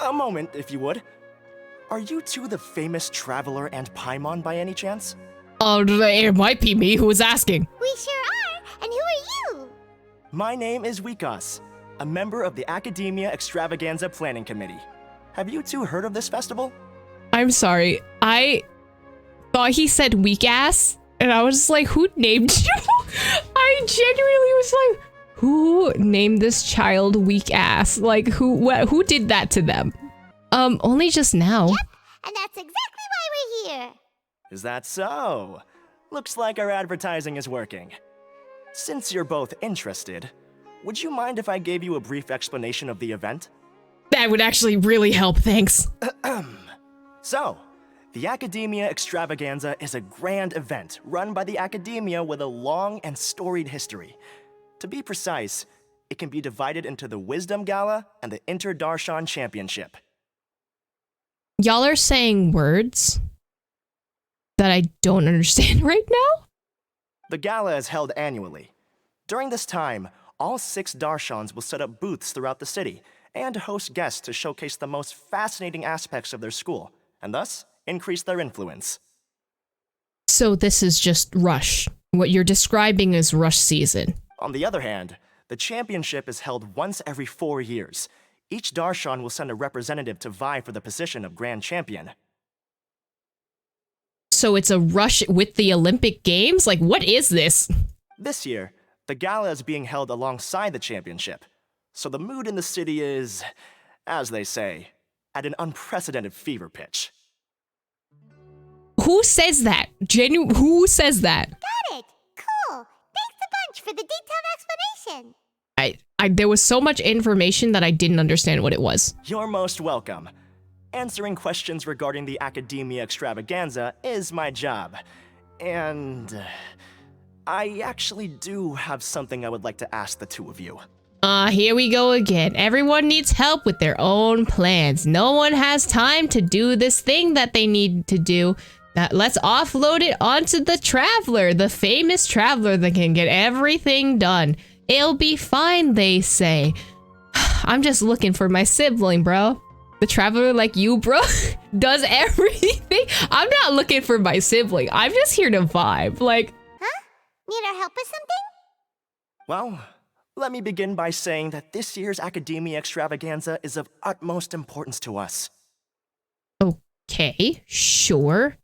A moment, if you would. Are you two the famous Traveler and Paimon by any chance? It might be me who was asking. We sure are. And who are you? My name is Wikas, a member of the Academia Extravaganza Planning Committee. Have you two heard of this festival? I'm sorry. I thought he said weak ass, and I was just like, who named you? I genuinely was like, who named this child weak ass? Like, who did that to them? Only just now. Yep, and that's exactly why we're here. Is that so? Looks like our advertising is working. Since you're both interested, would you mind if I gave you a brief explanation of the event? That would actually really help, thanks. So, the Academia Extravaganza is a grand event run by the Academia with a long and storied history. To be precise, it can be divided into the Wisdom Gala and the Inter-Darshan Championship. Y'all are saying words that I don't understand right now? The gala is held annually. During this time, all 6 Darshans will set up booths throughout the city and host guests to showcase the most fascinating aspects of their school, and thus increase their influence. So this is just Rush. What you're describing is Rush season. On the other hand, the championship is held once every 4 years. Each Darshan will send a representative to vie for the position of Grand Champion. So it's a Rush with the Olympic Games? Like, what is this? This year, the gala is being held alongside the championship. So the mood in the city is, as they say, at an unprecedented fever pitch. Who says that? Who says that? Got it. Cool. Thanks a bunch for the detailed explanation. There was so much information that I didn't understand what it was. You're most welcome. Answering questions regarding the Academia Extravaganza is my job. And I actually do have something I would like to ask the two of you. Here we go again. Everyone needs help with their own plans. No one has time to do this thing that they need to do. Now, let's offload it onto the Traveler, the famous Traveler that can get everything done. It'll be fine, they say. I'm just looking for my sibling, bro. The Traveler like you, bro, does everything. I'm not looking for my sibling. I'm just here to vibe. Like, huh? Need our help with something? Well, let me begin by saying that this year's Academia Extravaganza is of utmost importance to us. Okay, sure.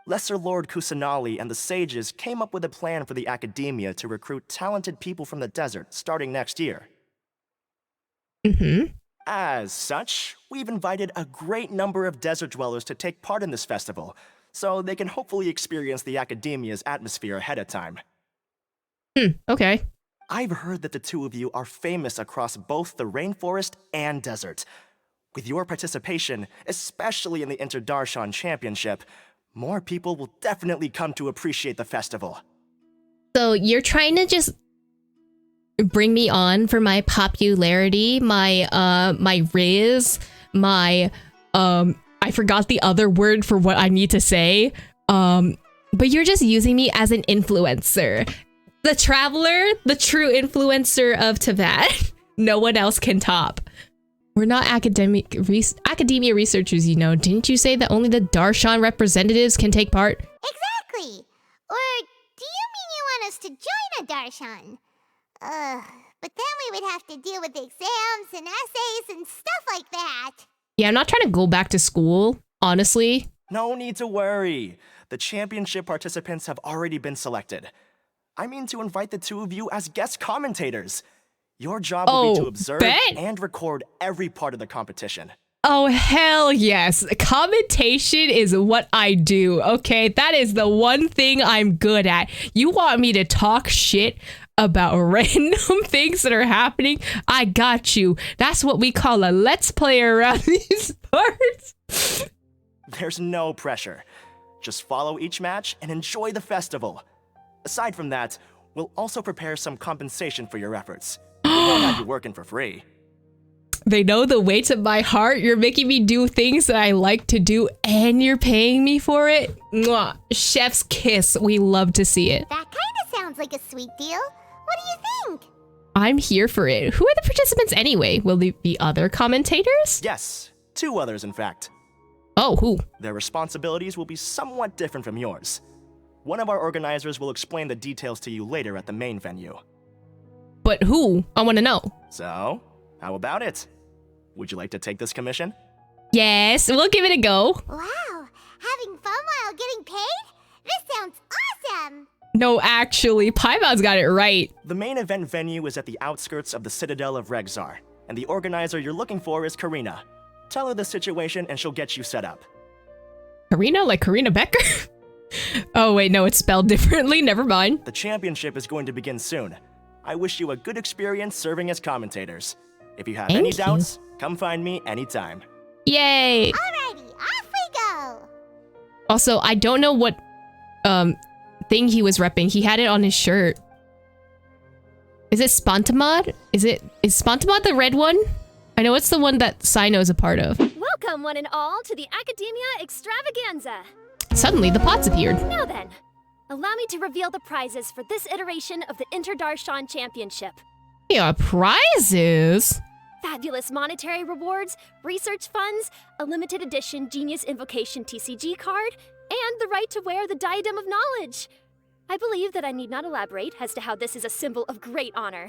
Lesser Lord Kusanali and the sages came up with a plan for the Academia to recruit talented people from the desert starting next year. As such, we've invited a great number of desert dwellers to take part in this festival, so they can hopefully experience the Academia's atmosphere ahead of time. Okay. I've heard that the two of you are famous across both the rainforest and desert. With your participation, especially in the Inter-Darshan Championship, more people will definitely come to appreciate the festival. So you're trying to just bring me on for my popularity, my riz, my I forgot the other word for what I need to say. But you're just using me as an influencer. The Traveler, the true influencer of Teyvat. No one else can top. We're not academia researchers, you know. Didn't you say that only the Darshan representatives can take part? Exactly. Or do you mean you want us to join a Darshan? But then we would have to deal with exams and essays and stuff like that. Yeah, I'm not trying to go back to school, honestly. No need to worry. The championship participants have already been selected. I mean to invite the two of you as guest commentators. Your job will be to observe and record every part of the competition. Oh, hell yes. Commentation is what I do, okay? That is the one thing I'm good at. You want me to talk shit about random things that are happening? I got you. That's what we call a let's play around these parts. There's no pressure. Just follow each match and enjoy the festival. Aside from that, we'll also prepare some compensation for your efforts. We won't have you working for free. They know the way to my heart. You're making me do things that I like to do and you're paying me for it. Mwah. Chef's kiss. We love to see it. That kind of sounds like a sweet deal. What do you think? I'm here for it. Who are the participants anyway? Will there be other commentators? Yes. 2 others, in fact. Oh, who? Their responsibilities will be somewhat different from yours. One of our organizers will explain the details to you later at the main venue. But who? I want to know. So, how about it? Would you like to take this commission? Yes, we'll give it a go. Wow, having fun while getting paid? This sounds awesome! No, actually, Paimon's got it right. The main event venue is at the outskirts of the Citadel of Regzar, and the organizer you're looking for is Karina. Tell her the situation and she'll get you set up. Karina? Like Karina Becker? Oh, wait, no, it's spelled differently. Never mind. The championship is going to begin soon. I wish you a good experience serving as commentators. If you have any Thank you. doubts, come find me anytime. Alrighty, Yay! off we go! Also, I don't know what thing he was repping. He had it on his shirt. Is it Spontamod? Is Spontamod the red one? I know it's the one that Sino is a part of. Welcome, one and all, to the Academia Extravaganza. Suddenly, the pots appeared. Now then, allow me to reveal the prizes for this iteration of the Inter-Darshan Championship. Yeah, prizes? Fabulous monetary rewards, research funds, a limited edition Genius Invocation TCG card, and the right to wear the Diadem of Knowledge. I believe that I need not elaborate as to how this is a symbol of great honor.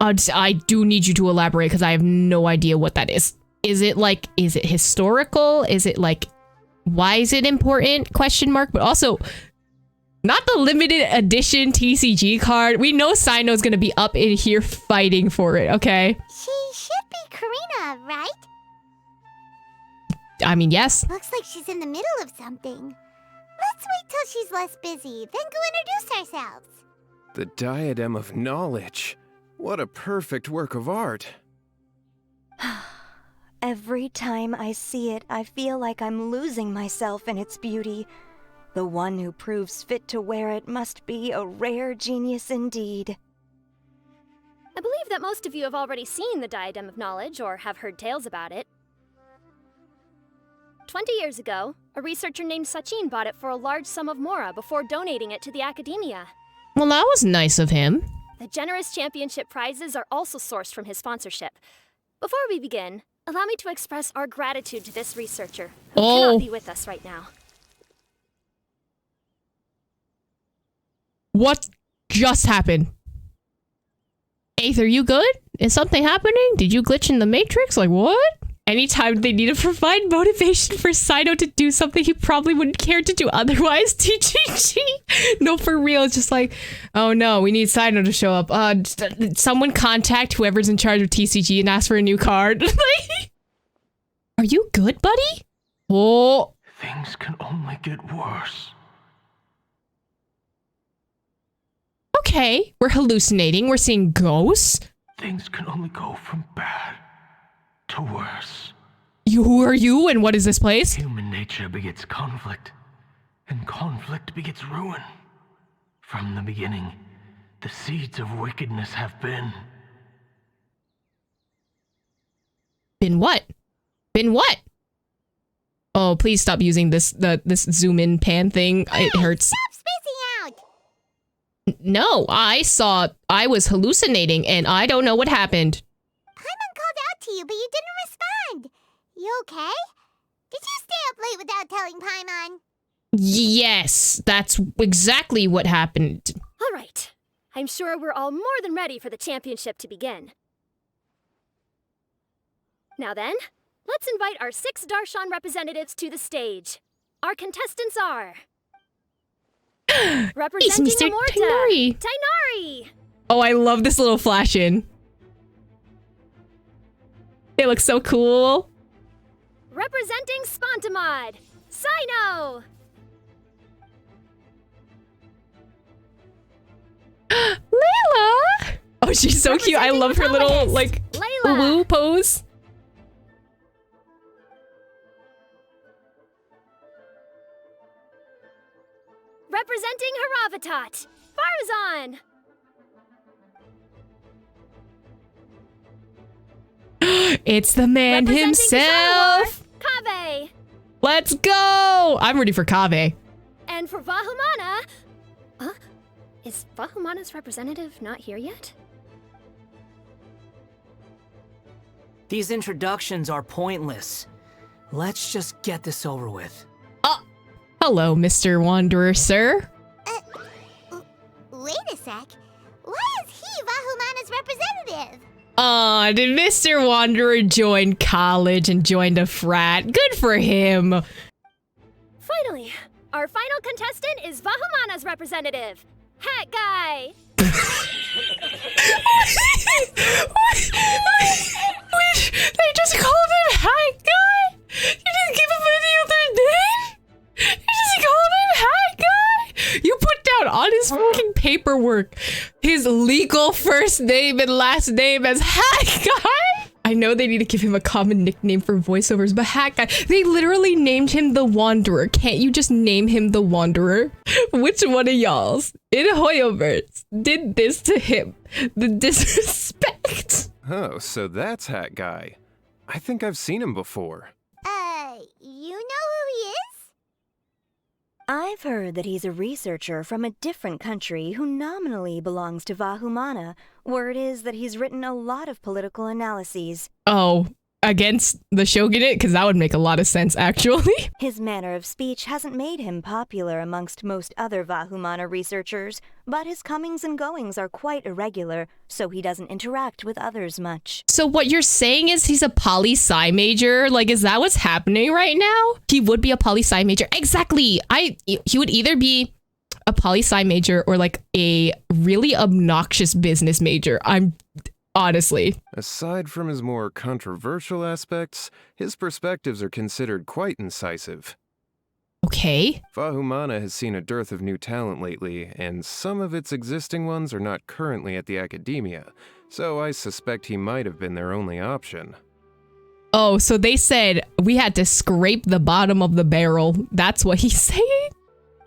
I do need you to elaborate because I have no idea what that is. Is it historical? Is it like, why is it important? Question mark. But also, not the limited edition TCG card. We know Sino's gonna be up in here fighting for it, okay? She should be Karina, right? I mean, yes. Looks like she's in the middle of something. Let's wait till she's less busy, then go introduce ourselves. The Diadem of Knowledge. What a perfect work of art. Every time I see it, I feel like I'm losing myself in its beauty. The one who proves fit to wear it must be a rare genius indeed. I believe that most of you have already seen the Diadem of Knowledge or have heard tales about it. 20 years ago, a researcher named Sachin bought it for a large sum of Mora before donating it to the Academia. Well, that was nice of him. The generous championship prizes are also sourced from his sponsorship. Before we begin, allow me to express our gratitude to this researcher, who cannot be with us right now. What just happened? Aether, are you good? Is something happening? Did you glitch in the Matrix? Like, what? Anytime they need to provide motivation for Sino to do something he probably wouldn't care to do otherwise, TGG. No, for real. It's just like, oh no, we need Sino to show up. Someone contact whoever's in charge of TCG and ask for a new card. Are you good, buddy? Oh. Things can only get worse. Okay, we're hallucinating. We're seeing ghosts. Things can only go from bad to worse. Who are you and what is this place? Human nature begets conflict, and conflict begets ruin. From the beginning, the seeds of wickedness have been. Been what? Been what? Oh, please stop using this zoom in pan thing. It hurts. Stop spacing out! No, I was hallucinating and I don't know what happened. Paimon called out to you, but you didn't respond. You okay? Did you stay up late without telling Paimon? Yes, that's exactly what happened. All right. I'm sure we're all more than ready for the championship to begin. Now then, let's invite our 6 Darshan representatives to the stage. Our contestants are... It's Representing Mr. Amorta, Tainari. Tainari! Oh, I love this little flash in. They look so cool. Representing Spontamod, Sino! Layla! Oh, she's so cute. I love her little, like, Layla! woo pose. Representing Haravatat, Farzan! It's the man Representing himself. Kaveh! Let's go. I'm ready for Kaveh. And for Vahumana... Huh? Is Vahumana's representative not here yet? These introductions are pointless. Let's just get this over with. Hello, Mr. Wanderer, sir. Wait a sec. Why is he Vahumana's representative? Aw, did Mr. Wanderer join college and joined a frat? Good for him. Finally, our final contestant is Vahumana's representative, Hat Guy. Wait, they just called him Hat Guy? You didn't give him any other name? You just called him Hat Guy? You put down on his fucking paperwork his legal first name and last name as Hat Guy? I know they need to give him a common nickname for voiceovers, but Hat Guy, they literally named him the Wanderer. Can't you just name him the Wanderer? Which one of y'all's in Hoyoverse did this to him? The disrespect. Oh, so that's Hat Guy. I think I've seen him before. You know who he is? I've heard that he's a researcher from a different country who nominally belongs to Vahumana. Word is that he's written a lot of political analyses. Oh, against the shogunate? Because that would make a lot of sense, actually. His manner of speech hasn't made him popular amongst most other Vahumana researchers, but his comings and goings are quite irregular, so he doesn't interact with others much. So what you're saying is he's a poli-sci major? Like, is that what's happening right now? He would be a poli-sci major. Exactly. He would either be a poli-sci major or like a really obnoxious business major. Honestly. Aside from his more controversial aspects, his perspectives are considered quite incisive. Okay. Vahumana has seen a dearth of new talent lately, and some of its existing ones are not currently at the academia, so I suspect he might have been their only option. Oh, so they said we had to scrape the bottom of the barrel. That's what he's saying?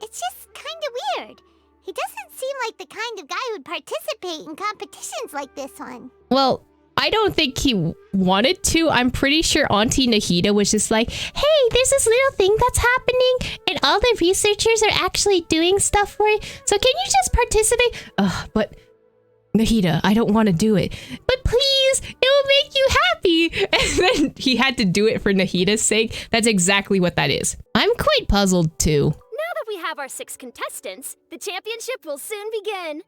It's just kind of weird. He doesn't seem like the kind of guy who'd participate in competitions like this one. Well, I don't think he wanted to. I'm pretty sure Auntie Nahida was just like, hey, there's this little thing that's happening and all the researchers are actually doing stuff for it. So can you just participate? But Nahida, I don't want to do it. But please, it will make you happy. And then he had to do it for Nahida's sake. That's exactly what that is. I'm quite puzzled too. Now that we have our 6 contestants, the championship will soon begin.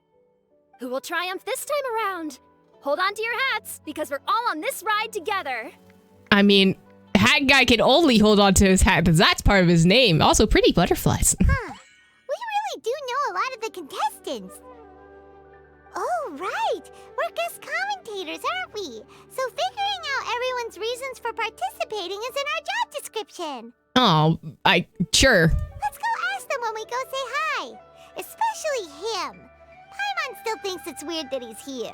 Who will triumph this time around? Hold on to your hats, because we're all on this ride together. I mean, Hat Guy can only hold on to his hat because that's part of his name. Also, pretty butterflies. Huh. We really do know a lot of the contestants. Oh, right. We're guest commentators, aren't we? So figuring out everyone's reasons for participating is in our job description. Oh, sure. Let's go ask them when we go say hi. Especially him. Paimon still thinks it's weird that he's here.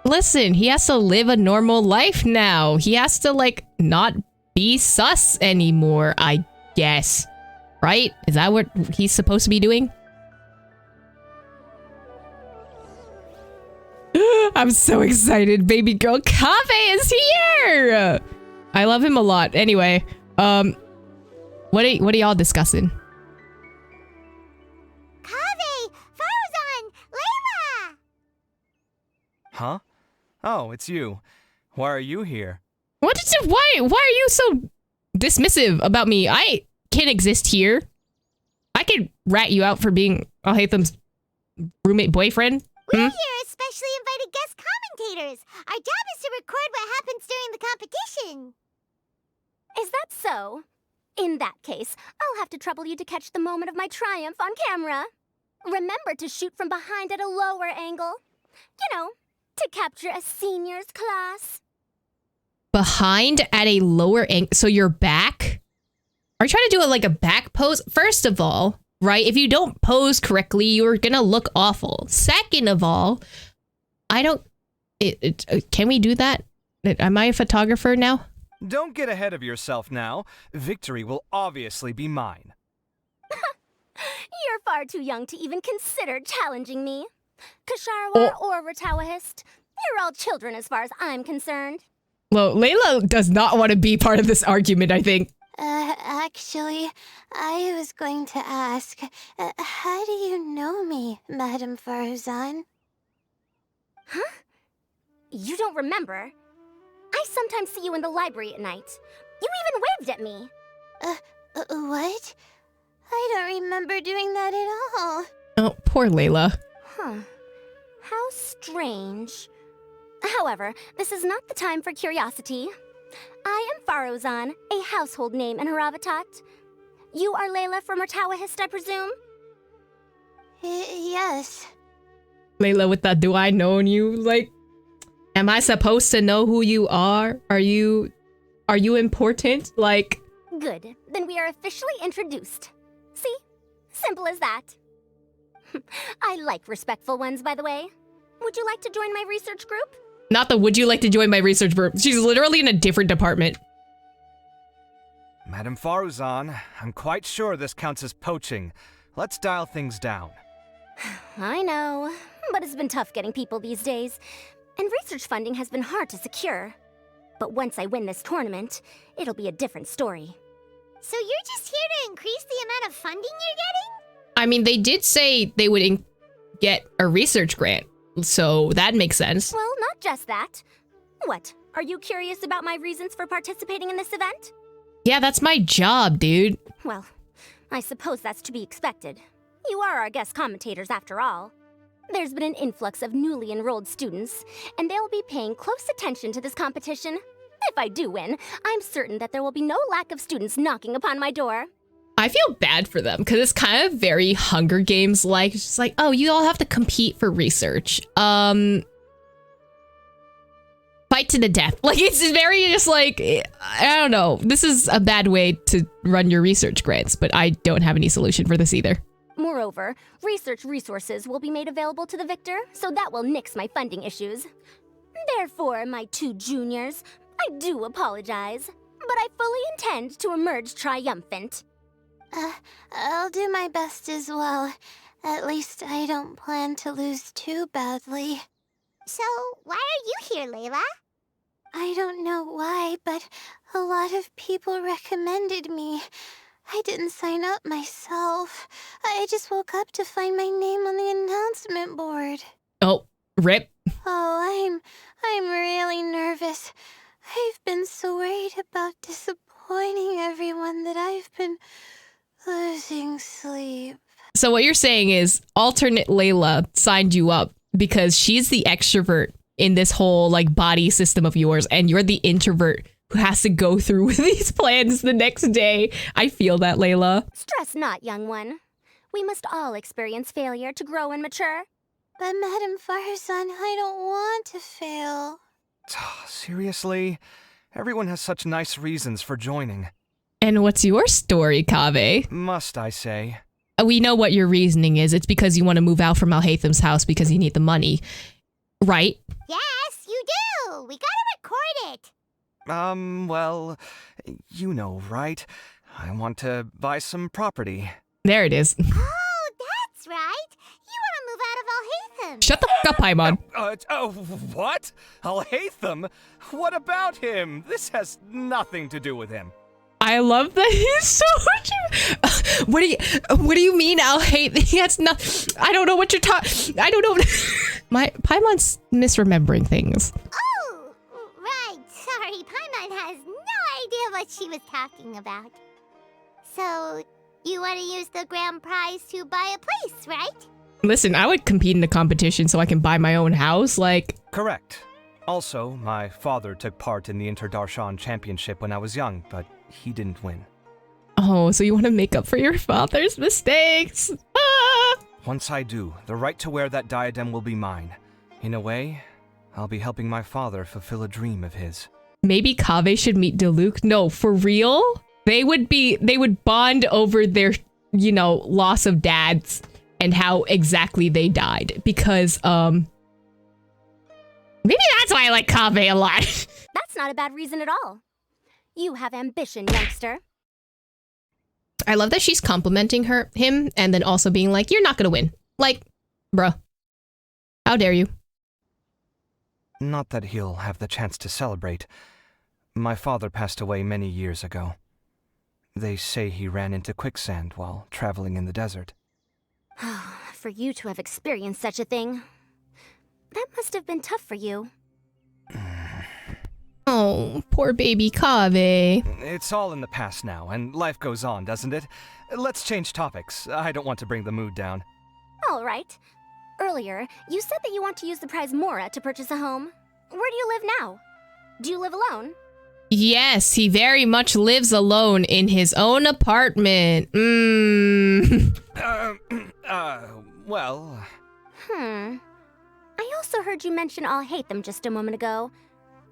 Listen, he has to live a normal life now. He has to, like, not be sus anymore, I guess. Right? Is that what he's supposed to be doing? I'm so excited. Baby girl Kaveh is here! I love him a lot. Anyway, what are y'all discussing? Kaveh! Farzan! Layla! Huh? Oh, it's you. Why are you here? Why are you so dismissive about me? I can't exist here. I could rat you out for being Al-Haytham's roommate boyfriend. We're here as specially invited guest commentators. Our job is to record what happens during the competition. Is that so? In that case, I'll have to trouble you to catch the moment of my triumph on camera. Remember to shoot from behind at a lower angle. You know, to capture a seniors class. Behind at a lower angle, so you're back? Are you trying to do it like a back pose? First of all, right, if you don't pose correctly, you're gonna look awful. Second of all, can we do that? Am I a photographer now? Don't get ahead of yourself now. Victory will obviously be mine. You're far too young to even consider challenging me. Kasharwa or Ratawahist, you're all children as far as I'm concerned. Well, Layla does not want to be part of this argument, I think. Actually, I was going to ask, how do you know me, Madame Farzan? Huh? You don't remember? I sometimes see you in the library at night. You even waved at me. What? I don't remember doing that at all. Oh, poor Layla. Huh. How strange. However, this is not the time for curiosity. I am Farozan, a household name in Haravatat. You are Layla from Murtawahist, I presume? Yes. Layla with that do I know you? Like, am I supposed to know who you are? Are you important? Like, Good. Then we are officially introduced. See? Simple as that. I like respectful ones, by the way. Would you like to join my research group? not the would you like to join my research group. She's literally in a different department. Madam Faruzan, I'm quite sure this counts as poaching. Let's dial things down. I know, but it's been tough getting people these days. And research funding has been hard to secure. But once I win this tournament, it'll be a different story. So you're just here to increase the amount of funding you're getting? I mean, they did say they would get a research grant, so that makes sense. Well, not just that. What, are you curious about my reasons for participating in this event? Yeah, that's my job, dude. Well, I suppose that's to be expected. You are our guest commentators after all. There's been an influx of newly enrolled students, and they'll be paying close attention to this competition. If I do win, I'm certain that there will be no lack of students knocking upon my door. I feel bad for them because it's kind of very Hunger Games like. It's just like, oh, you all have to compete for research. Fight to the death. Like, it's very just like, I don't know. This is a bad way to run your research grants, but I don't have any solution for this either. Moreover, research resources will be made available to the victor, so that will nix my funding issues. Therefore, my two juniors, I do apologize, but I fully intend to emerge triumphant. I'll do my best as well. At least I don't plan to lose too badly. So, why are you here, Layla? I don't know why, but a lot of people recommended me. I didn't sign up myself. I just woke up to find my name on the announcement board. Oh, rip. Oh, I'm really nervous. I've been so worried about disappointing everyone that I've been losing sleep. So what you're saying is alternate Layla signed you up because she's the extrovert in this whole like body system of yours, and you're the introvert who has to go through with these plans the next day. I feel that, Layla. Stress not, young one. We must all experience failure to grow and mature. But Madame Faruzan, I don't want to fail. Seriously? Everyone has such nice reasons for joining. And what's your story, Kaveh? Must I say? We know what your reasoning is. It's because you want to move out from Alhatham's house because you need the money. Right? Yes, you do! We gotta record it! Well, you know, right? I want to buy some property. There it is. Oh, that's right! You want to move out of Alhatham! Shut the f up, Paimon. What? Alhatham? What about him? This has nothing to do with him. I love that he's so What do you mean He has no. I don't know what you're talking. I don't know. My Paimon's misremembering things. Oh, right. Sorry, Paimon has no idea what she was talking about. So, you want to use the grand prize to buy a place, right? Listen, I would compete in the competition so I can buy my own house, like... Correct. Also, my father took part in the Inter-Darshan Championship when I was young, but he didn't win. Oh, so you want to make up for your father's mistakes? Ah! Once I do, the right to wear that diadem will be mine. In a way, I'll be helping my father fulfill a dream of his. Maybe Kaveh should meet Diluc? No, for real? They would bond over their, loss of dads and how exactly they died. Because, maybe that's why I like Kaveh a lot. That's not a bad reason at all. You have ambition, youngster. I love that she's complimenting him and then also being like, you're not gonna win. Like, bruh. How dare you? Not that he'll have the chance to celebrate. My father passed away many years ago. They say he ran into quicksand while traveling in the desert. For you to have experienced such a thing, that must have been tough for you. Oh, poor baby Kaveh. It's all in the past now, and life goes on, doesn't it? Let's change topics. I don't want to bring the mood down. All right. Earlier, you said that you want to use the prize Mora to purchase a home. Where do you live now? Do you live alone? Yes, he very much lives alone in his own apartment. Well... I also heard you mention I'll hate them just a moment ago.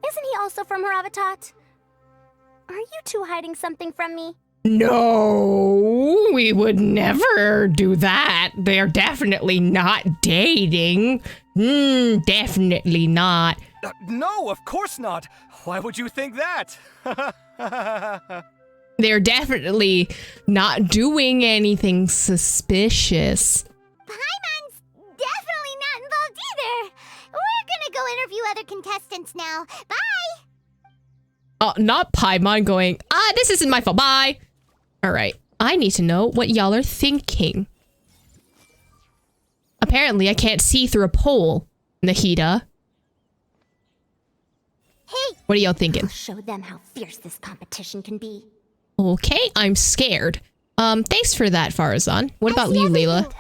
Isn't he also from Haravatat? Are you two hiding something from me? No, we would never do that. They're definitely not dating. Definitely not. No, of course not. Why would you think that? They're definitely not doing anything suspicious. Paimon's definitely not involved either. We're gonna go interview other contestants now. Bye! Not Paimon going, this isn't my fault, bye. Alright, I need to know what y'all are thinking. Apparently, I can't see through a pole, Nahida. Hey! What are y'all thinking? I'll show them how fierce this competition can be. Okay, I'm scared. Thanks for that, Farazan. What about you, Layla?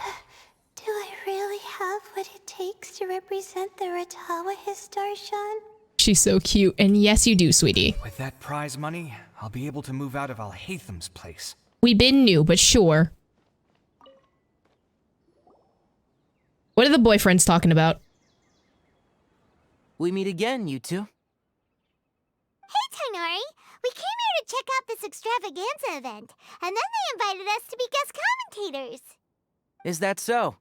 Do I really have what it takes to represent the Ratawa Darshan? She's so cute, and yes, you do, sweetie. With that prize money, I'll be able to move out of Alhatham's place. We been new, but sure. What are the boyfriends talking about? We meet again, you two. Hey, Tainari! We came here to check out this extravaganza event, and then they invited us to be guest commentators. Is that so?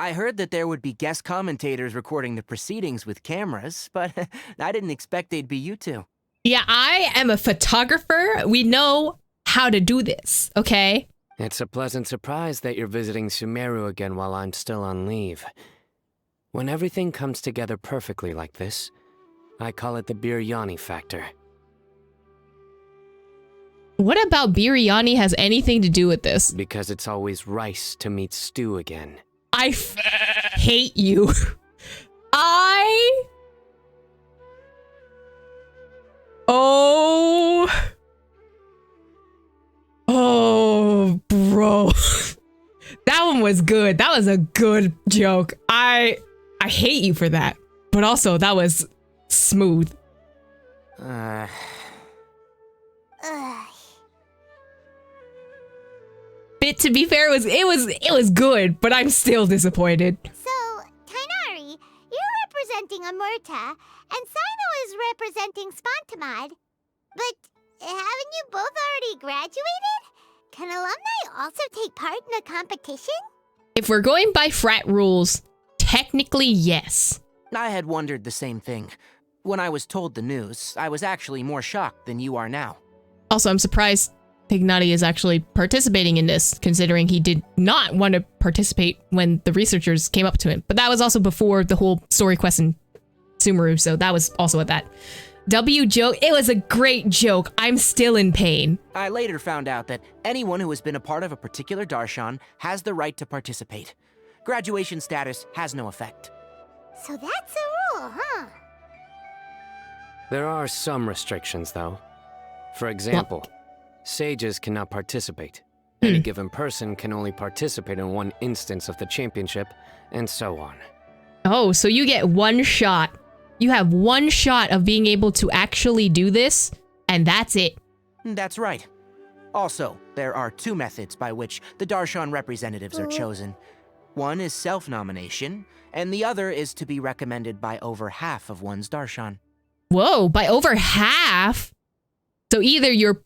I heard that there would be guest commentators recording the proceedings with cameras, but I didn't expect they'd be you two. Yeah, I am a photographer. We know how to do this, okay? It's a pleasant surprise that you're visiting Sumeru again while I'm still on leave. When everything comes together perfectly like this, I call it the biryani factor. What about biryani has anything to do with this? Because it's always rice to meet stew again. I hate you. Oh, bro. That one was good. That was a good joke. I hate you for that. But also, that was smooth. Ugh. But to be fair, it was good, but I'm still disappointed. So, Tainari, you're representing Amurta, and Sino is representing Spontamod. But haven't you both already graduated? Can alumni also take part in the competition? If we're going by frat rules, technically yes. I had wondered the same thing. When I was told the news, I was actually more shocked than you are now. Also, I'm surprised Pignati is actually participating in this, considering he did not want to participate when the researchers came up to him. But that was also before the whole story quest in Sumeru, so that was also at that. W joke, it was a great joke. I'm still in pain. I later found out that anyone who has been a part of a particular darshan has the right to participate. Graduation status has no effect. So that's a rule, huh? There are some restrictions, though. For example, sages cannot participate. Any given person can only participate in one instance of the championship, and so on. Oh, so you get one shot. You have one shot of being able to actually do this, and that's it. That's right. Also, there are two methods by which the darshan representatives are chosen. One is self-nomination, and the other is to be recommended by over half of one's darshan. Whoa, by over half? So either you're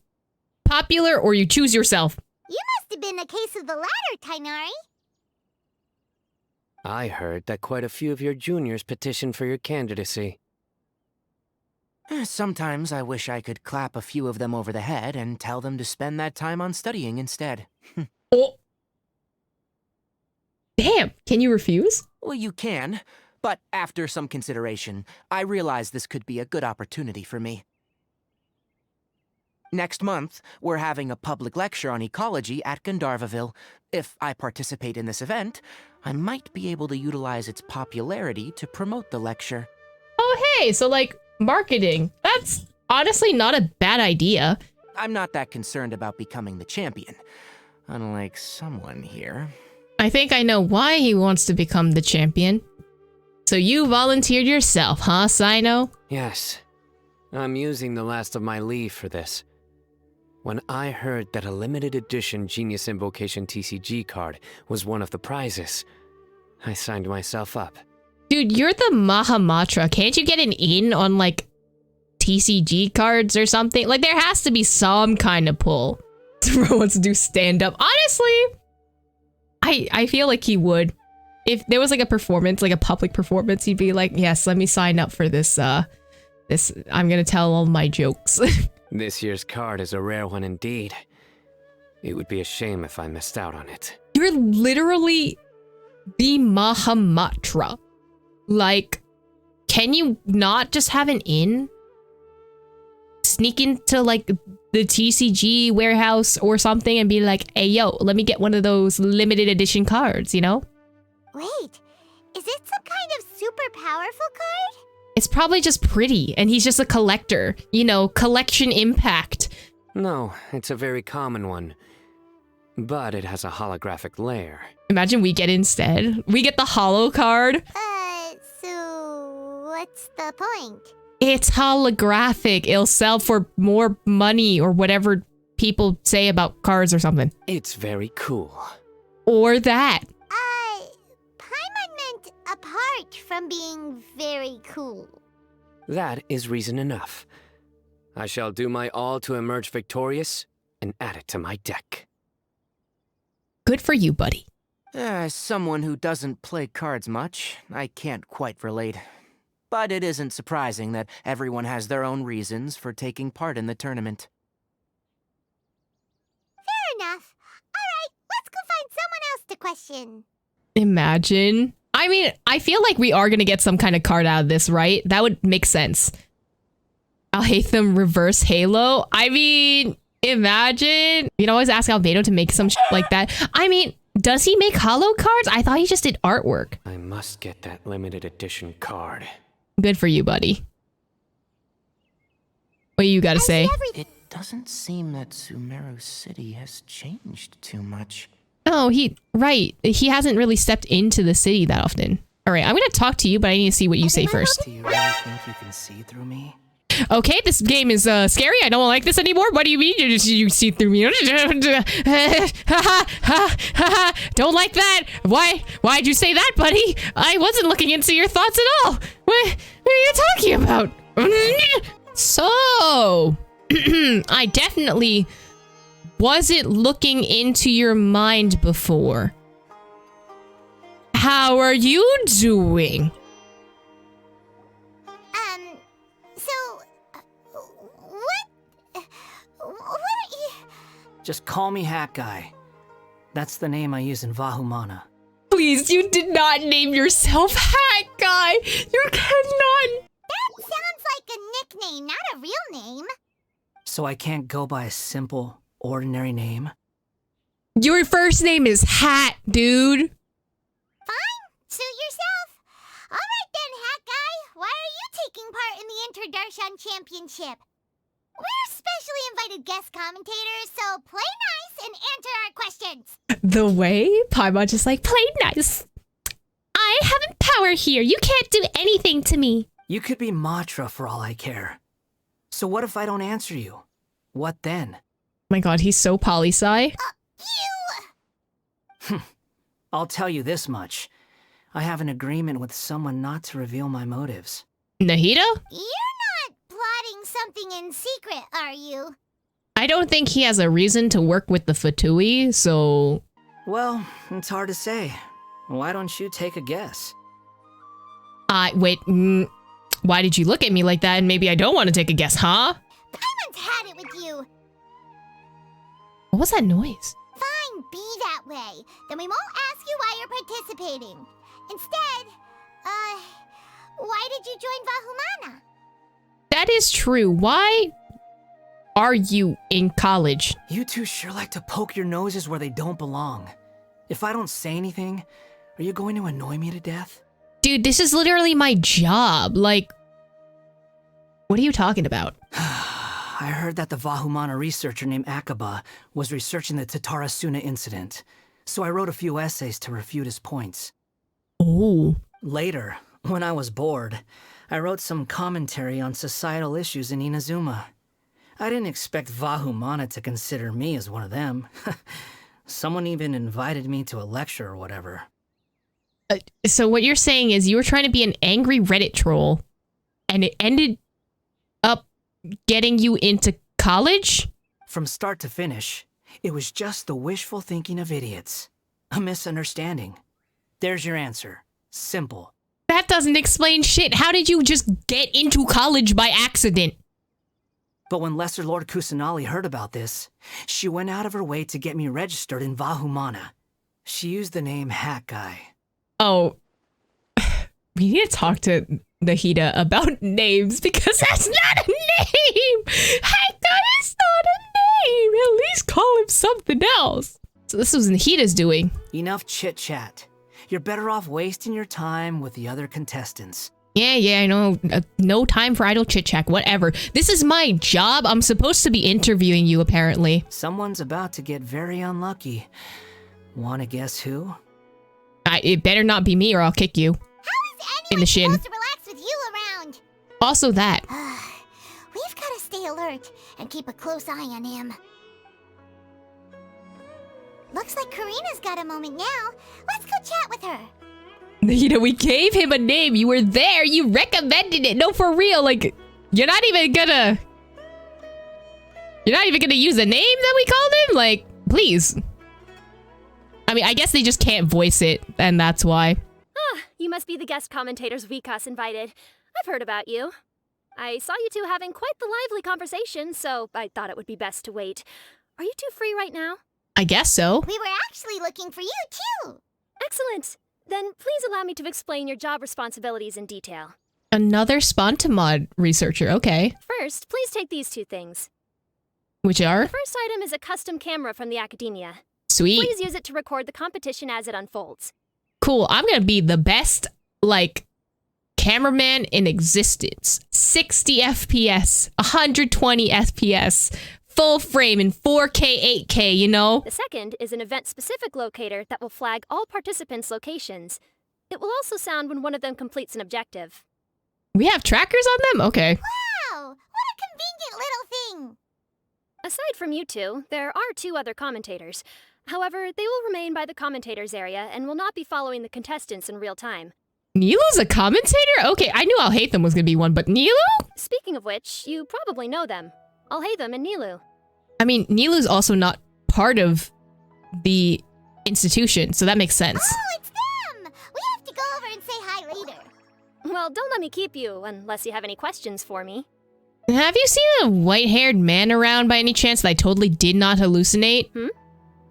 popular or you choose yourself. You must have been the case of the latter, Tainari. I heard that quite a few of your juniors petitioned for your candidacy. Sometimes I wish I could clap a few of them over the head and tell them to spend that time on studying instead. Oh. Damn, can you refuse? Well, you can, but after some consideration, I realize this could be a good opportunity for me. Next month, we're having a public lecture on ecology at Gandharvaville. If I participate in this event, I might be able to utilize its popularity to promote the lecture. Oh, hey, so like marketing. That's honestly not a bad idea. I'm not that concerned about becoming the champion, unlike someone here. I think I know why he wants to become the champion. So you volunteered yourself, huh, Sino? Yes. I'm using the last of my leave for this. When I heard that a limited edition Genius Invocation TCG card was one of the prizes, I signed myself up. Dude, you're the Mahamatra. Can't you get an in on, like, TCG cards or something? Like, there has to be some kind of pull. Bro wants to do stand-up. Honestly, I feel like he would. If there was, like, a performance, like a public performance, he'd be like, yes, let me sign up for this, I'm gonna tell all my jokes. This year's card is a rare one indeed. It would be a shame if I missed out on it. You're literally the Mahamatra. Like, can you not just have an in? Sneak into, like, the TCG warehouse or something and be like, hey, yo, let me get one of those limited edition cards, you know? Wait, is it some kind of super powerful card? It's probably just pretty, and he's just a collector. You know, collection impact. No, it's a very common one. But it has a holographic layer. Imagine we get instead. We get the holo card. So what's the point? It's holographic. It'll sell for more money or whatever people say about cards or something. It's very cool. Or that. Paimon meant apart from being very cool. That is reason enough. I shall do my all to emerge victorious and add it to my deck. Good for you, buddy. As someone who doesn't play cards much, I can't quite relate. But it isn't surprising that everyone has their own reasons for taking part in the tournament. Fair enough. Alright, let's go find someone else to question. Imagine. I mean, I feel like we are going to get some kind of card out of this, right? That would make sense. I'll hate them reverse Halo. I mean, imagine. You know, always ask Albedo to make some shit like that. I mean, does he make holo cards? I thought he just did artwork. I must get that limited edition card. Good for you, buddy. What you gotta say? It doesn't seem that Sumeru City has changed too much. Oh, he hasn't really stepped into the city that often. All right, I'm gonna talk to you, but I need to see what you say first. Do you really think you can see through me? Okay, this game is scary. I don't like this anymore. What do you mean you see through me? Don't like that. Why'd you say that, buddy? I wasn't looking into your thoughts at all. What are you talking about? So, I definitely wasn't looking into your mind before. How are you doing? What are you... Just call me Hat Guy. That's the name I use in Vahumana. Please, you did not name yourself Hat Guy. You cannot. That sounds like a nickname, not a real name. So I can't go by a simple, ordinary name? Your first name is Hat, dude. Fine, suit yourself. Alright then, Hat Guy. Why are you taking part in the Inter-Darshan Championship? We're specially invited guest commentators, so play nice and answer our questions. The way Paimon just like, play nice. I have power here. You can't do anything to me. You could be Matra for all I care. So what if I don't answer you? What then? Oh my god, he's so poli-sci. I'll tell you this much. I have an agreement with someone not to reveal my motives. Nahida? You're not plotting something in secret, are you? I don't think he has a reason to work with the Fatui, so... Well, it's hard to say. Why don't you take a guess? Wait, why did you look at me like that? And maybe I don't want to take a guess, huh? Paimon's had it with you. What was that noise? Fine, be that way. Then we won't ask you why you're participating. Instead, why did you join Vahumana? That is true. Why are you in college? You two sure like to poke your noses where they don't belong. If I don't say anything, are you going to annoy me to death? Dude, this is literally my job. Like, what are you talking about? I heard that the Vahumana researcher named Akaba was researching the Tatarasuna incident, so I wrote a few essays to refute his points. Oh. Later, when I was bored, I wrote some commentary on societal issues in Inazuma. I didn't expect Vahumana to consider me as one of them. Someone even invited me to a lecture or whatever. So what you're saying is you were trying to be an angry Reddit troll, and it ended up getting you into college? From start to finish, it was just the wishful thinking of idiots. A misunderstanding. There's your answer. Simple. That doesn't explain shit. How did you just get into college by accident? But when Lesser Lord Kusanali heard about this, she went out of her way to get me registered in Vahumana. She used the name Hat Guy. Oh, we need to talk to Nahida about names because that's not a name. Hat Guy is not a name. At least call him something else. So this was Nahida's doing. Enough chit-chat. You're better off wasting your time with the other contestants. Yeah, I know. No time for idle chit-chat, whatever. This is my job. I'm supposed to be interviewing you, apparently. Someone's about to get very unlucky. Wanna guess who? It better not be me or I'll kick you. How is in anyone the shin. supposed to relax with you around? Also that. We've got to stay alert and keep a close eye on him. Looks like Karina's got a moment now. Let's go chat with her. You know, we gave him a name. You were there. You recommended it. No, for real. Like, you're not even gonna use a name that we called him? Like, please. I mean, I guess they just can't voice it, and that's why. Ah, you must be the guest commentators Vikas invited. I've heard about you. I saw you two having quite the lively conversation, so I thought it would be best to wait. Are you two free right now? I guess so. We were actually looking for you, too. Excellent. Then please allow me to explain your job responsibilities in detail. Another Spontamod researcher, okay. First, please take these two things. Which are? The first item is a custom camera from the Academia. Sweet. Please use it to record the competition as it unfolds. Cool. I'm gonna be the best, like, cameraman in existence. 60 FPS, 120 FPS, full frame in 4K, 8K, you know? The second is an event-specific locator that will flag all participants' locations. It will also sound when one of them completes an objective. We have trackers on them? Okay. Wow, what a convenient little thing. Aside from you two, there are two other commentators. However, they will remain by the commentators area and will not be following the contestants in real time. Nilu's a commentator? Okay, I knew Alhaitham was gonna be one, but Nilu? Speaking of which, you probably know them. Alhaitham and Nilu. I mean, Nilu's also not part of the institution, so that makes sense. Oh, it's them! We have to go over and say hi later. Well, don't let me keep you, unless you have any questions for me. Have you seen a white-haired man around by any chance that I totally did not hallucinate?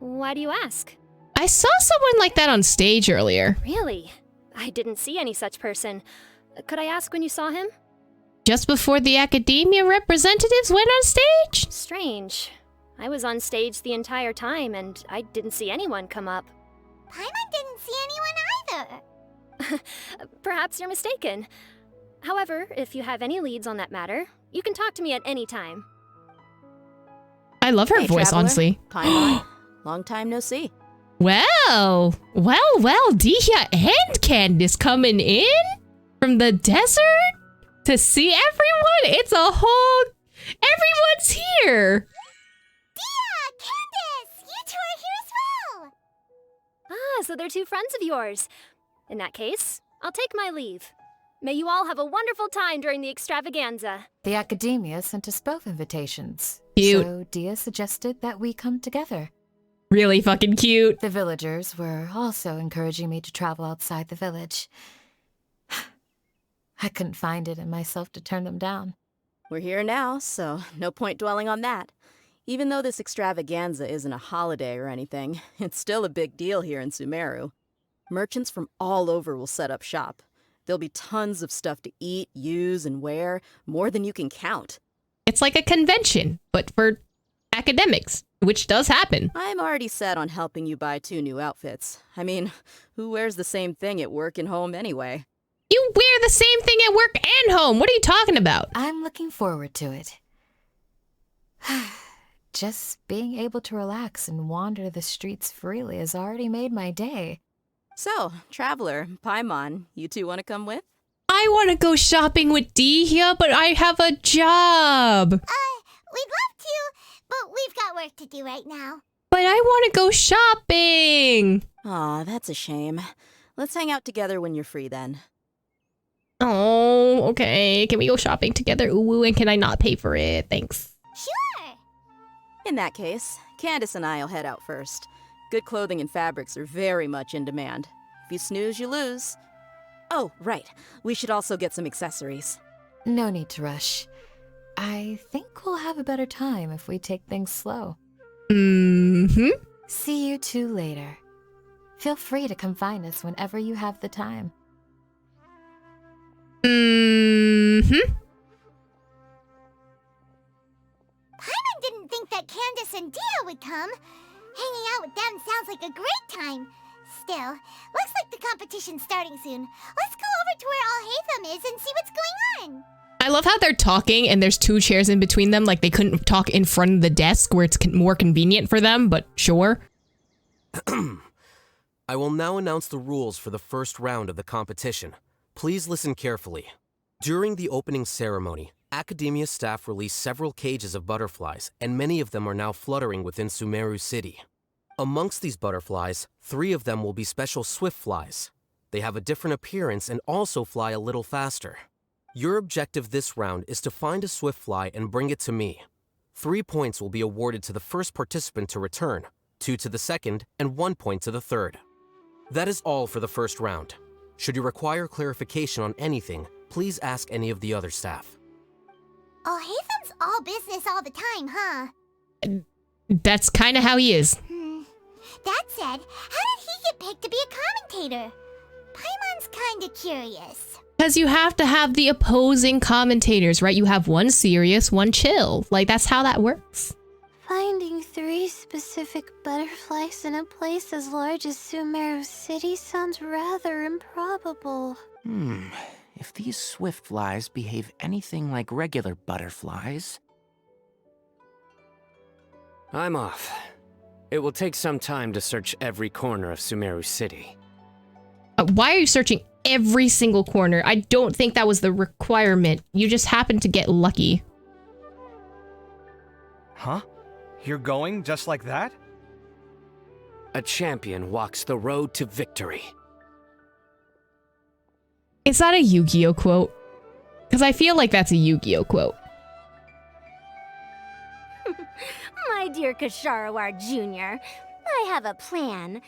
Why do you ask? I saw someone like that on stage earlier. Really? I didn't see any such person. Could I ask when you saw him? Just before the Academia representatives went on stage? Strange. I was on stage the entire time, and I didn't see anyone come up. Paimon didn't see anyone either. Perhaps you're mistaken. However, if you have any leads on that matter, you can talk to me at any time. I love her voice, traveler. honestly. Paimon, long time no see. Well, Dihya and Candace coming in from the desert to see everyone? It's a whole... Everyone's here! Dia! Candace! You two are here as well! Ah, so they're two friends of yours. In that case, I'll take my leave. May you all have a wonderful time during the extravaganza. The Academia sent us both invitations. Cute. So Dia suggested that we come together. Really fucking cute. The villagers were also encouraging me to travel outside the village. I couldn't find it in myself to turn them down. We're here now, so no point dwelling on that. Even though this extravaganza isn't a holiday or anything, it's still a big deal here in Sumeru. Merchants from all over will set up shop. There'll be tons of stuff to eat, use, and wear, more than you can count. It's like a convention, but for academics, which does happen. I'm already set on helping you buy 2 new outfits. I mean, who wears the same thing at work and home anyway? You wear the same thing at work and home. What are you talking about? I'm looking forward to it. Just being able to relax and wander the streets freely has already made my day. So, Traveler, Paimon, you two want to come with? I want to go shopping with Dee here, but I have a job. We'd love to, but we've got work to do right now. But I want to go shopping. Aw, that's a shame. Let's hang out together when you're free then. Oh, okay. Can we go shopping together? Ooh, and can I not pay for it? Thanks. Sure! In that case, Candace and I'll head out first. Good clothing and fabrics are very much in demand. If you snooze, you lose. Oh, right. We should also get some accessories. No need to rush. I think we'll have a better time if we take things slow. Mm-hmm. See you two later. Feel free to come find us whenever you have the time. Mm-hmm. Paimon didn't think that Candace and Dia would come. Hanging out with them sounds like a great time. Still, looks like the competition's starting soon. Let's go over to where Alhaitham is and see what's going on. I love how they're talking and there's 2 chairs in between them. Like they couldn't talk in front of the desk where it's more convenient for them, but sure. I will now announce the rules for the first round of the competition. Please listen carefully. During the opening ceremony, Academia staff released several cages of butterflies, and many of them are now fluttering within Sumeru City. Amongst these butterflies, 3 of them will be special swift flies. They have a different appearance and also fly a little faster. Your objective this round is to find a swift fly and bring it to me. 3 points will be awarded to the first participant to return, 2 to the second, and 1 point to the third. That is all for the first round. Should you require clarification on anything, please ask any of the other staff. Alhaitham's all business all the time, huh? That's kind of how he is. That said, how did he get picked to be a commentator? Paimon's kinda curious. Because you have to have the opposing commentators, right? You have one serious, one chill. Like, that's how that works. Finding 3 specific butterflies in a place as large as Sumeru City sounds rather improbable. If these swift flies behave anything like regular butterflies... I'm off. It will take some time to search every corner of Sumeru City. Why are you searching every single corner? I don't think that was the requirement. You just happened to get lucky. Huh? You're going just like that? A champion walks the road to victory. Is that a Yu-Gi-Oh quote? Because I feel like that's a Yu-Gi-Oh quote. My dear Kasharawar Jr., I have a plan.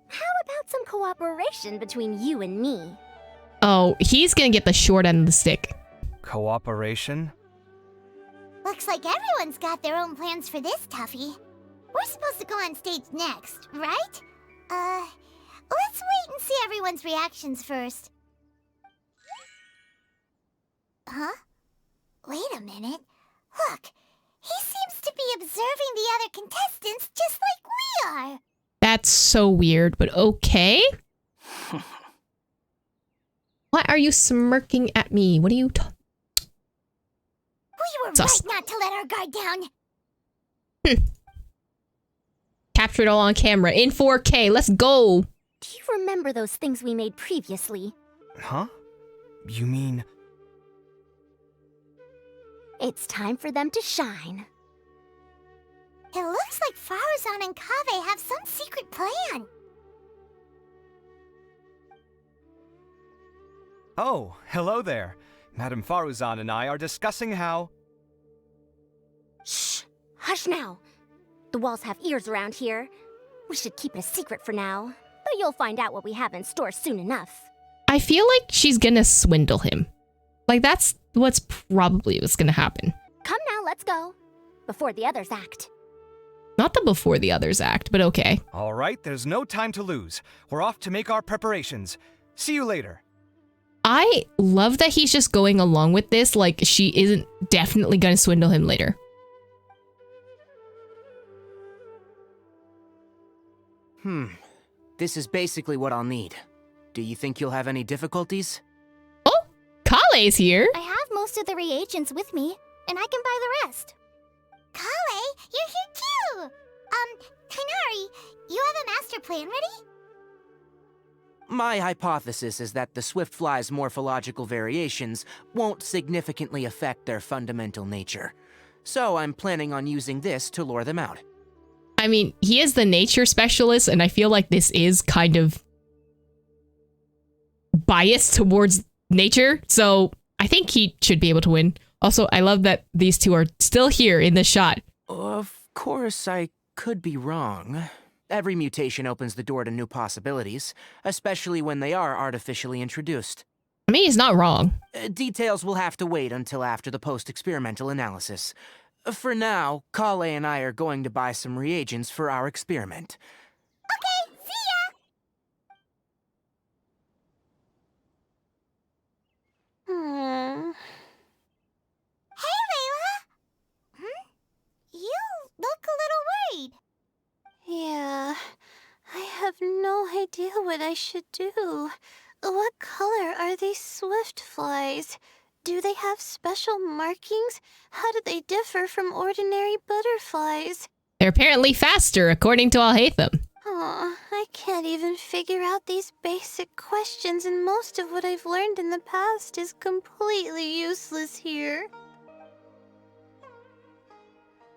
How about some cooperation between you and me? Oh, he's gonna get the short end of the stick. Cooperation? Looks like everyone's got their own plans for this, Tuffy. We're supposed to go on stage next, right? Let's wait and see everyone's reactions first. Huh? Wait a minute. Look, he seems to be observing the other contestants just like we are. That's so weird, but okay. Why are you smirking at me? What are you We were right not to let our guard down. Capture it all on camera in 4K. Let's go. Do you remember those things we made previously? Huh? You mean... It's time for them to shine. It looks like Faruzan and Kaveh have some secret plan. Oh, hello there. Madame Faruzan and I are discussing how... Shh! Hush now! The walls have ears around here. We should keep it a secret for now, but you'll find out what we have in store soon enough. I feel like she's gonna swindle him. Like, that's what's probably what's gonna happen. Come now, let's go. Before the others act. Not the before the others act, but okay. All right, there's no time to lose. We're off to make our preparations. See you later. I love that he's just going along with this, like she isn't definitely gonna swindle him later. This is basically what I'll need. Do you think you'll have any difficulties? Oh, Kale's here. I have most of the reagents with me, and I can buy the rest. Kale, plan ready? My hypothesis is that the Swiftfly's morphological variations won't significantly affect their fundamental nature. So I'm planning on using this to lure them out. I mean, he is the nature specialist, and I feel like this is kind of biased towards nature, so I think he should be able to win. Also, I love that these two are still here in the shot. Of course, I could be wrong. Every mutation opens the door to new possibilities, especially when they are artificially introduced. I mean, he's not wrong. Details will have to wait until after the post-experimental analysis. For now, Kaveh and I are going to buy some reagents for our experiment. Okay, see ya! Hey, Layla! You look a little worried. Yeah, I have no idea what I should do. What color are these swift flies? Do they have special markings? How do they differ from ordinary butterflies? They're apparently faster, according to Alhaitham. Oh, I can't even figure out these basic questions, and most of what I've learned in the past is completely useless here.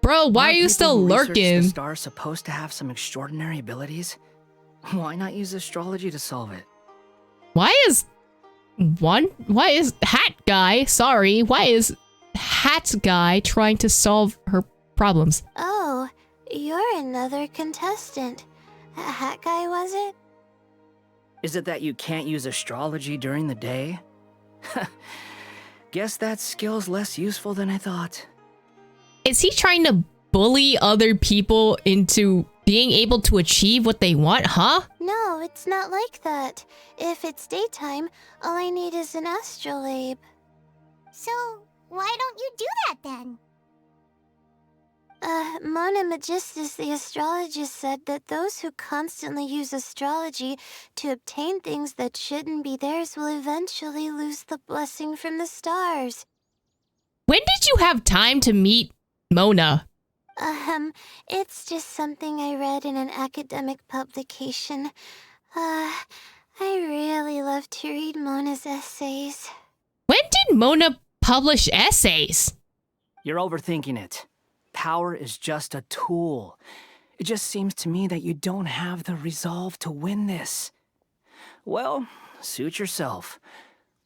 Bro, why are you Aren't still people who research lurking? The star supposed to have some extraordinary abilities? Why not use astrology to solve it? Why is Hat Guy, sorry, why is Hat Guy trying to solve her problems? Oh, you're another contestant. Hat guy, was it? Is it that you can't use astrology during the day? Guess that skill's less useful than I thought. Is he trying to bully other people into being able to achieve what they want, huh? No, it's not like that. If it's daytime, all I need is an astrolabe. So, why don't you do that then? Mona Magistus, the astrologist, said that those who constantly use astrology to obtain things that shouldn't be theirs will eventually lose the blessing from the stars. When did you have time to meet Mona? It's just something I read in an academic publication. I really love to read Mona's essays. When did Mona publish essays? You're overthinking it. Power is just a tool. It just seems to me that you don't have the resolve to win this. Well, suit yourself.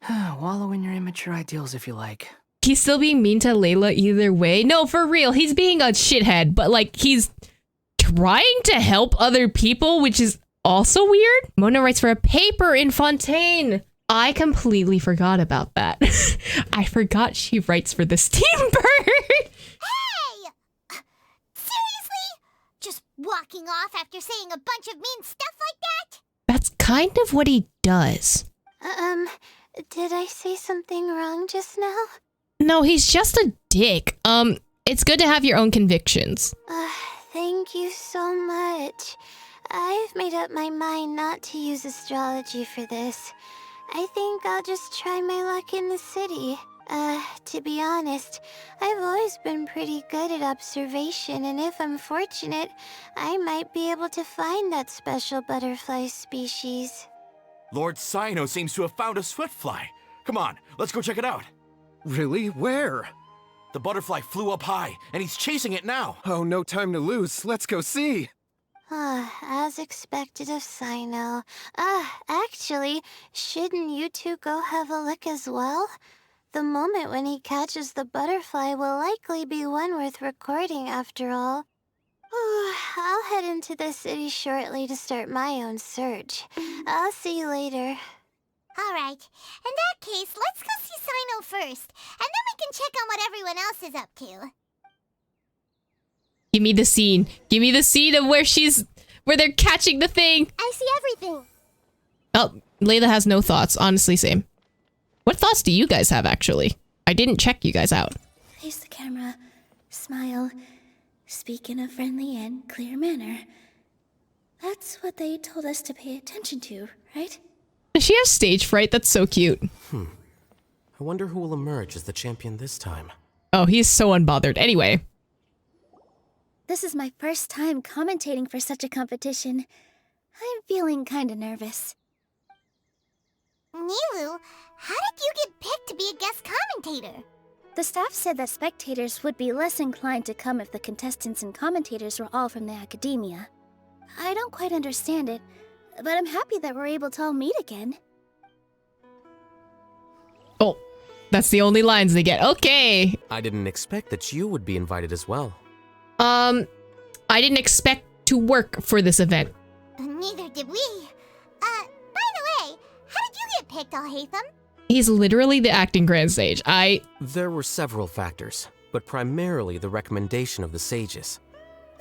Wallow in your immature ideals if you like. He's still being mean to Layla either way. No, for real, he's being a shithead, but like he's trying to help other people, which is also weird. Mona writes for a paper in Fontaine. I completely forgot about that. I forgot she writes for the Steambird. Hey! Seriously? Just walking off after saying a bunch of mean stuff like that? That's kind of what he does. Did I say something wrong just now? No, he's just a dick. It's good to have your own convictions. Thank you so much. I've made up my mind not to use astrology for this. I think I'll just try my luck in the city. To be honest, I've always been pretty good at observation, and if I'm fortunate, I might be able to find that special butterfly species. Lord Cyno seems to have found a swiftfly. Come on, let's go check it out. Really? Where? The butterfly flew up high, and he's chasing it now. Oh, no time to lose. Let's go see. As expected of Cyno. Actually, shouldn't you two go have a look as well? The moment when he catches the butterfly will likely be one worth recording after all. I'll head into the city shortly to start my own search. I'll see you later. Alright, in that case, let's go see Cyno first, and then we can check on what everyone else is up to. Give me the scene. Give me the scene of where they're catching the thing. I see everything. Oh, Layla has no thoughts. Honestly, same. What thoughts do you guys have, actually? I didn't check you guys out. Face the camera, smile, speak in a friendly and clear manner. That's what they told us to pay attention to, right? Does she have stage fright? That's so cute. I wonder who will emerge as the champion this time. Oh, he's so unbothered. Anyway. This is my first time commentating for such a competition. I'm feeling kinda nervous. Nilu, how did you get picked to be a guest commentator? The staff said that spectators would be less inclined to come if the contestants and commentators were all from the academia. I don't quite understand it, but I'm happy that we're able to all meet again. Oh, that's the only lines they get. Okay. I didn't expect that you would be invited as well. I didn't expect to work for this event. Neither did we. By the way, how did you get picked, Alhaitham? He's literally the acting grand sage. There were several factors, but primarily the recommendation of the sages.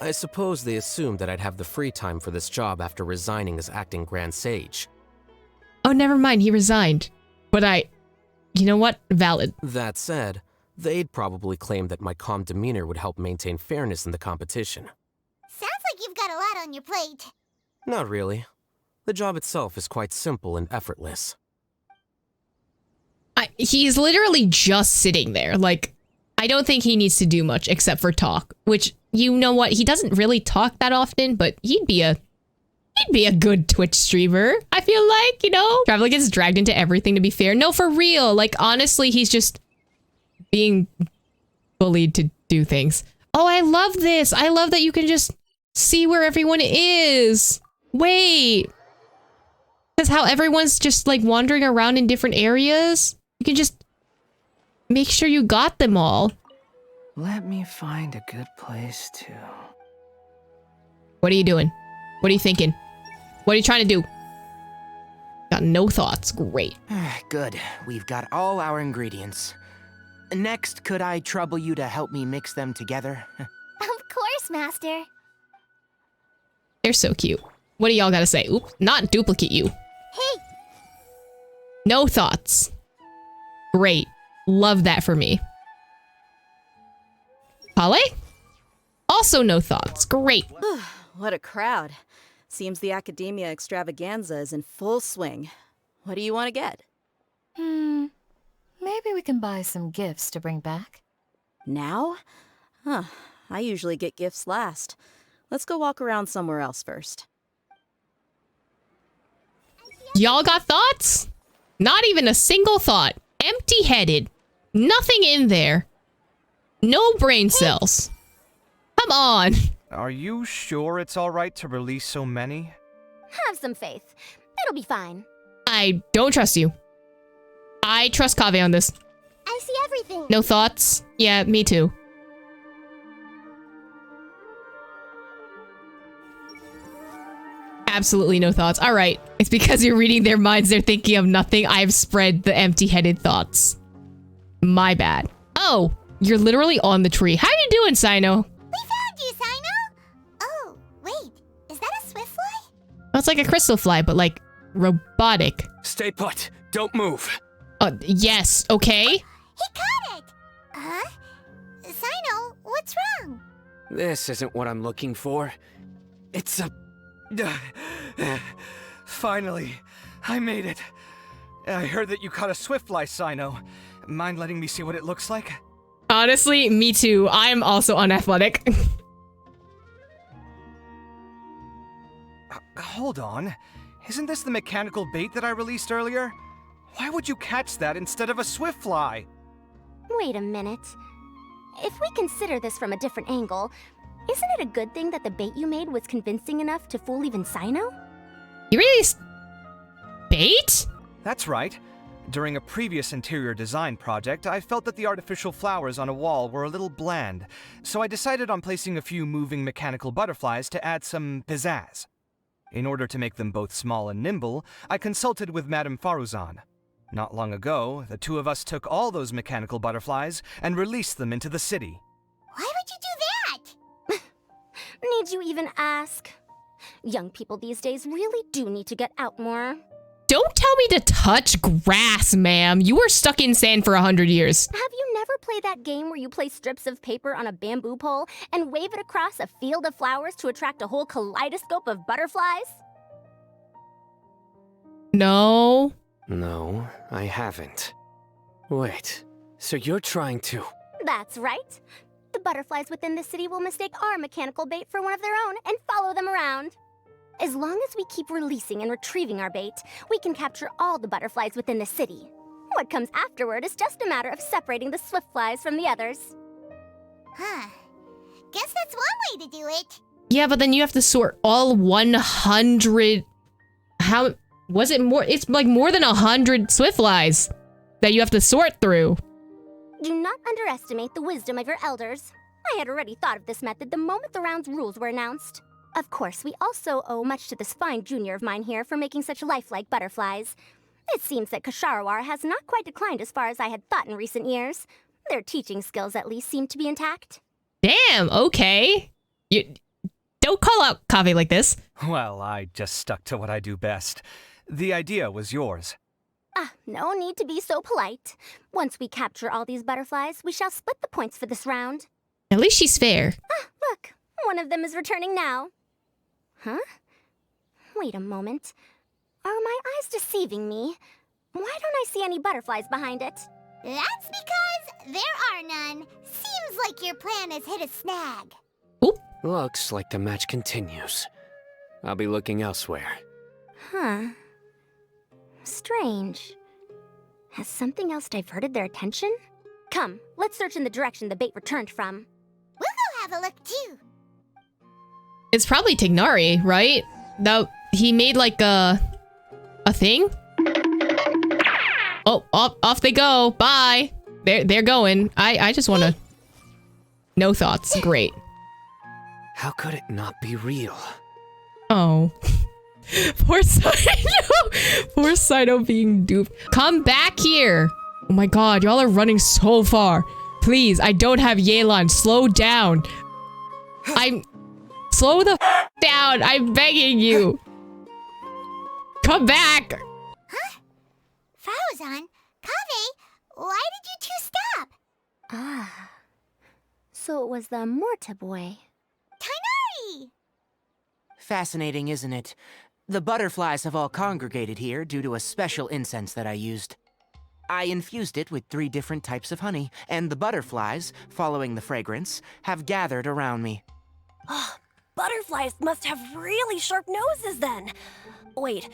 I suppose they assumed that I'd have the free time for this job after resigning as acting grand sage. Oh, never mind, he resigned. But you know what? Valid. That said, they'd probably claim that my calm demeanor would help maintain fairness in the competition. Sounds like you've got a lot on your plate. Not really. The job itself is quite simple and effortless. He's literally just sitting there. Like, I don't think he needs to do much except for talk, which, you know what? He doesn't really talk that often, but he'd be a good Twitch streamer. I feel like, you know? Traveler gets dragged into everything to be fair. No, for real. Like, honestly, he's just being bullied to do things. Oh, I love this. I love that you can just see where everyone is. Wait. That's how everyone's just like wandering around in different areas. You can just make sure you got them all. Let me find a good place to... What are you doing? What are you thinking? What are you trying to do? Got no thoughts. Great. Good. We've got all our ingredients. Next, could I trouble you to help me mix them together? Of course, Master. They're so cute. What do y'all gotta say? Oops, not duplicate you. Hey! No thoughts. Great. Love that for me. Pale? Also no thoughts. Great. What a crowd. Seems the Academia extravaganza is in full swing. What do you want to get? Maybe we can buy some gifts to bring back. Now? Huh. I usually get gifts last. Let's go walk around somewhere else first. Y'all got thoughts? Not even a single thought. Empty-headed. Nothing in there. No brain cells. Come on. Are you sure it's alright to release so many? Have some faith. It'll be fine. I don't trust you. I trust Kaveh on this. I see everything. No thoughts? Yeah, me too. Absolutely no thoughts. All right. It's because you're reading their minds. They're thinking of nothing. I've spread the empty-headed thoughts. My bad. Oh, you're literally on the tree. How you doing, Sino? We found you, Sino! Oh, wait. Is that a swift fly? Well, it's like a crystal fly, but like robotic. Stay put. Don't move. Yes. Okay. He caught it! Huh? Sino, what's wrong? This isn't what I'm looking for. It's a... Finally, I made it. I heard that you caught a swiftfly, Sino. Mind letting me see what it looks like? Honestly, me too. I'm also unathletic. Hold on. Isn't this the mechanical bait that I released earlier? Why would you catch that instead of a swiftfly? Wait a minute. If we consider this from a different angle, isn't it a good thing that the bait you made was convincing enough to fool even Sino? You released bait? That's right. During a previous interior design project, I felt that the artificial flowers on a wall were a little bland, so I decided on placing a few moving mechanical butterflies to add some pizzazz. In order to make them both small and nimble, I consulted with Madame Faruzan. Not long ago, the two of us took all those mechanical butterflies and released them into the city. Why would you do that? Need you even ask? Young people these days really do need to get out more. Don't tell me to touch grass, ma'am. You were stuck in sand for 100 years. Have you never played that game where you place strips of paper on a bamboo pole and wave it across a field of flowers to attract a whole kaleidoscope of butterflies? No. No, I haven't. Wait, so you're trying to... That's right. The butterflies within the city will mistake our mechanical bait for one of their own and follow them around. As long as we keep releasing and retrieving our bait, we can capture all the butterflies within the city. What comes afterward is just a matter of separating the swift flies from the others. Huh. Guess that's one way to do it. Yeah, but then you have to sort all 100... How... Was it more? It's like more than 100 swiftflies that you have to sort through. Do not underestimate the wisdom of your elders. I had already thought of this method the moment the round's rules were announced. Of course, we also owe much to this fine junior of mine here for making such lifelike butterflies. It seems that Kasharawar has not quite declined as far as I had thought in recent years. Their teaching skills at least seem to be intact. Damn, okay. You don't call out Kaveh like this. Well, I just stuck to what I do best. The idea was yours. No need to be so polite. Once we capture all these butterflies, we shall split the points for this round. At least she's fair. Look, one of them is returning now. Huh? Wait a moment. Are my eyes deceiving me? Why don't I see any butterflies behind it? That's because there are none. Seems like your plan has hit a snag. Looks like the match continues. I'll be looking elsewhere. Huh. Strange. Has something else diverted their attention? Come, let's search in the direction the bait returned from. We'll go have a look too. It's probably Tignari, right? No, he made like a thing. Oh, off they go. Bye. They're going. I just want to. No thoughts. Great. How could it not be real? Oh. Poor Saito. Poor Saito being duped. Come back here. Oh my god, y'all are running so far. Please, I don't have Yelan. Slow down. Slow the down. I'm begging you. Come back. Huh? Farazan? Kaveh? Why did you two stop? Ah. So it was the Morta boy. Tighnari! Fascinating, isn't it? The butterflies have all congregated here due to a special incense that I used. I infused it with 3 different types of honey, and the butterflies, following the fragrance, have gathered around me. Oh, butterflies must have really sharp noses then. Wait,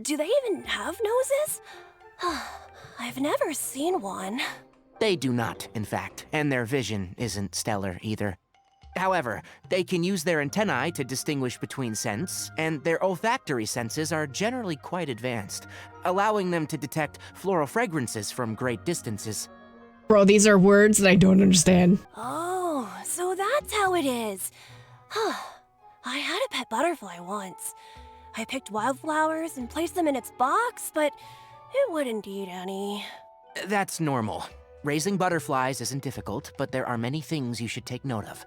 do they even have noses? I've never seen one. They do not, in fact, and their vision isn't stellar either. However, they can use their antennae to distinguish between scents, and their olfactory senses are generally quite advanced, allowing them to detect floral fragrances from great distances. Bro, these are words that I don't understand. Oh, so that's how it is. I had a pet butterfly once. I picked wildflowers and placed them in its box, but it wouldn't eat any. That's normal. Raising butterflies isn't difficult, but there are many things you should take note of.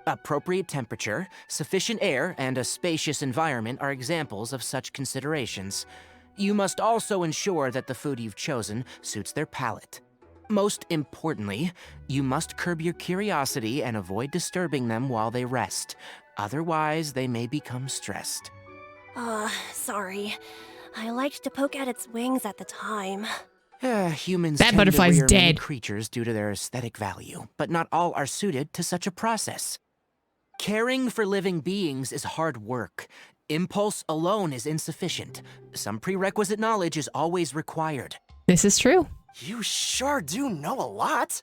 Appropriate temperature, sufficient air, and a spacious environment are examples of such considerations. You must also ensure that the food you've chosen suits their palate. Most importantly, you must curb your curiosity and avoid disturbing them while they rest. Otherwise, they may become stressed. Sorry. I liked to poke at its wings at the time. Humans That tend butterfly's to rear many dead. creatures due to their aesthetic value, but not all are suited to such a process. Caring for living beings is hard work. Impulse alone is insufficient. Some prerequisite knowledge is always required. This is true. You sure do know a lot.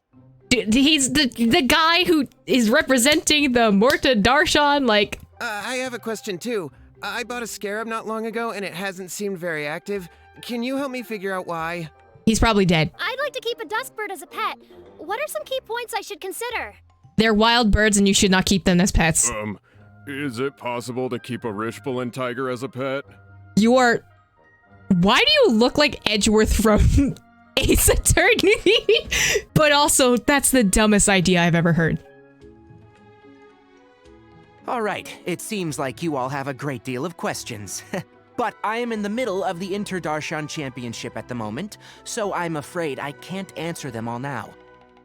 He's the guy who is representing the Morta Darshan, like... I have a question too. I bought a scarab not long ago and it hasn't seemed very active. Can you help me figure out why? He's probably dead. I'd like to keep a duskbird as a pet. What are some key points I should consider? They're wild birds and you should not keep them as pets. Is it possible to keep a Rishbalin tiger as a pet? You are... Why do you look like Edgeworth from Ace Attorney? But also, that's the dumbest idea I've ever heard. All right, it seems like you all have a great deal of questions. But I am in the middle of the Inter-Darshan Championship at the moment, so I'm afraid I can't answer them all now.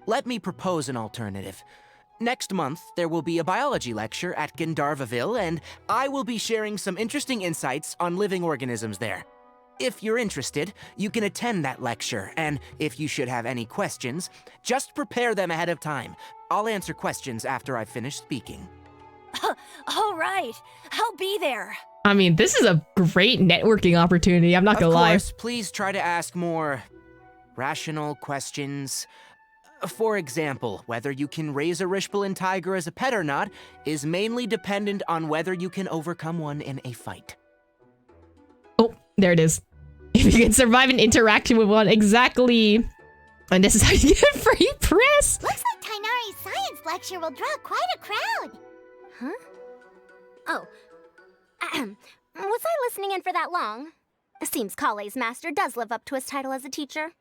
Let me propose an alternative. Next month, there will be a biology lecture at Gandharvaville, and I will be sharing some interesting insights on living organisms there. If you're interested, you can attend that lecture, and if you should have any questions, just prepare them ahead of time. I'll answer questions after I've finished speaking. All right, I'll be there. I mean, this is a great networking opportunity, I'm not gonna lie. Of course, please try to ask more rational questions. For example, whether you can raise a Rishpalin tiger as a pet or not is mainly dependent on whether you can overcome one in a fight. Oh, there it is. If you can survive an interaction with one, exactly. And this is how you get free press. Looks like Tainari's science lecture will draw quite a crowd. Huh? Oh. Ahem. Was I listening in for that long? Seems Kale's master does live up to his title as a teacher.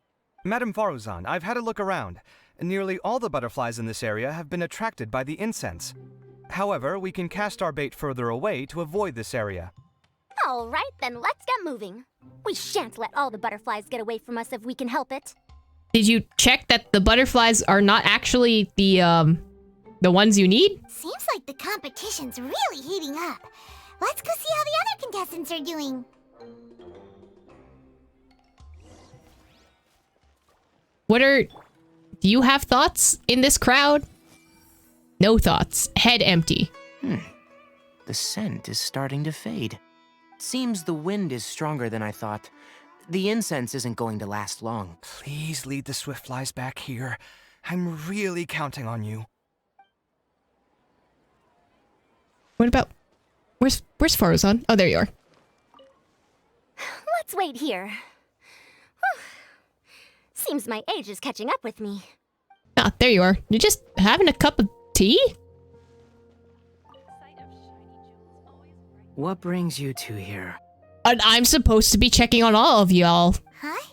Madame Faruzan, I've had a look around. Nearly all the butterflies in this area have been attracted by the incense. However, we can cast our bait further away to avoid this area. All right, then let's get moving. We shan't let all the butterflies get away from us if we can help it. Did you check that the butterflies are not actually the ones you need? Seems like the competition's really heating up. Let's go see how the other contestants are doing. Do you have thoughts in this crowd? No thoughts. Head empty. The scent is starting to fade. Seems the wind is stronger than I thought. The incense isn't going to last long. Please lead the Swiftflies back here. I'm really counting on you. What about... Where's Faruzan? Oh, there you are. Let's wait here. Whew. Seems my age is catching up with me. Ah, there you are. You're just having a cup of tea? What brings you two here? And I'm supposed to be checking on all of y'all. Huh?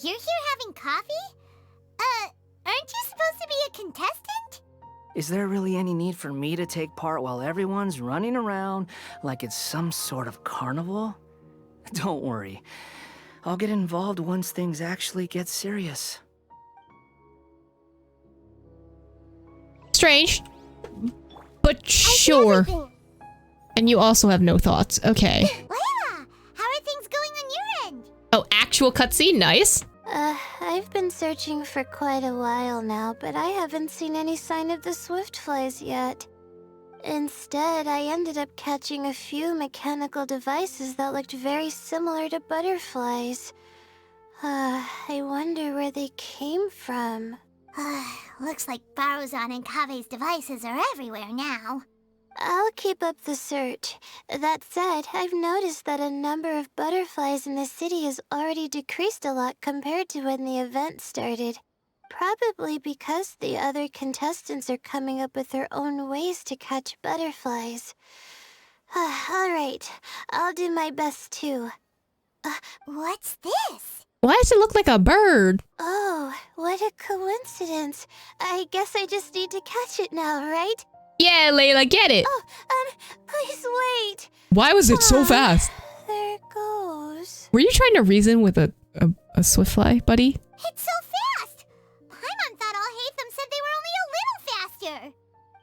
You're here having coffee? Aren't you supposed to be a contestant? Is there really any need for me to take part while everyone's running around like it's some sort of carnival? Don't worry. I'll get involved once things actually get serious. Strange. But sure. And you also have no thoughts. Okay. Layla, how are things going on your end? Oh, actual cutscene. Nice. I've been searching for quite a while now, but I haven't seen any sign of the Swiftflies yet. Instead, I ended up catching a few mechanical devices that looked very similar to butterflies. I wonder where they came from. Looks like Faruzan and Kaveh's devices are everywhere now. I'll keep up the search. That said, I've noticed that a number of butterflies in the city has already decreased a lot compared to when the event started. Probably because the other contestants are coming up with their own ways to catch butterflies. Alright, I'll do my best too. What's this? Why does it look like a bird? Oh, what a coincidence. I guess I just need to catch it now, right? Yeah, Layla, get it. Oh, please wait. Why was it so fast? There it goes. Were you trying to reason with a Swiftfly, buddy? It's so fast! Paimon thought all Hatham said they were only a little faster.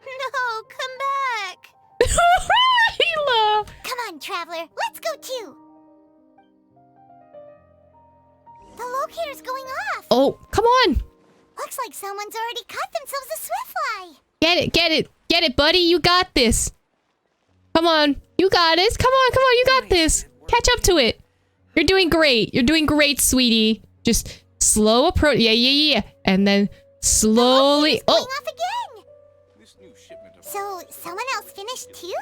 No, come back. Layla! Come on, Traveler, let's go too. The locator's going off. Oh, come on. Looks like someone's already caught themselves a Swiftfly. Get it, get it. Get it, buddy. You got this. Come on. You got it. Come on, come on. You got this. Catch up to it. You're doing great. You're doing great, sweetie. Just slow approach. Yeah. And then slowly... Going off again. So, someone else finished too?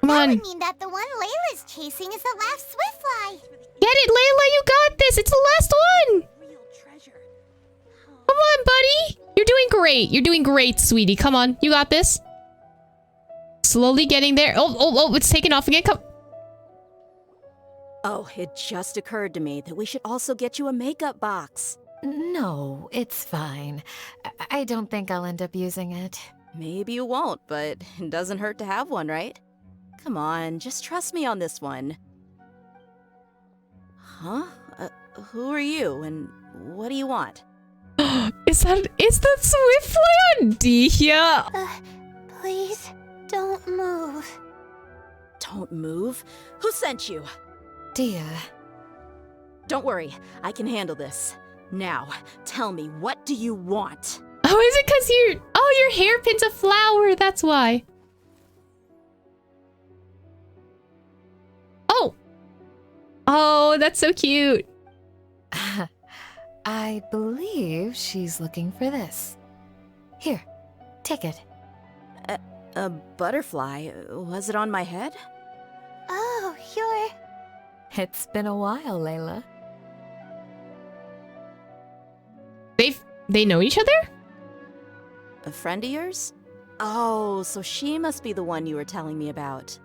Come on. That would mean that the one Layla's chasing is the last Swiftfly. Get it, Layla. You got this. It's the last one. Come on, buddy. You're doing great. You're doing great, sweetie. Come on. You got this. Slowly getting there. Oh, it's taking off again. Come. Oh, it just occurred to me that we should also get you a makeup box. No, it's fine. I don't think I'll end up using it. Maybe you won't, but it doesn't hurt to have one, right? Come on, just trust me on this one. Huh? Who are you, and what do you want? Is that Swiftfly on Dihya? Please, don't move. Don't move? Who sent you? Dia. Don't worry, I can handle this. Now, tell me, what do you want? Oh, is it because your hairpin's a flower? That's why. Oh, that's so cute. I believe she's looking for this. Here, take it. A butterfly? Was it on my head? Oh, It's been a while, Layla. They know each other? A friend of yours? Oh, so she must be the one you were telling me about.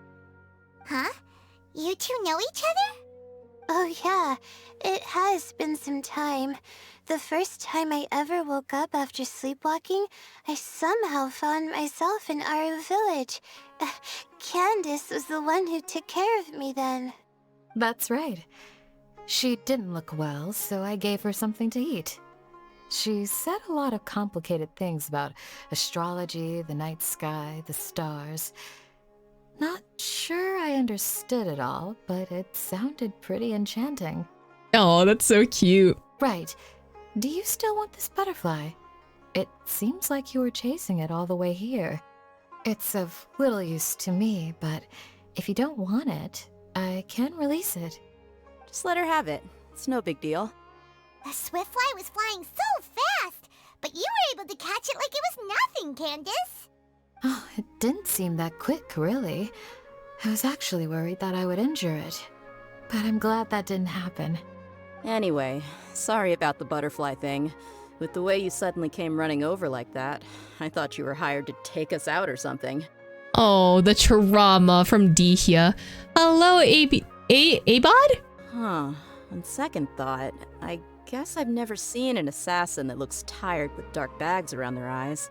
Huh? You two know each other? Oh yeah, it has been some time. The first time I ever woke up after sleepwalking, I somehow found myself in our village. Candace was the one who took care of me then. That's right. She didn't look well, so I gave her something to eat. She said a lot of complicated things about astrology, the night sky, the stars. Not sure I understood it all, but it sounded pretty enchanting. Oh, that's so cute. Right. Do you still want this butterfly? It seems like you were chasing it all the way here. It's of little use to me, but if you don't want it, I can release it. Just let her have it. It's no big deal. The Swiftfly was flying so fast, but you were able to catch it like it was nothing, Candace. Oh, it didn't seem that quick, really. I was actually worried that I would injure it. But I'm glad that didn't happen. Anyway, sorry about the butterfly thing. With the way you suddenly came running over like that, I thought you were hired to take us out or something. Oh, the trauma from Dihya. Hello, Abod? Huh. On second thought, I guess I've never seen an assassin that looks tired with dark bags around their eyes.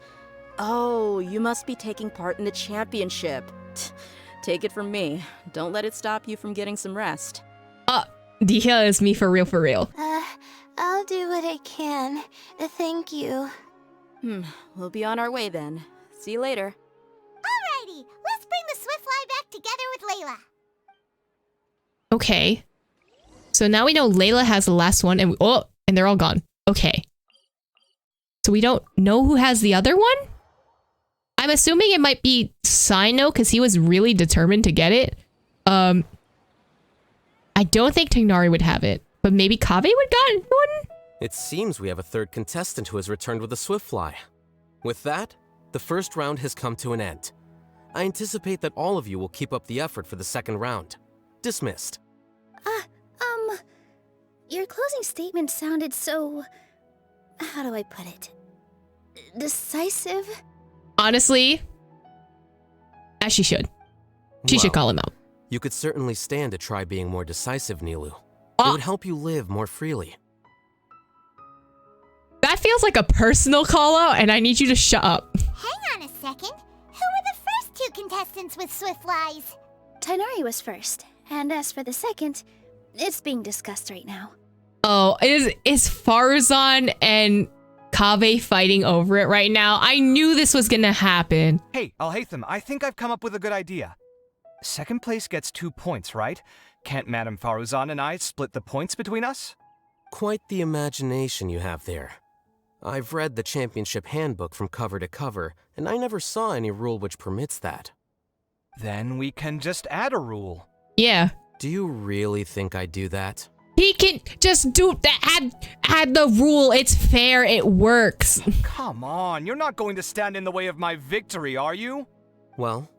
Oh, you must be taking part in the championship. Take it from me. Don't let it stop you from getting some rest. Dihya is me for real, for real. I'll do what I can. Thank you. We'll be on our way then. See you later. Alrighty, let's bring the Swiftfly back together with Layla. Okay. So now we know Layla has the last one, and and they're all gone. Okay. So we don't know who has the other one? I'm assuming it might be Sino, because he was really determined to get it. I don't think Tignari would have it, but maybe Kaveh would got one? It seems we have a third contestant who has returned with a Swiftfly. With that, the first round has come to an end. I anticipate that all of you will keep up the effort for the second round. Dismissed. Your closing statement sounded so... how do I put it? Decisive? Honestly, as she should. She should call him out. You could certainly stand to try being more decisive, Nilu. It would help you live more freely. That feels like a personal call out, and I need you to shut up. Hang on a second. Who were the first two contestants with Swiftflies? Tighnari was first, and as for the second, it's being discussed right now. Oh, is Farzan and Kaveh fighting over it right now? I knew this was gonna happen. Hey, Alhaitham, I think I've come up with a good idea. Second place gets 2 points, right? Can't Madame Faruzan and I split the points between us? Quite the imagination you have there. I've read the championship handbook from cover to cover, and I never saw any rule which permits that. Then we can just add a rule. Yeah. Do you really think I'd do that? He can just do that. Add the rule. It's fair. It works. Come on, you're not going to stand in the way of my victory, are you? Well,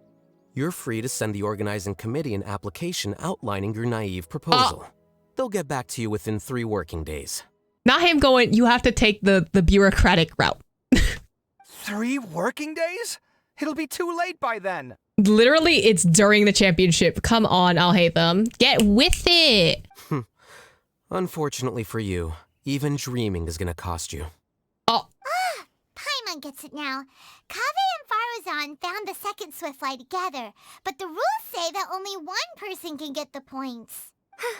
you're free to send the organizing committee an application outlining your naive proposal. They'll get back to you within 3 working days. Not him going, you have to take the bureaucratic route. 3 working days? It'll be too late by then. Literally, it's during the championship. Come on, Alhaitham. Get with it. Unfortunately for you, even dreaming is gonna cost you. Paimon gets it now. Kaveh and Faruzan found the second Swiftfly together, but the rules say that only one person can get the points. Oh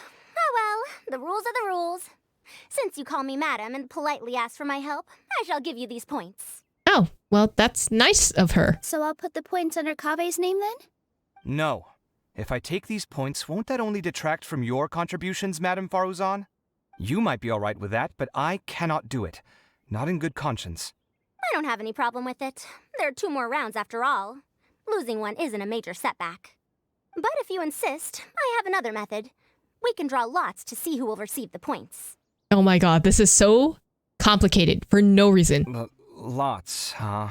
well, the rules are the rules. Since you call me madam and politely ask for my help, I shall give you these points. Oh, well, that's nice of her. So I'll put the points under Kaveh's name then? No. If I take these points, won't that only detract from your contributions, Madame Faruzan? You might be all right with that, but I cannot do it. Not in good conscience. I don't have any problem with it. There are 2 more rounds after all. Losing one isn't a major setback. But if you insist, I have another method. We can draw lots to see who will receive the points. Oh my god, this is so complicated for no reason. Lots, huh?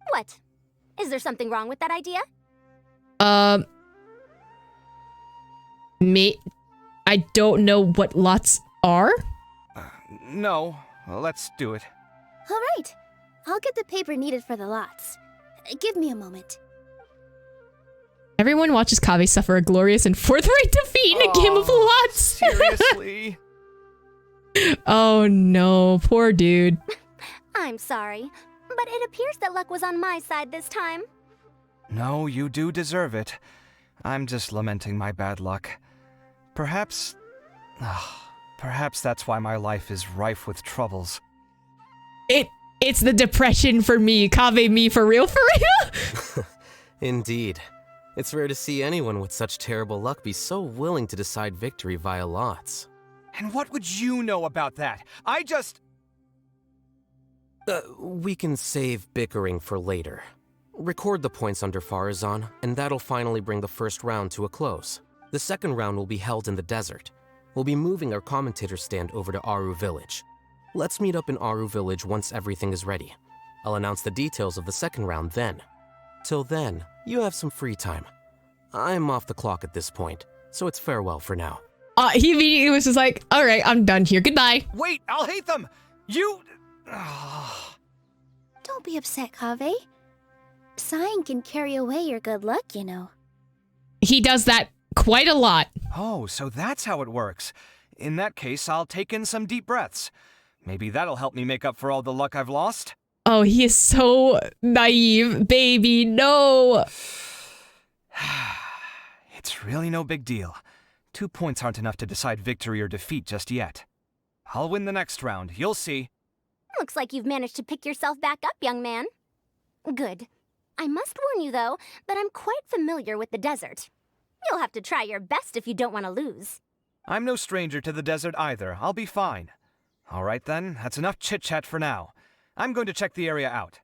What? Is there something wrong with that idea? I don't know what lots are. No, let's do it. All right. I'll get the paper needed for the lots. Give me a moment. Everyone watches Kaveh suffer a glorious and forthright defeat in a game of lots. Seriously? Oh no, poor dude. I'm sorry, but it appears that luck was on my side this time. No, you do deserve it. I'm just lamenting my bad luck. Perhaps that's why my life is rife with troubles. It's the depression for me, Kaveh me for real. Indeed. It's rare to see anyone with such terrible luck be so willing to decide victory via lots. And what would you know about that? I just... We can save bickering for later. Record the points under Farazan, and that'll finally bring the first round to a close. The second round will be held in the desert. We'll be moving our commentator stand over to Aru Village. Let's meet up in Aru Village once everything is ready. I'll announce the details of the second round then. Till then, you have some free time. I'm off the clock at this point, so it's farewell for now. He immediately was just like, all right, I'm done here. Goodbye. Wait, I'll hate them! You... Don't be upset, Kaveh. Sighing can carry away your good luck, you know. He does that quite a lot. Oh, so that's how it works. In that case, I'll take in some deep breaths. Maybe that'll help me make up for all the luck I've lost. Oh, he is so naive, baby. No. It's really no big deal. 2 points aren't enough to decide victory or defeat just yet. I'll win the next round, you'll see. Looks like you've managed to pick yourself back up, young man. Good. I must warn you, though, that I'm quite familiar with the desert. You'll have to try your best if you don't want to lose. I'm no stranger to the desert either. I'll be fine. All right then, that's enough chit-chat for now. I'm going to check the area out.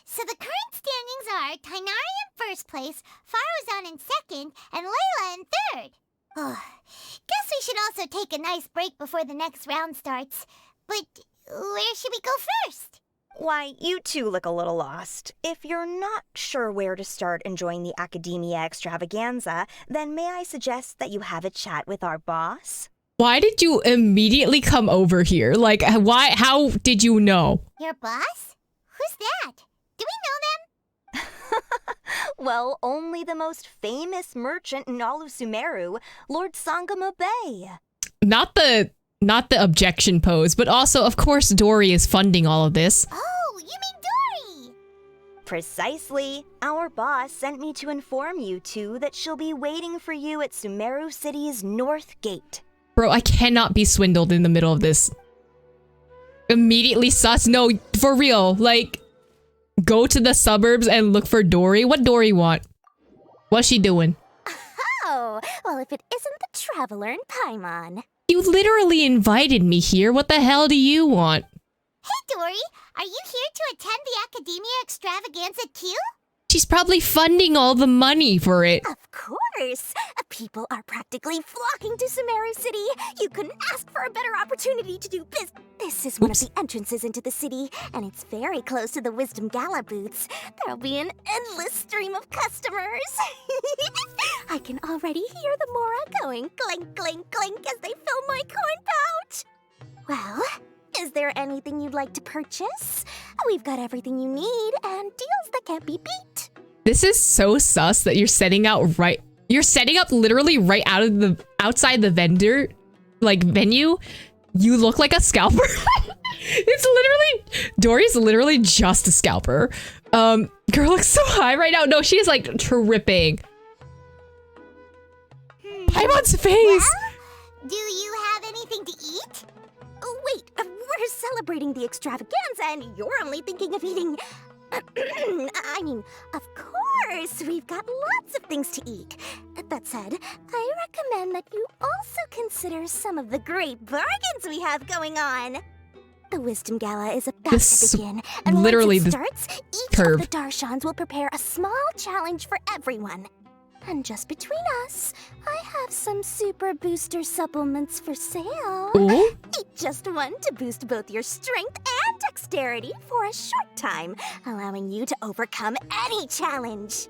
So the current standings are Tainari in first place, Faruzan in second, and Layla in third. Guess we should also take a nice break before the next round starts. But where should we go first? Why, you two look a little lost. If you're not sure where to start enjoying the Academia extravaganza, then may I suggest that you have a chat with our boss? Why did you immediately come over here? Like, why? How did you know? Your boss? Who's that? Do we know them? Well, only the most famous merchant in all of Sumeru, Lord Sangamo Bay. Not the objection pose, but also, of course, Dory is funding all of this. Oh, you mean Dory? Precisely. Our boss sent me to inform you two that she'll be waiting for you at Sumeru City's North Gate. Bro, I cannot be swindled in the middle of this. Immediately sus. No, for real. Like, go to the suburbs and look for Dory. What Dory want? What's she doing? Oh, well, if it isn't the Traveler in Paimon. You literally invited me here. What the hell do you want? Hey, Dory, are you here to attend the Academia extravaganza too? She's probably funding all the money for it. Of course! People are practically flocking to Sumeru City. You couldn't ask for a better opportunity to do business. This is one of the entrances into the city, and it's very close to the Wisdom Gala booths. There'll be an endless stream of customers. I can already hear the Mora going clink, clink, clink as they fill my coin pouch. Well, is there anything you'd like to purchase? We've got everything you need and deals that can't be beat. This is so sus that you're setting out right. You're setting up literally right outside the vendor, like, venue. You look like a scalper. It's literally, Dory's literally just a scalper. Girl looks so high right now. No, she is like tripping. Paimon's face. Well, do you have anything to eat? Oh, wait, we're celebrating the extravaganza and you're only thinking of eating... I mean, of course, we've got lots of things to eat. That said, I recommend that you also consider some of the great bargains we have going on. The Wisdom Gala is about to begin, and literally once it starts, each perv. The Darshans will prepare a small challenge for everyone. And just between us, I have some super booster supplements for sale. Ooh. Eat just one to boost both your strength and dexterity for a short time, allowing you to overcome any challenge.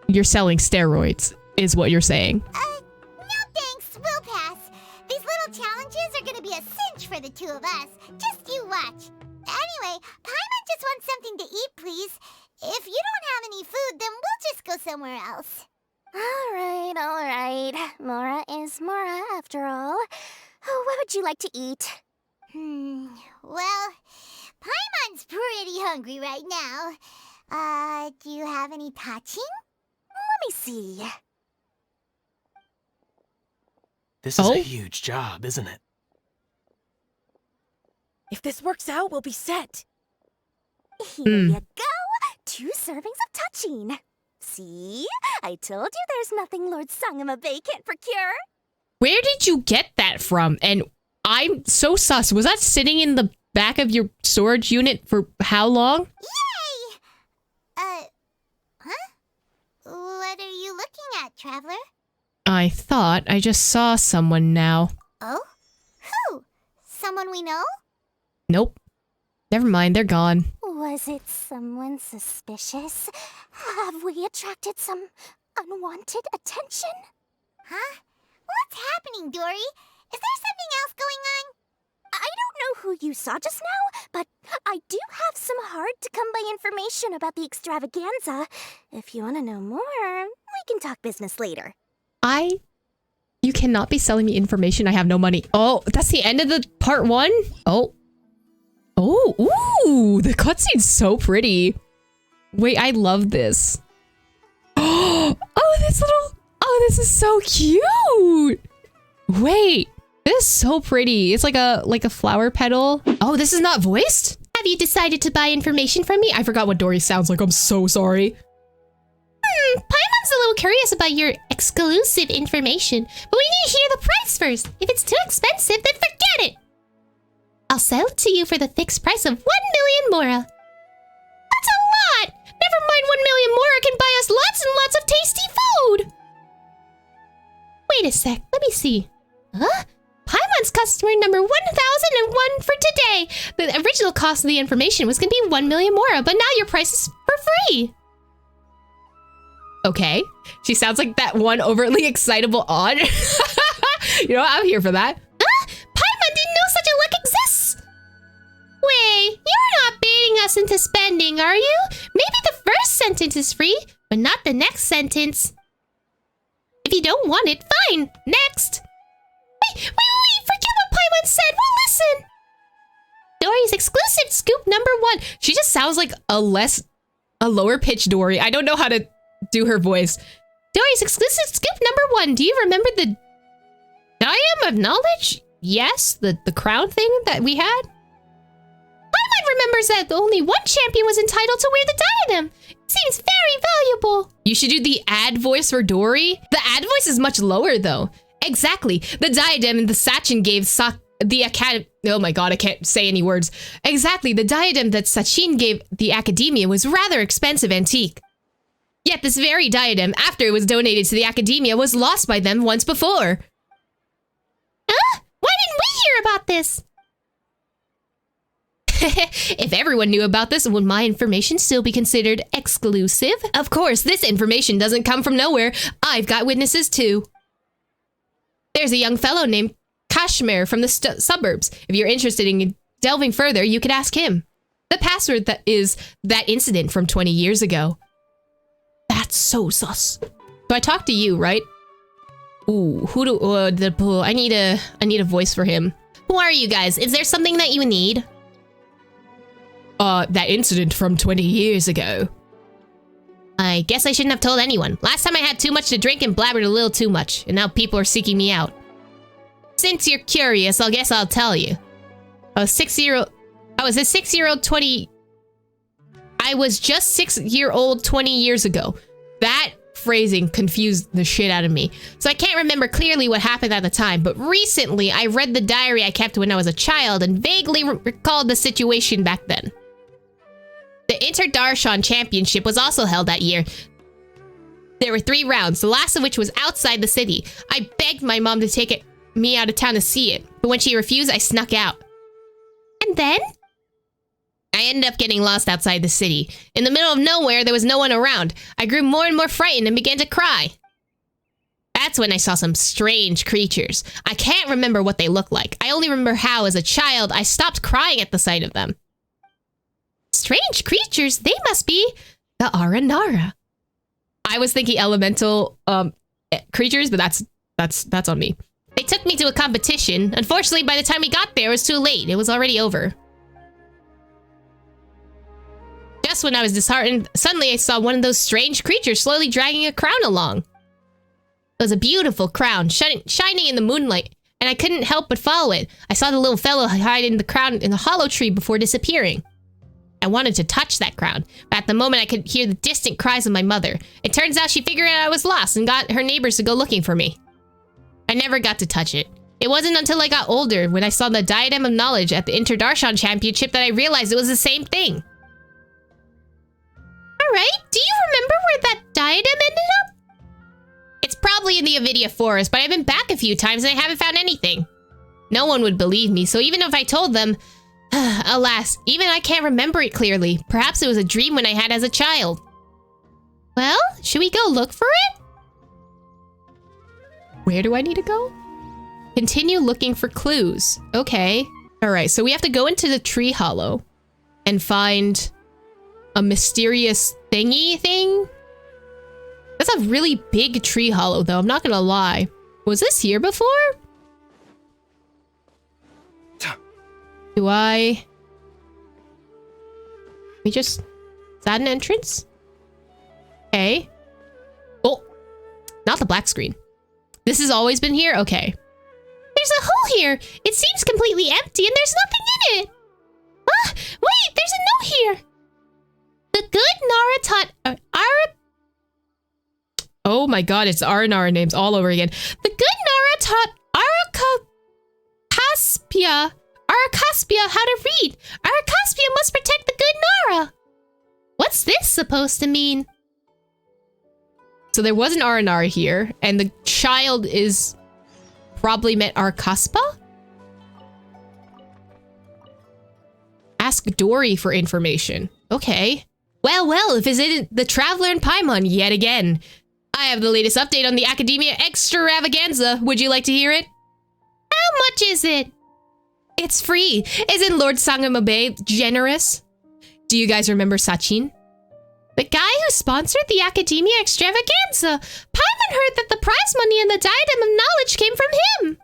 You're selling steroids, is what you're saying. No thanks, we'll pass. These little challenges are gonna be a cinch for the two of us. Just you watch. Anyway, Paimon just wants something to eat, please. If you don't have any food, then we'll just go somewhere else. All right. Mora is Mora, after all. What would you like to eat? Well, Paimon's pretty hungry right now. Do you have any touching? Let me see. This is a huge job, isn't it? If this works out, we'll be set. Here you go. 2 servings of touching. See? I told you there's nothing Lord Sangamabe can't procure. Where did you get that from? And I'm so sus. Was that sitting in the back of your storage unit for how long? Yay! Huh? What are you looking at, Traveler? I thought I just saw someone now. Oh? Who? Someone we know? Nope. Never mind, they're gone. Was it someone suspicious? Have we attracted some unwanted attention? Huh? What's happening, Dory? Is there something else going on? I don't know who you saw just now, but I do have some hard-to-come-by information about the extravaganza. If you want to know more, we can talk business later. You cannot be selling me information. I have no money. Oh, that's the end of the part 1? Oh, ooh, the cutscene's so pretty. Wait, I love this. Oh, this is so cute. Wait, this is so pretty. It's like a flower petal. Oh, this is not voiced? Have you decided to buy information from me? I forgot what Dory sounds like. I'm so sorry. Paimon's a little curious about your exclusive information, but we need to hear the price first. If it's too expensive, then forget it. I'll sell it to you for the fixed price of 1 million mora. That's a lot! Never mind 1 million mora can buy us lots and lots of tasty food! Wait a sec, let me see. Huh? Paimon's customer number 1001 for today. The original cost of the information was gonna be 1 million mora, but now your price is for free. Okay. She sounds like that one overtly excitable aunt. You know, I'm here for that. Paimon didn't know such a luck exists! Wait, you're not baiting us into spending, are you? Maybe the first sentence is free, but not the next sentence. If you don't want it, fine. Next. Wait, forget what Paimon said. We'll listen. Dory's exclusive scoop number 1. She just sounds like a lower pitch Dory. I don't know how to do her voice. Dory's exclusive scoop number 1. Do you remember the Diadem of Knowledge? Yes, the crown thing that we had? Paimon remembers that only one champion was entitled to wear the diadem. It seems very valuable. You should do the ad voice for Dory. The ad voice is much lower though. Exactly. The diadem the Sachin gave the academy. Oh my god, I can't say any words. Exactly. The diadem that Sachin gave the academia was rather expensive antique. Yet this very diadem, after it was donated to the academia, was lost by them once before. Huh? Why didn't we hear about this? If everyone knew about this, would my information still be considered exclusive? Of course, this information doesn't come from nowhere. I've got witnesses too. There's a young fellow named Kashmir from the suburbs. If you're interested in delving further, you could ask him. The password that is that incident from 20 years ago. That's so sus. So I talked to you, right? Ooh, who do I need a voice for him. Who are you guys? Is there something that you need? That incident from 20 years ago. I guess I shouldn't have told anyone. Last time I had too much to drink and blabbered a little too much, and now people are seeking me out. Since you're curious, I guess I'll tell you. I was just 6-year-old 20 years ago. That phrasing confused the shit out of me. So I can't remember clearly what happened at the time, but recently I read the diary I kept when I was a child and vaguely recalled the situation back then. The Inter-Darshan Championship was also held that year. There were 3 rounds, the last of which was outside the city. I begged my mom to take me out of town to see it, but when she refused, I snuck out. And then? I ended up getting lost outside the city. In the middle of nowhere, there was no one around. I grew more and more frightened and began to cry. That's when I saw some strange creatures. I can't remember what they looked like. I only remember how, as a child, I stopped crying at the sight of them. Strange creatures? They must be the Aranara. I was thinking elemental creatures, but that's on me. They took me to a competition. Unfortunately, by the time we got there, it was too late. It was already over. Just when I was disheartened, suddenly I saw one of those strange creatures slowly dragging a crown along. It was a beautiful crown, shining in the moonlight, and I couldn't help but follow it. I saw the little fellow hide in the crown in the hollow tree before disappearing. I wanted to touch that crown, but at the moment I could hear the distant cries of my mother. It turns out she figured out I was lost and got her neighbors to go looking for me. I never got to touch it. It wasn't until I got older, when I saw the Diadem of Knowledge at the Inter-Darshan Championship, that I realized it was the same thing. Alright, do you remember where that diadem ended up? It's probably in the Avidia Forest, but I've been back a few times and I haven't found anything. No one would believe me, so even if I told them... alas, even I can't remember it clearly. Perhaps it was a dream when I had as a child. Well, should we go look for it? Where do I need to go? Continue looking for clues. Okay. Alright, so we have to go into the tree hollow and find a mysterious thingy thing. That's a really big tree hollow, though. I'm not gonna lie. Was this here before? Do I... We just... Is that an entrance? Okay. Oh! Not the black screen. This has always been here? Okay. There's a hole here! It seems completely empty and there's nothing in it! Ah! Wait! There's a note here! The good Nara taught... Oh my god, it's Aranara names all over again. The good Nara taught Arakaspia how to read. Arakaspia must protect the good Nara. What's this supposed to mean? So there was an Aranara here, and the child is probably meant Arcaspa? Ask Dory for information. Okay. Well, visited the Traveler in Paimon yet again. I have the latest update on the Academia Extravaganza. Would you like to hear it? How much is it? It's free. Isn't Lord Sangamabe generous? Do you guys remember Sachin? The guy who sponsored the Academia Extravaganza. Paimon heard that the prize money and the Diadem of Knowledge came from him.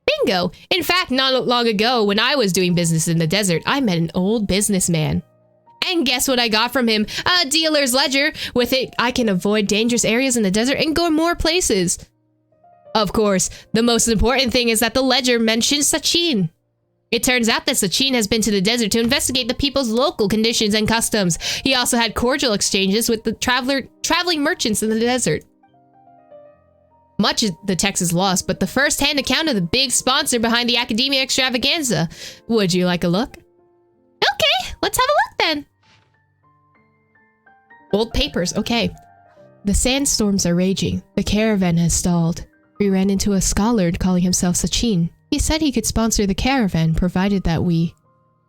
Bingo. In fact, not long ago, when I was doing business in the desert, I met an old businessman. And guess what I got from him? A dealer's ledger. With it, I can avoid dangerous areas in the desert and go more places. Of course, the most important thing is that the ledger mentions Sachin. It turns out that Sachin has been to the desert to investigate the people's local conditions and customs. He also had cordial exchanges with the traveling merchants in the desert. Much of the text is lost, but the first-hand account of the big sponsor behind the Academia Extravaganza. Would you like a look? Okay, let's have a look then. Old papers, okay. The sandstorms are raging. The caravan has stalled. We ran into a scholar calling himself Sachin. He said he could sponsor the caravan, provided that we...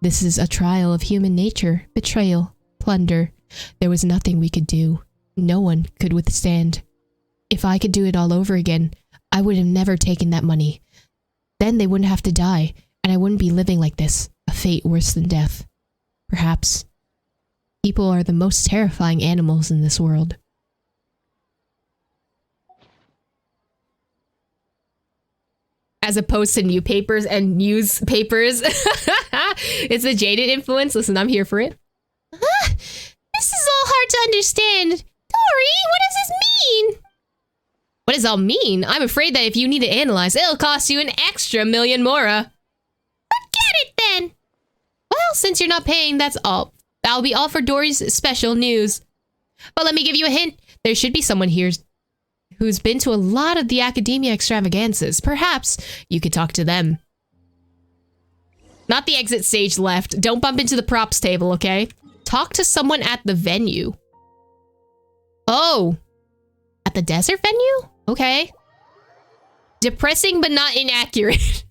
This is a trial of human nature, betrayal, plunder. There was nothing we could do. No one could withstand. If I could do it all over again, I would have never taken that money. Then they wouldn't have to die, and I wouldn't be living like this, a fate worse than death. Perhaps. People are the most terrifying animals in this world. As opposed to new papers and newspapers. It's a jaded influence. Listen, I'm here for it. This is all hard to understand. Dory, what does this mean? What does all mean? I'm afraid that if you need to analyze, it'll cost you an extra million mora. Forget it then. Well, since you're not paying, that's all. That'll be all for Dory's special news. But let me give you a hint. There should be someone here who's been to a lot of the Academia Extravaganzas. Perhaps you could talk to them. Not the exit stage left. Don't bump into the props table, okay? Talk to someone at the venue. Oh. At the desert venue? Okay. Depressing but not inaccurate.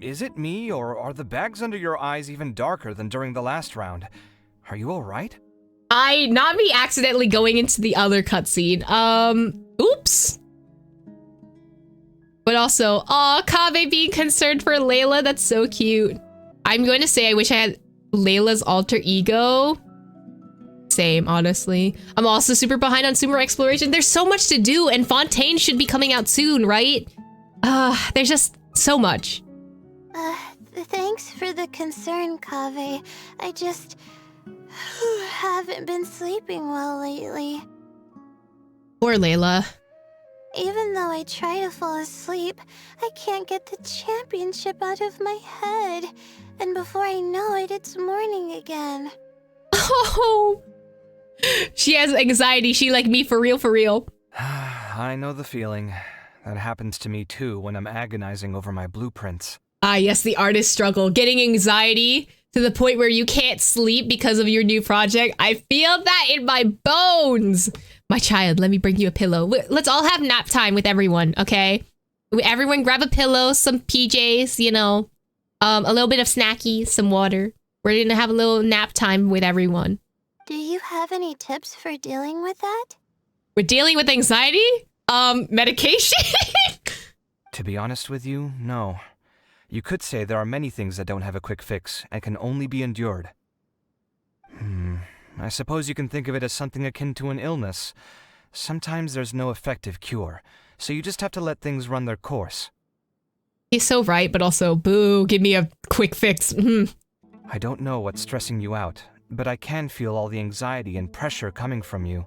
Is it me, or are the bags under your eyes even darker than during the last round? Are you alright? Not me accidentally going into the other cutscene. Oops. But also, aw, Kaveh being concerned for Layla, that's so cute. I'm going to say I wish I had Layla's alter ego. Same, honestly. I'm also super behind on Sumer exploration. There's so much to do, and Fontaine should be coming out soon, right? There's just so much. Thanks for the concern, Kaveh. I just haven't been sleeping well lately. Poor Layla. Even though I try to fall asleep, I can't get the championship out of my head. And before I know it, it's morning again. Oh, she has anxiety. She like me for real, for real. I know the feeling. That happens to me too when I'm agonizing over my blueprints. Ah, yes, the artist struggle. Getting anxiety to the point where you can't sleep because of your new project. I feel that in my bones. My child, let me bring you a pillow. Let's all have nap time with everyone, okay? Everyone grab a pillow, some PJs, you know, a little bit of snackies, some water. We're gonna have a little nap time with everyone. Do you have any tips for dealing with that? We're dealing with anxiety? Medication? To be honest with you, no. You could say there are many things that don't have a quick fix and can only be endured. I suppose you can think of it as something akin to an illness. Sometimes there's no effective cure, so you just have to let things run their course. He's so right, but also, boo, give me a quick fix. I don't know what's stressing you out, but I can feel all the anxiety and pressure coming from you.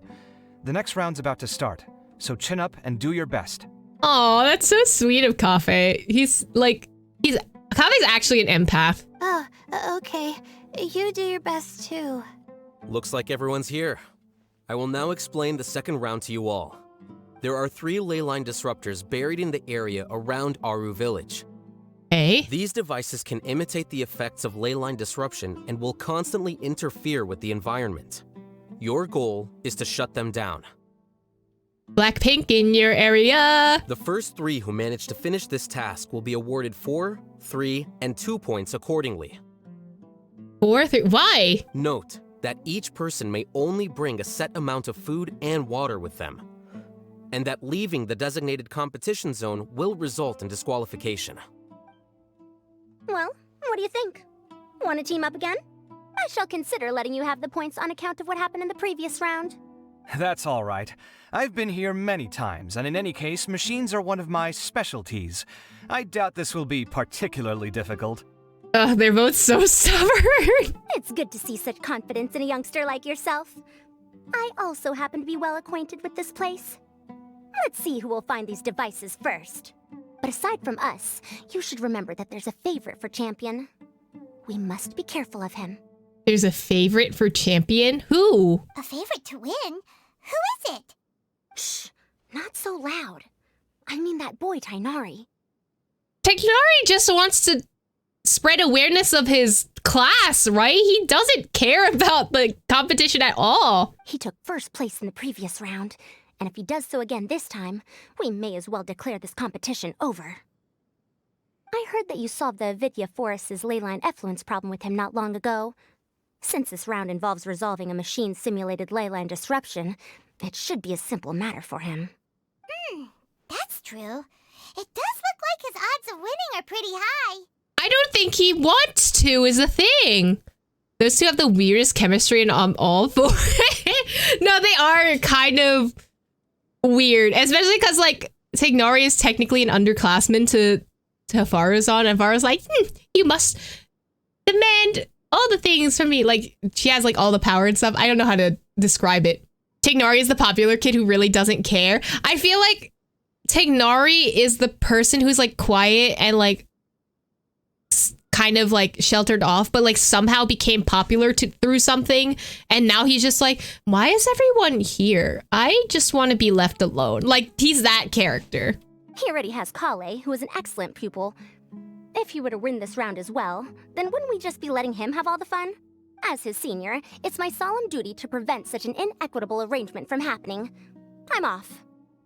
The next round's about to start, so chin up and do your best. Oh, that's so sweet of Kaveh. Kaveh's actually an empath. Oh, okay. You do your best too. Looks like everyone's here. I will now explain the second round to you all. There are 3 leyline disruptors buried in the area around Aru Village. Hey? These devices can imitate the effects of leyline disruption and will constantly interfere with the environment. Your goal is to shut them down. Blackpink in your area. The first 3 who manage to finish this task will be awarded 4, 3, and 2 points accordingly. 4, 3, why? Note that each person may only bring a set amount of food and water with them, and that leaving the designated competition zone will result in disqualification. Well, what do you think? Want to team up again? I shall consider letting you have the points on account of what happened in the previous round. That's all right. I've been here many times, and in any case, machines are one of my specialties. I doubt this will be particularly difficult. They're both so stubborn. It's good to see such confidence in a youngster like yourself. I also happen to be well acquainted with this place. Let's see who will find these devices first. But aside from us, you should remember that there's a favorite for Champion. We must be careful of him. There's a favorite for Champion? Who? A favorite to win? Who is it? Shh, not so loud. I mean that boy, Tainari. Tainari just wants to spread awareness of his class, right? He doesn't care about the competition at all. He took first place in the previous round, and if he does so again this time, we may as well declare this competition over. I heard that you solved the Avidya Forest's leyline effluence problem with him not long ago. Since this round involves resolving a machine-simulated leyline disruption, it should be a simple matter for him. That's true. It does look like his odds of winning are pretty high. I don't think he wants to, is the thing. Those two have the weirdest chemistry, and I'm all for it. No, they are kind of weird, especially because, like, Tainari is technically an underclassman to Faruzan, and Faruz's like, you must demand all the things from me. Like, she has, like, all the power and stuff. I don't know how to describe it. Tainari is the popular kid who really doesn't care. I feel like Tainari is the person who's, like, quiet and, like, kind of like sheltered off, but like somehow became popular through something, and now he's just like, why is everyone here? I just want to be left alone. Like, he's that character. He already has Kaveh, who is an excellent pupil. If he were to win this round as well, then wouldn't we just be letting him have all the fun? As his senior, it's my solemn duty to prevent such an inequitable arrangement from happening. I'm off.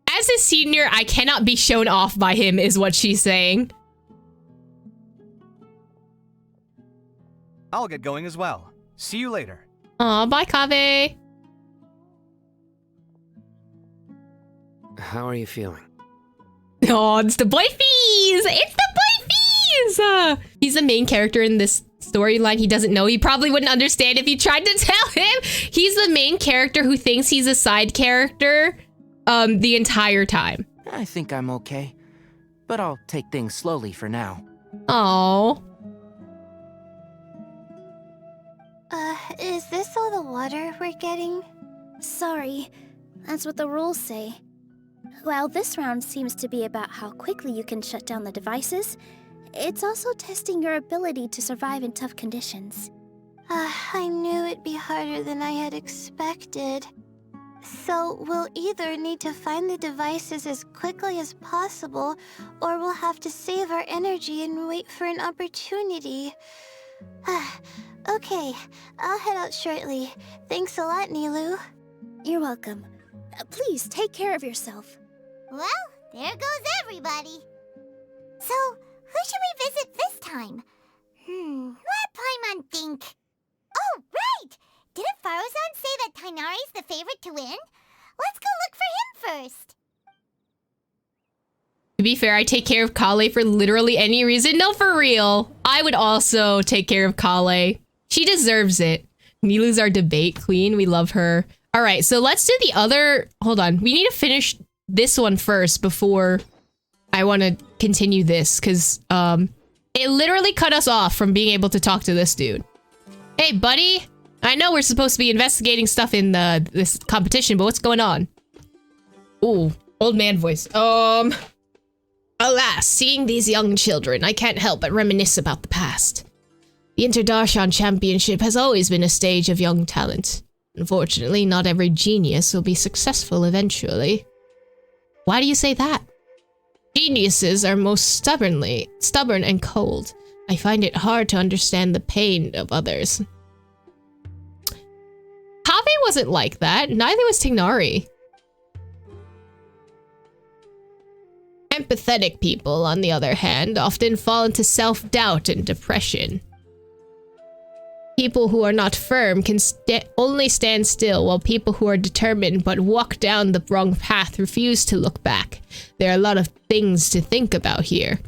As his senior, I cannot be shown off by him, is what she's saying. I'll get going as well. See you later. Aw, bye, Kaveh. How are you feeling? Oh, it's the boy fees! It's the boy fees! He's the main character in this storyline. He doesn't know. He probably wouldn't understand if you tried to tell him. He's the main character who thinks he's a side character the entire time. I think I'm okay, but I'll take things slowly for now. Oh. Is this all the water we're getting? Sorry, that's what the rules say. While this round seems to be about how quickly you can shut down the devices, it's also testing your ability to survive in tough conditions. I knew it'd be harder than I had expected. So we'll either need to find the devices as quickly as possible, or we'll have to save our energy and wait for an opportunity. Okay, I'll head out shortly. Thanks a lot, Nilou. You're welcome. Please take care of yourself. Well, there goes everybody. So, who should we visit this time? Let Paimon think. Oh, right! Didn't Faruzan say that Tainari's the favorite to win? Let's go look for him first. To be fair, I take care of Kale for literally any reason. No, for real. I would also take care of Kale. She deserves it. Nilou's our debate queen. We love her. All right, so let's do the other... Hold on. We need to finish this one first before I want to continue this, because it literally cut us off from being able to talk to this dude. Hey, buddy. I know we're supposed to be investigating stuff in this competition, but what's going on? Ooh, old man voice. Alas, seeing these young children, I can't help but reminisce about the past. The Inter-Darshan Championship has always been a stage of young talent. Unfortunately, not every genius will be successful eventually. Why do you say that? Geniuses are most stubborn and cold. I find it hard to understand the pain of others. Kaveh wasn't like that, neither was Tignari. Empathetic people, on the other hand, often fall into self-doubt and depression. People who are not firm can only stand still, while people who are determined but walk down the wrong path refuse to look back. There are a lot of things to think about here.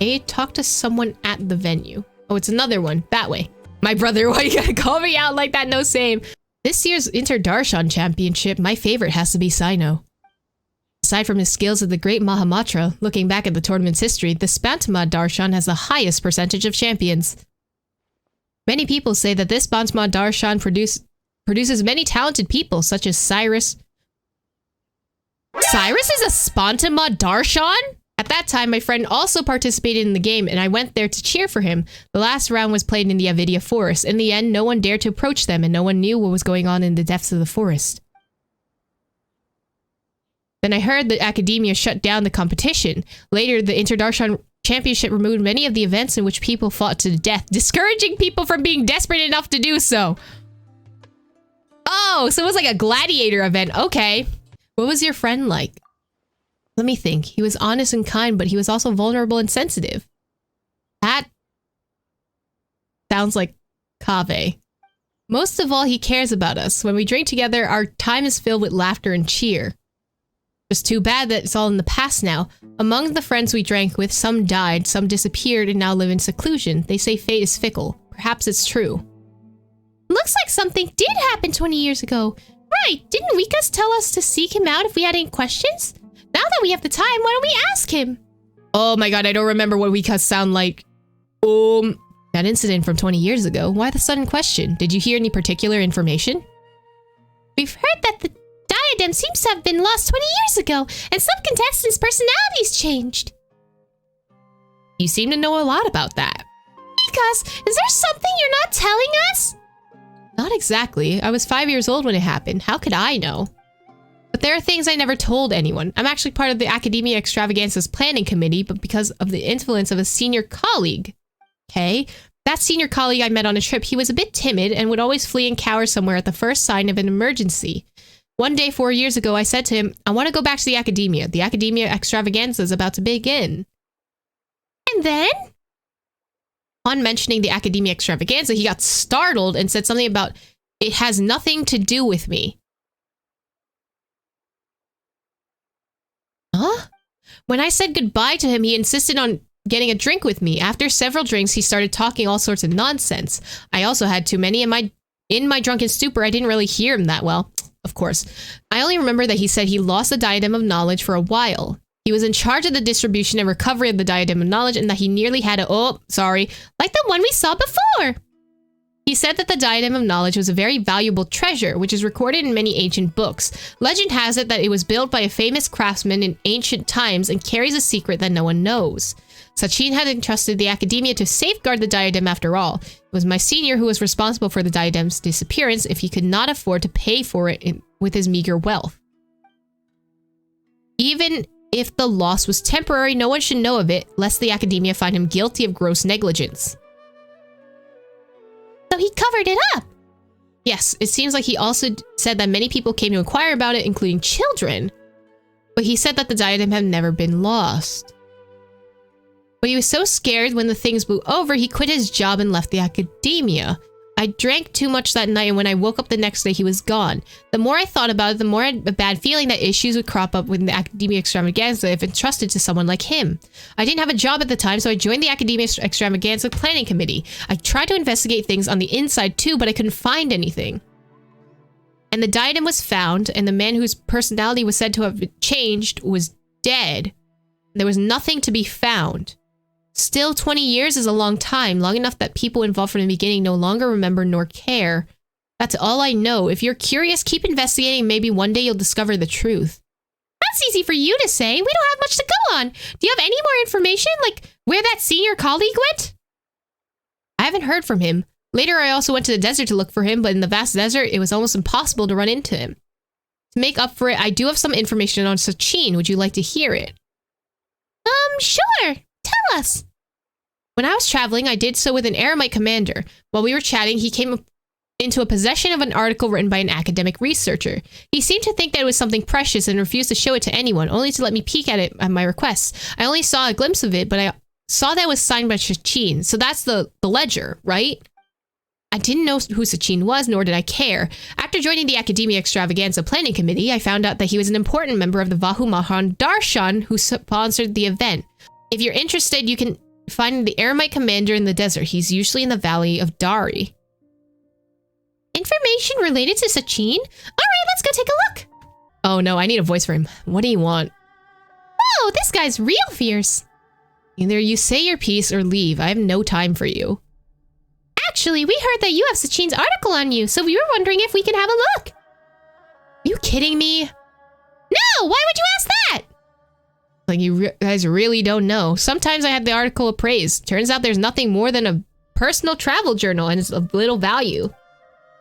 Hey, talk to someone at the venue. Oh, it's another one. That way. My brother, why you gotta call me out like that? No same. This year's Inter-Darshan Championship, my favorite has to be Sino. Aside from his skills as the great Mahamatra, looking back at the tournament's history, the Spantama Darshan has the highest percentage of champions. Many people say that this Spantama Darshan produces many talented people, such as Cyrus. Cyrus is a Spantama Darshan? At that time, my friend also participated in the game, and I went there to cheer for him. The last round was played in the Avidia forest. In the end, no one dared to approach them, and no one knew what was going on in the depths of the forest. Then I heard that Academia shut down the competition. Later, the Inter-Darshan Championship removed many of the events in which people fought to the death, discouraging people from being desperate enough to do so. Oh, so it was like a gladiator event. Okay. What was your friend like? Let me think. He was honest and kind, but he was also vulnerable and sensitive. That sounds like Kaveh. Most of all, he cares about us. When we drink together, our time is filled with laughter and cheer. It's too bad that it's all in the past now. Among the friends we drank with, some died, some disappeared, and now live in seclusion. They say fate is fickle. Perhaps it's true. Looks like something did happen 20 years ago. Right, didn't Wikas tell us to seek him out if we had any questions? Now that we have the time, why don't we ask him? Oh my god, I don't remember what Wikas sound like. That incident from 20 years ago. Why the sudden question? Did you hear any particular information? We've heard that the diadem seems to have been lost 20 years ago, and some contestants' personalities changed. You seem to know a lot about that. Wikas, is there something you're not telling us? Not exactly. I was 5 years old when it happened. How could I know? But there are things I never told anyone. I'm actually part of the Academia Extravaganza's planning committee, but because of the influence of a senior colleague. Okay? That senior colleague I met on a trip, he was a bit timid and would always flee and cower somewhere at the first sign of an emergency. One day 4 years ago, I said to him, I want to go back to the Academia. The Academia Extravaganza is about to begin. And then? On mentioning the Academia Extravaganza, he got startled and said something about, it has nothing to do with me. Huh? When I said goodbye to him, he insisted on getting a drink with me. After several drinks, he started talking all sorts of nonsense. I also had too many, and in my drunken stupor, I didn't really hear him that well. Of course. I only remember that he said he lost the Diadem of Knowledge for a while. He was in charge of the distribution and recovery of the Diadem of Knowledge, and that he nearly had like the one we saw before. He said that the Diadem of Knowledge was a very valuable treasure, which is recorded in many ancient books. Legend has it that it was built by a famous craftsman in ancient times and carries a secret that no one knows. Sachin had entrusted the Academia to safeguard the diadem after all. It was my senior who was responsible for the diadem's disappearance if he could not afford to pay for it with his meager wealth. Even if the loss was temporary, no one should know of it, lest the Academia find him guilty of gross negligence. So he covered it up? Yes, it seems like he also said that many people came to inquire about it, including children. But he said that the diadem had never been lost. But he was so scared when the things blew over, he quit his job and left the Academia. I drank too much that night, and when I woke up the next day, he was gone. The more I thought about it, the more I had a bad feeling that issues would crop up with the Academia Extravaganza if entrusted to someone like him. I didn't have a job at the time, so I joined the Academia Extravaganza planning committee. I tried to investigate things on the inside too, but I couldn't find anything. And the diadem was found, and the man whose personality was said to have changed was dead. There was nothing to be found. Still, 20 years is a long time, long enough that people involved from the beginning no longer remember nor care. That's all I know. If you're curious, keep investigating. Maybe one day you'll discover the truth. That's easy for you to say. We don't have much to go on. Do you have any more information, like where that senior colleague went? I haven't heard from him. Later, I also went to the desert to look for him, but in the vast desert, it was almost impossible to run into him. To make up for it, I do have some information on Sachin. Would you like to hear it? Sure. Tell us. When I was traveling, I did so with an Eremite commander. While we were chatting, he came into a possession of an article written by an academic researcher. He seemed to think that it was something precious and refused to show it to anyone, only to let me peek at it at my request. I only saw a glimpse of it, but I saw that it was signed by Sachin. So that's the ledger, right? I didn't know who Sachin was, nor did I care. After joining the Academia Extravaganza Planning Committee, I found out that he was an important member of the Vahumahan Darshan who sponsored the event. If you're interested, you can find the Eremite commander in the desert. He's usually in the Valley of Dari. Information related to Sachin? Alright, let's go take a look. Oh no, I need a voice for him. What do you want? Oh, this guy's real fierce. Either you say your piece or leave. I have no time for you. Actually, we heard that you have Sachin's article on you, so we were wondering if we can have a look. Are you kidding me? No, why would you ask that? Like, you guys really don't know. Sometimes I had the article appraised. Turns out there's nothing more than a personal travel journal, and it's of little value.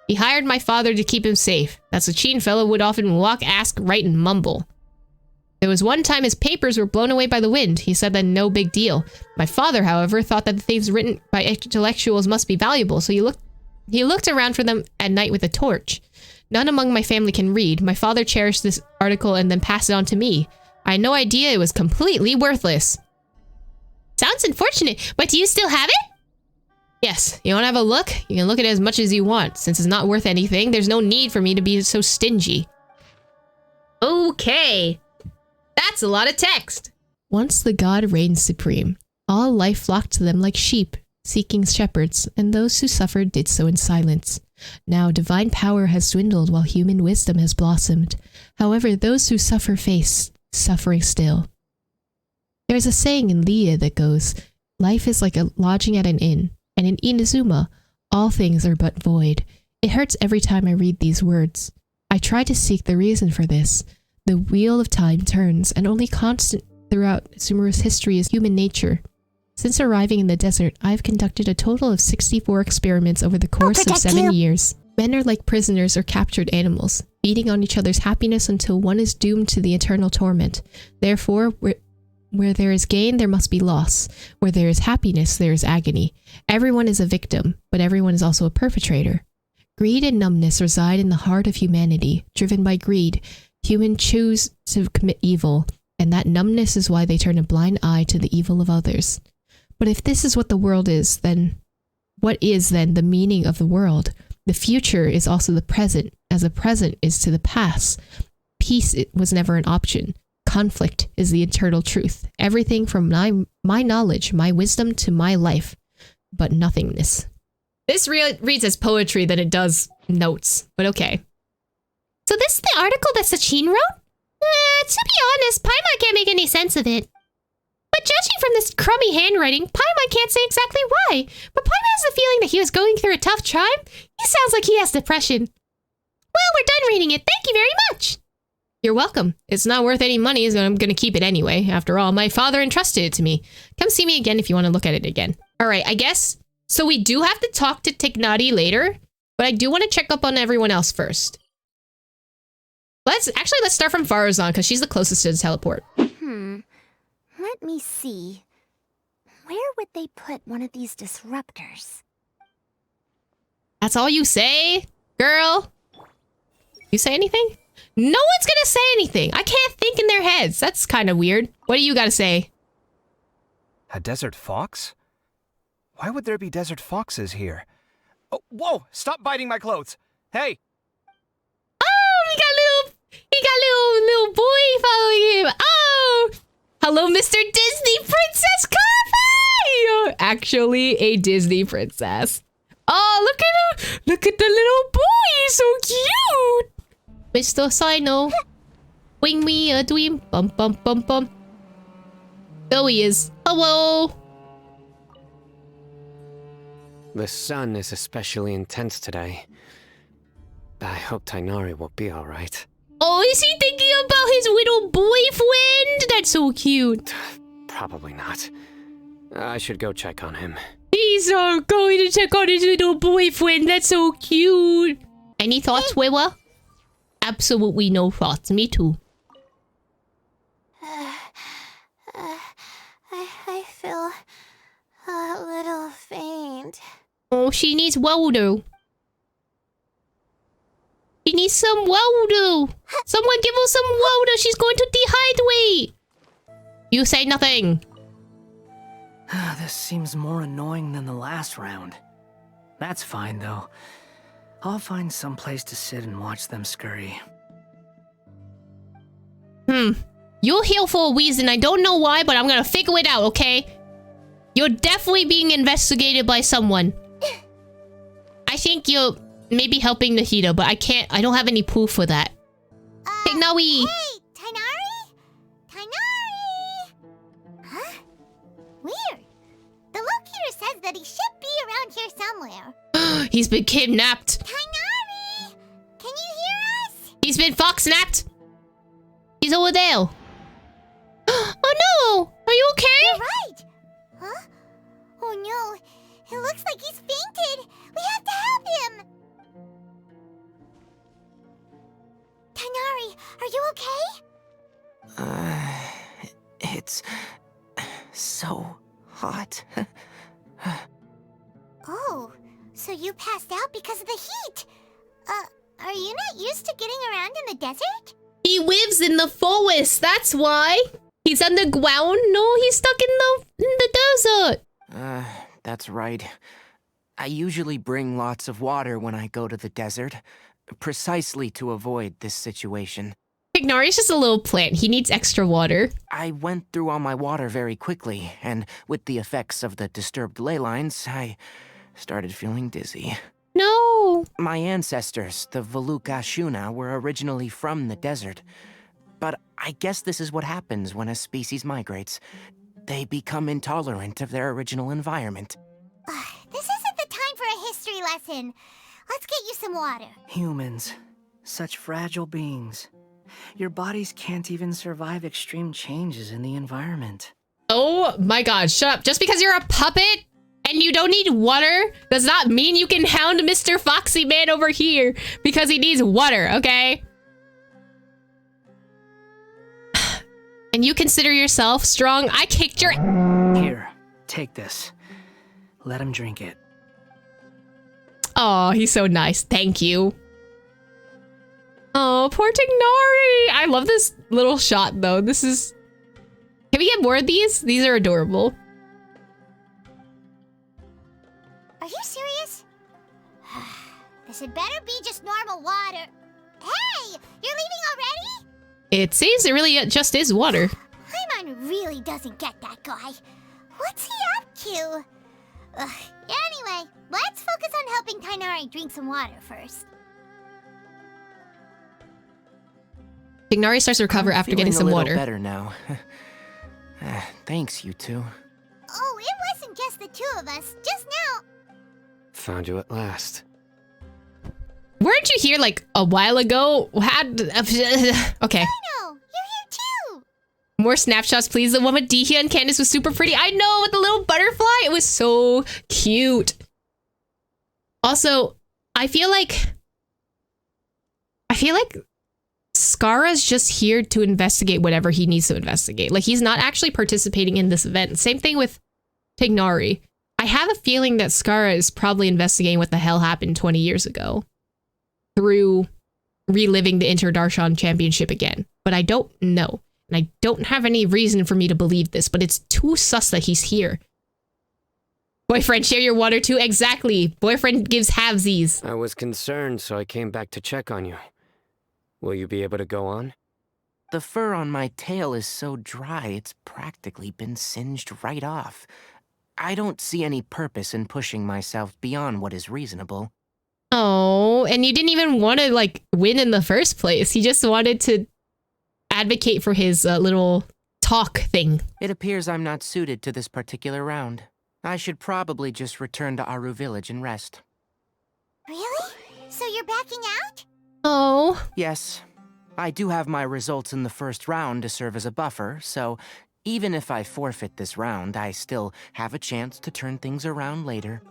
He hired my father to keep him safe. That Sachin fellow would often walk, ask, write, and mumble. There was one time his papers were blown away by the wind. He said that no big deal. My father, however, thought that the things written by intellectuals must be valuable, so he looked around for them at night with a torch. None among my family can read. My father cherished this article and then passed it on to me. I had no idea it was completely worthless. Sounds unfortunate, but do you still have it? Yes. You want to have a look? You can look at it as much as you want. Since it's not worth anything, there's no need for me to be so stingy. Okay. That's a lot of text. Once the god reigned supreme, all life flocked to them like sheep, seeking shepherds, and those who suffered did so in silence. Now divine power has dwindled while human wisdom has blossomed. However, those who suffer face suffering still. There is a saying in Liyue that goes, life is like a lodging at an inn, and in Inazuma, all things are but void. It hurts every time I read these words. I try to seek the reason for this. The wheel of time turns, and only constant throughout Sumeru's history is human nature. Since arriving in the desert, I've conducted a total of 64 experiments over the course of 7 years. Men are like prisoners or captured animals. feeding on each other's happiness until one is doomed to the eternal torment. Therefore, where there is gain, there must be loss. Where there is happiness, there is agony. Everyone is a victim, but everyone is also a perpetrator. Greed and numbness reside in the heart of humanity. Driven by greed, humans choose to commit evil, and that numbness is why they turn a blind eye to the evil of others. But if this is what the world is, then what is then the meaning of the world? The future is also the present, as the present is to the past. Peace was never an option. Conflict is the eternal truth. Everything from my knowledge, my wisdom to my life, but nothingness. This reads as poetry than it does notes, but okay. So this is the article that Sachin wrote? To be honest, Paimon can't make any sense of it. But judging from this crummy handwriting, Paimon can't say exactly why. But Paimon has the feeling that he was going through a tough time. He sounds like he has depression. Well, we're done reading it. Thank you very much. You're welcome. It's not worth any money, so I'm going to keep it anyway. After all, my father entrusted it to me. Come see me again if you want to look at it again. All right, I guess. So we do have to talk to Tignati later, but I do want to check up on everyone else first. Let's start from Farazan, because she's the closest to the teleport. Let me see. Where would they put one of these disruptors? That's all you say, girl? You say anything? No one's gonna say anything. I can't think in their heads. That's kind of weird. What do you gotta say? A desert fox? Why would there be desert foxes here? Oh, whoa! Stop biting my clothes! Hey! Oh, he got little boy following him. Oh! Hello, Mr. Disney Princess Kaveh! Actually, a Disney princess. Oh, look at him! Look at the little boy! He's so cute! Mr. Sino. Wing me a dream. Bum bum bum bum. There he is. Hello! The sun is especially intense today. I hope Tainari will be alright. Oh, is he thinking about his little boyfriend? That's so cute. Probably not. I should go check on him. He's going to check on his little boyfriend. That's so cute. Any thoughts, Wewa? Absolutely no thoughts. Me too. I feel a little faint. Oh, she needs water. She needs some water. Someone give her some water. She's going to dehydrate. You say nothing. This seems more annoying than the last round. That's fine, though. I'll find some place to sit and watch them scurry. You're here for a reason. I don't know why, but I'm gonna figure it out, okay? You're definitely being investigated by someone. I think you're maybe helping Nahida, but I don't have any proof for that. Tignawi! Hey, Tainari? Tainari! Huh? Weird. The locator says that he should be around here somewhere. He's been kidnapped. Tainari! Can you hear us? He's been fox-napped. He's over there. Oh no! Are you okay? You're right. Huh? Oh no. It looks like he's fainted. We have to help him. Tainari, are you okay? It's so hot. Oh, so you passed out because of the heat. Are you not used to getting around in the desert? He lives in the forest, that's why. He's underground. No, he's stuck in the desert. That's right. I usually bring lots of water when I go to the desert, precisely to avoid this situation. Tignari's just a little plant. He needs extra water. I went through all my water very quickly, and with the effects of the disturbed ley lines, I started feeling dizzy. No. My ancestors, the Valukashuna, were originally from the desert. But I guess this is what happens when a species migrates. They become intolerant of their original environment. This isn't the time for a history lesson. Let's get you some water. Humans. Such fragile beings. Your bodies can't even survive extreme changes in the environment. Oh my god, shut up. Just because you're a puppet and you don't need water does not mean you can hound Mr. Foxy Man over here because he needs water, okay? And you consider yourself strong? I kicked your... Here, take this. Let him drink it. Oh, he's so nice. Thank you. Oh, poor Tignari. I love this little shot, though. This is... Can we get more of these? These are adorable. Are you serious? This had better be just normal water. Hey! You're leaving already? It seems it really just is water. Paimon really doesn't get that guy. What's he up to? Anyway, let's focus on helping Tighnari drink some water first. Tignari starts to recover after getting some water. Better now. Thanks, you two. Oh, it wasn't just the two of us. Just now. Found you at last. Weren't you here like a while ago? Okay. I know. You're here too. More snapshots, please. The one with Dihya and Candace was super pretty. I know, with the little butterfly. It was so cute. Also, I feel like Skara's just here to investigate whatever he needs to investigate. Like, he's not actually participating in this event. Same thing with Tignari. I have a feeling that Skara is probably investigating what the hell happened 20 years ago through reliving the Inter-Darshan Championship again. But I don't know. And I don't have any reason for me to believe this, but it's too sus that he's here. Boyfriend, share your water too? Exactly. Boyfriend gives halvesies. I was concerned, so I came back to check on you. Will you be able to go on? The fur on my tail is so dry, it's practically been singed right off. I don't see any purpose in pushing myself beyond what is reasonable. Oh, and you didn't even want to, like, win in the first place. He just wanted to advocate for his little talk thing. It appears I'm not suited to this particular round. I should probably just return to Aru Village and rest. Really? So you're backing out? Oh. Yes. I do have my results in the first round to serve as a buffer, so even if I forfeit this round, I still have a chance to turn things around later.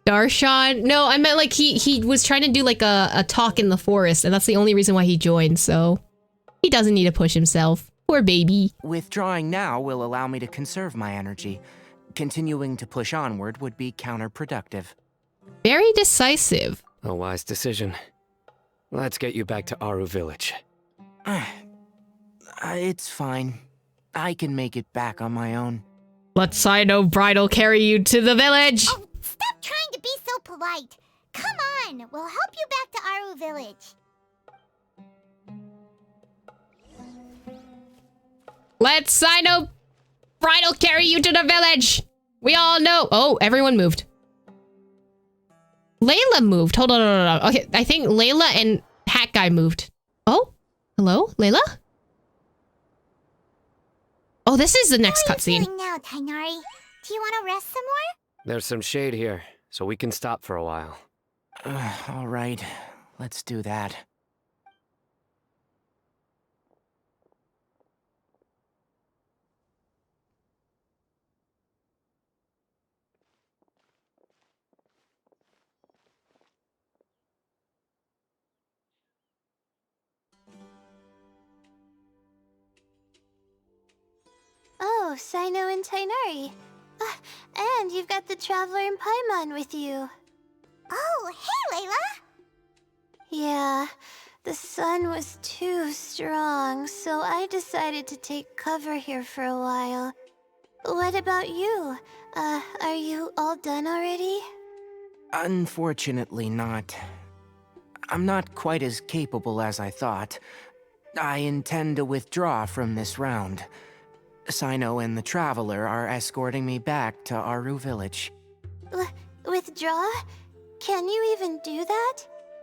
Darshan? No, I meant like he was trying to do like a talk in the forest, and that's the only reason why he joined, so he doesn't need to push himself. Poor baby. Withdrawing now will allow me to conserve my energy. Continuing to push onward would be counterproductive. Very decisive. A wise decision. Let's get you back to Aru Village. It's fine. I can make it back on my own. Let Sino Bridal carry you to the village. Oh, stop trying to be so polite. Come on, we'll help you back to Aru Village. Let Sino Bridal carry you to the village. We all know. Oh, everyone moved. Layla moved. Hold on. Okay, I think Layla and Hat Guy moved. Oh, hello, Layla? Oh, this is the next cutscene. How are you feeling now, Tighnari? Do you want to rest some more? There's some shade here, so we can stop for a while. All right, let's do that. Oh, Sino and Tighnari. And you've got the Traveler and Paimon with you. Oh, hey, Layla! Yeah, the sun was too strong, so I decided to take cover here for a while. What about you? Are you all done already? Unfortunately not. I'm not quite as capable as I thought. I intend to withdraw from this round. Sino and the Traveler are escorting me back to Aru Village. Withdraw? Can you even do that?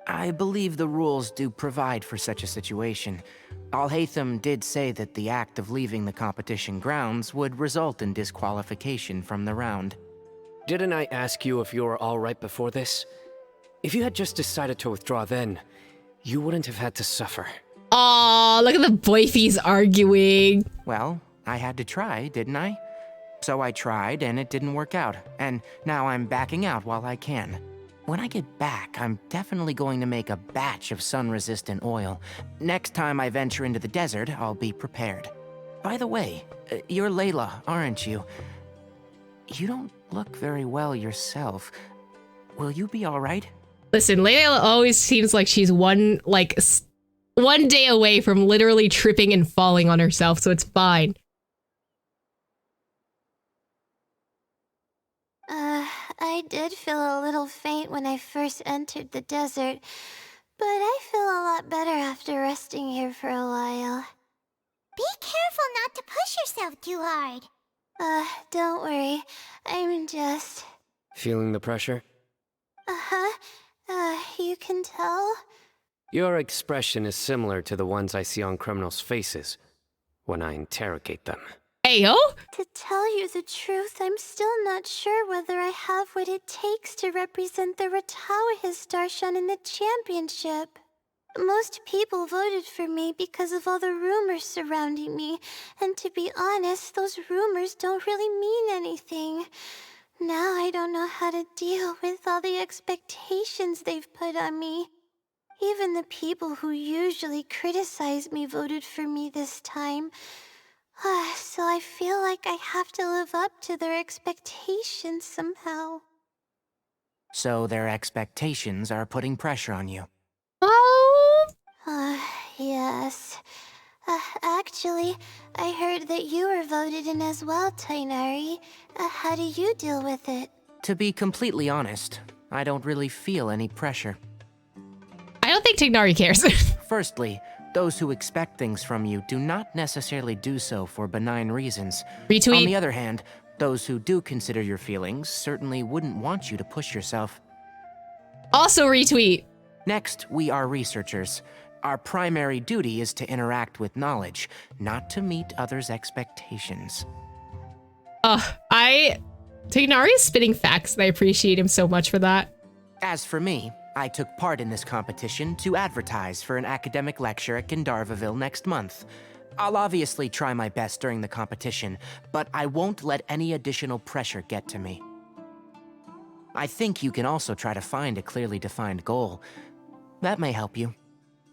I believe the rules do provide for such a situation. Alhaitham did say that the act of leaving the competition grounds would result in disqualification from the round. Didn't I ask you if you were all right before this? If you had just decided to withdraw then, you wouldn't have had to suffer. Aw, look at the boyfies arguing. Well, I had to try, didn't I? So I tried, and it didn't work out. And now I'm backing out while I can. When I get back, I'm definitely going to make a batch of sun-resistant oil. Next time I venture into the desert, I'll be prepared. By the way, you're Layla, aren't you? You don't look very well yourself. Will you be all right? Listen, Layla always seems like she's one day away from literally tripping and falling on herself, so it's fine. I did feel a little faint when I first entered the desert, but I feel a lot better after resting here for a while. Be careful not to push yourself too hard. Don't worry. I'm just... Feeling the pressure? You can tell? Your expression is similar to the ones I see on criminals' faces when I interrogate them. Ayo? To tell you the truth, I'm still not sure whether I have what it takes to represent the Ratawahis Darshan in the championship. Most people voted for me because of all the rumors surrounding me, and to be honest, those rumors don't really mean anything. Now I don't know how to deal with all the expectations they've put on me. Even the people who usually criticize me voted for me this time. So I feel like I have to live up to their expectations somehow. So their expectations are putting pressure on you. Oh? Yes. Actually, I heard that you were voted in as well, Tainari. How do you deal with it? To be completely honest, I don't really feel any pressure. I don't think Tignari cares. Firstly, those who expect things from you do not necessarily do so for benign reasons. Retweet. On the other hand, those who do consider your feelings certainly wouldn't want you to push yourself. Also retweet. Next, we are researchers. Our primary duty is to interact with knowledge, not to meet others' expectations. Tignari is spitting facts, and I appreciate him so much for that. As for me, I took part in this competition to advertise for an academic lecture at Gandharvaville next month. I'll obviously try my best during the competition, but I won't let any additional pressure get to me. I think you can also try to find a clearly defined goal. That may help you.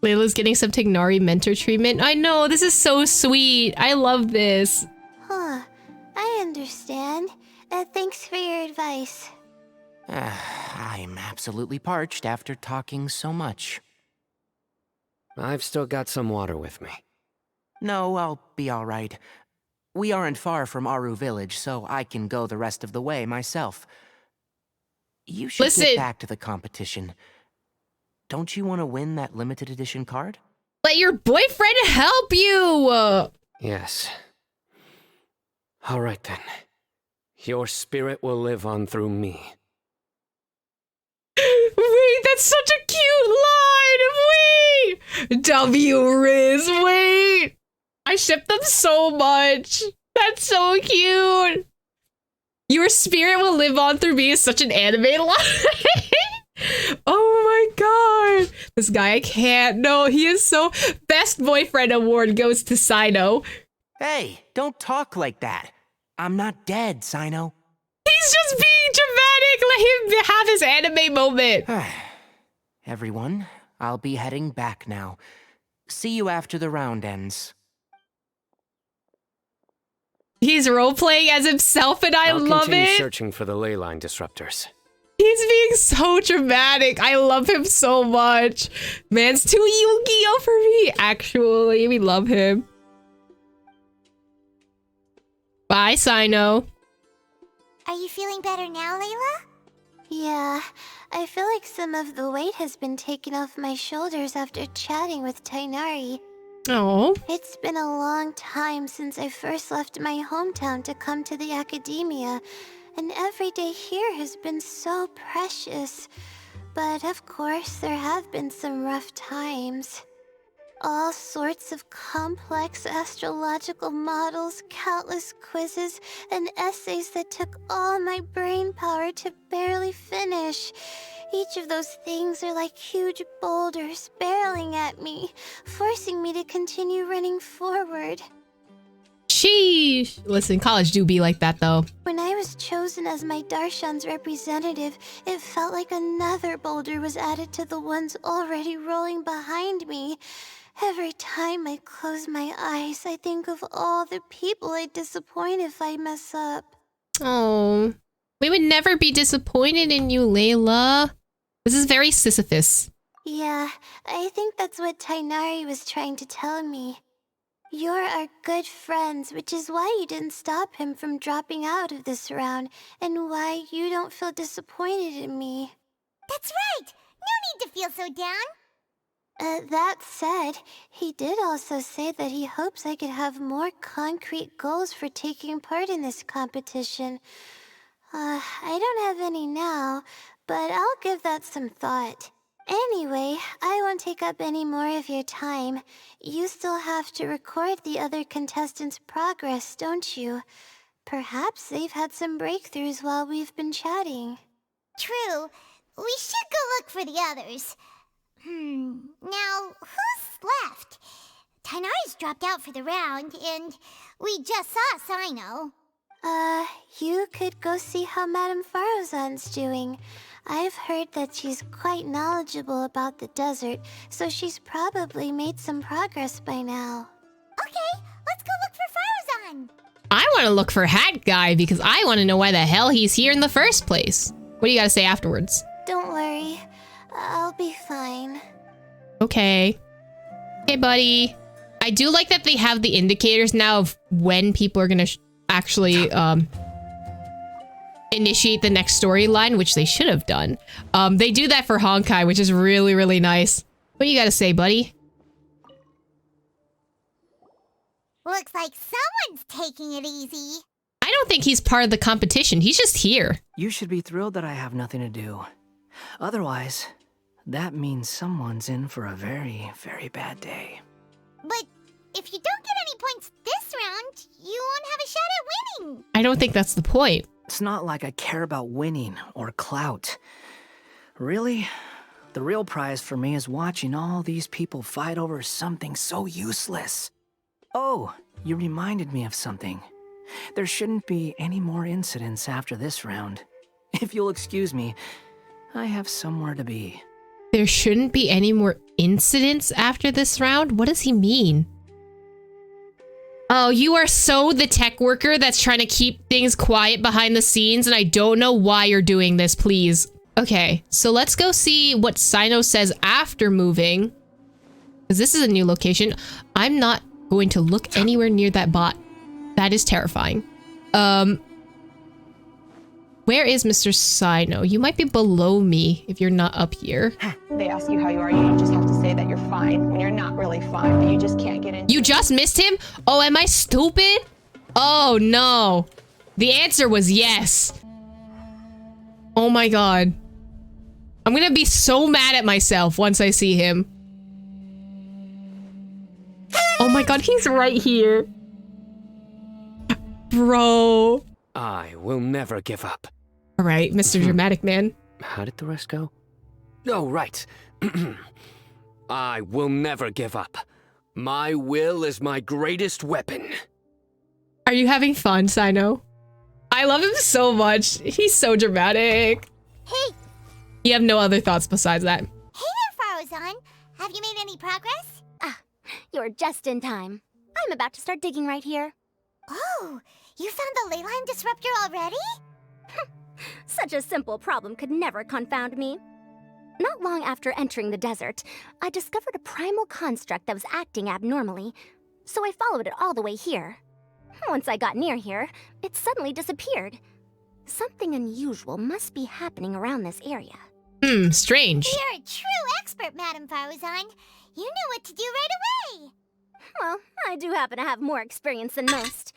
Layla's getting some Tignari mentor treatment. I know, this is so sweet. I love this. I understand. Thanks for your advice. I'm absolutely parched after talking so much. I've still got some water with me. No, I'll be all right. We aren't far from Aru village, so I can go the rest of the way myself. You should get back to the competition. Don't you want to win that limited edition card? Let your boyfriend help you! Yes. All right then. Your spirit will live on through me. Wait, that's such a cute line! Wait! W-Riz, wait! I ship them so much. That's so cute. Your spirit will live on through me is such an anime line. Oh my god. This guy I can't. No, he is so... Best boyfriend award goes to Sino. Hey, don't talk like that. I'm not dead, Sino. He's just being dramatic. Let him have his anime moment. Everyone, I'll be heading back now. See you after the round ends. He's role-playing as himself and I love I'll continue it. searching for the ley line disruptors. He's being so dramatic. I love him so much. Man's too Yu-Gi-Oh for me. Actually, we love him. Bye, Sino. Are you feeling better now, Layla? Yeah, I feel like some of the weight has been taken off my shoulders after chatting with Tainari. Oh. It's been a long time since I first left my hometown to come to the academia, and every day here has been so precious. But of course, there have been some rough times. All sorts of complex astrological models, countless quizzes, and essays that took all my brain power to barely finish. Each of those things are like huge boulders barreling at me, forcing me to continue running forward. Sheesh. Listen, college do be like that, though. When I was chosen as my Darshan's representative, it felt like another boulder was added to the ones already rolling behind me. Every time I close my eyes, I think of all the people I'd disappoint if I mess up. Oh, we would never be disappointed in you, Layla. This is very Sisyphus. Yeah, I think that's what Tainari was trying to tell me. You're our good friends, which is why you didn't stop him from dropping out of this round, and why you don't feel disappointed in me. That's right! No need to feel so down! That said, he did also say that he hopes I could have more concrete goals for taking part in this competition. I don't have any now, but I'll give that some thought. Anyway, I won't take up any more of your time. You still have to record the other contestants' progress, don't you? Perhaps they've had some breakthroughs while we've been chatting. True. We should go look for the others. Now, who's left? Tainari's dropped out for the round, and we just saw Sino. You could go see how Madame Farozan's doing. I've heard that she's quite knowledgeable about the desert, so she's probably made some progress by now. Okay, let's go look for Farozan. I want to look for Hat Guy because I want to know why the hell he's here in the first place. What do you got to say afterwards? Don't worry, I'll be fine. Okay. Hey, buddy. I do like that they have the indicators now of when people are going to actually initiate the next storyline, which they should have done. They do that for Honkai, which is really, really nice. What do you got to say, buddy? Looks like someone's taking it easy. I don't think he's part of the competition. He's just here. You should be thrilled that I have nothing to do. Otherwise, that means someone's in for a very, very bad day. But if you don't get any points this round, you won't have a shot at winning. I don't think that's the point. It's not like I care about winning or clout. Really, the real prize for me is watching all these people fight over something so useless. Oh, you reminded me of something. There shouldn't be any more incidents after this round. If you'll excuse me, I have somewhere to be. There shouldn't be any more incidents after this round? What does he mean? Oh, you are so the tech worker that's trying to keep things quiet behind the scenes, and I don't know why you're doing this, please. Okay, so let's go see what Sino says after moving. Because this is a new location. I'm not going to look anywhere near that bot. That is terrifying. Where is Mr. Sino? You might be below me if you're not up here. They ask you how you are, you just have to say that you're fine when you're not really fine, but you just can't get in. You just missed him? Oh, am I stupid? Oh, no. The answer was yes. Oh my god. I'm gonna be so mad at myself once I see him. Oh my god, he's right here. Bro. I will never give up. All right, Mr. Dramatic Man. How did the rest go? Oh, right. I will never give up. My will is my greatest weapon. Are you having fun, Sino? I love him so much. He's so dramatic. Hey. You have no other thoughts besides that. Hey there, Farozan. Have you made any progress? You're just in time. I'm about to start digging right here. Oh, you found the ley line disruptor already? Such a simple problem could never confound me. Not long after entering the desert, I discovered a primal construct that was acting abnormally, so I followed it all the way here. Once I got near here, it suddenly disappeared. Something unusual must be happening around this area. Strange. You're a true expert, Madame Farozan. You knew what to do right away. Well, I do happen to have more experience than most.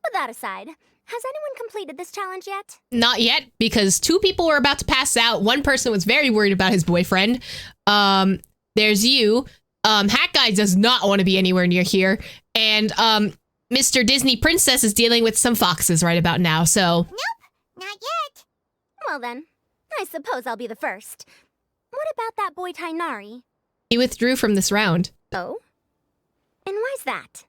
But that aside, has anyone completed this challenge yet? Not yet, because 2 people were about to pass out. One person was very worried about his boyfriend. There's you. Hat Guy does not want to be anywhere near here. And, Mr. Disney Princess is dealing with some foxes right about now, so... Nope, not yet. Well then, I suppose I'll be the first. What about that boy Tainari? He withdrew from this round. Oh? And why's that?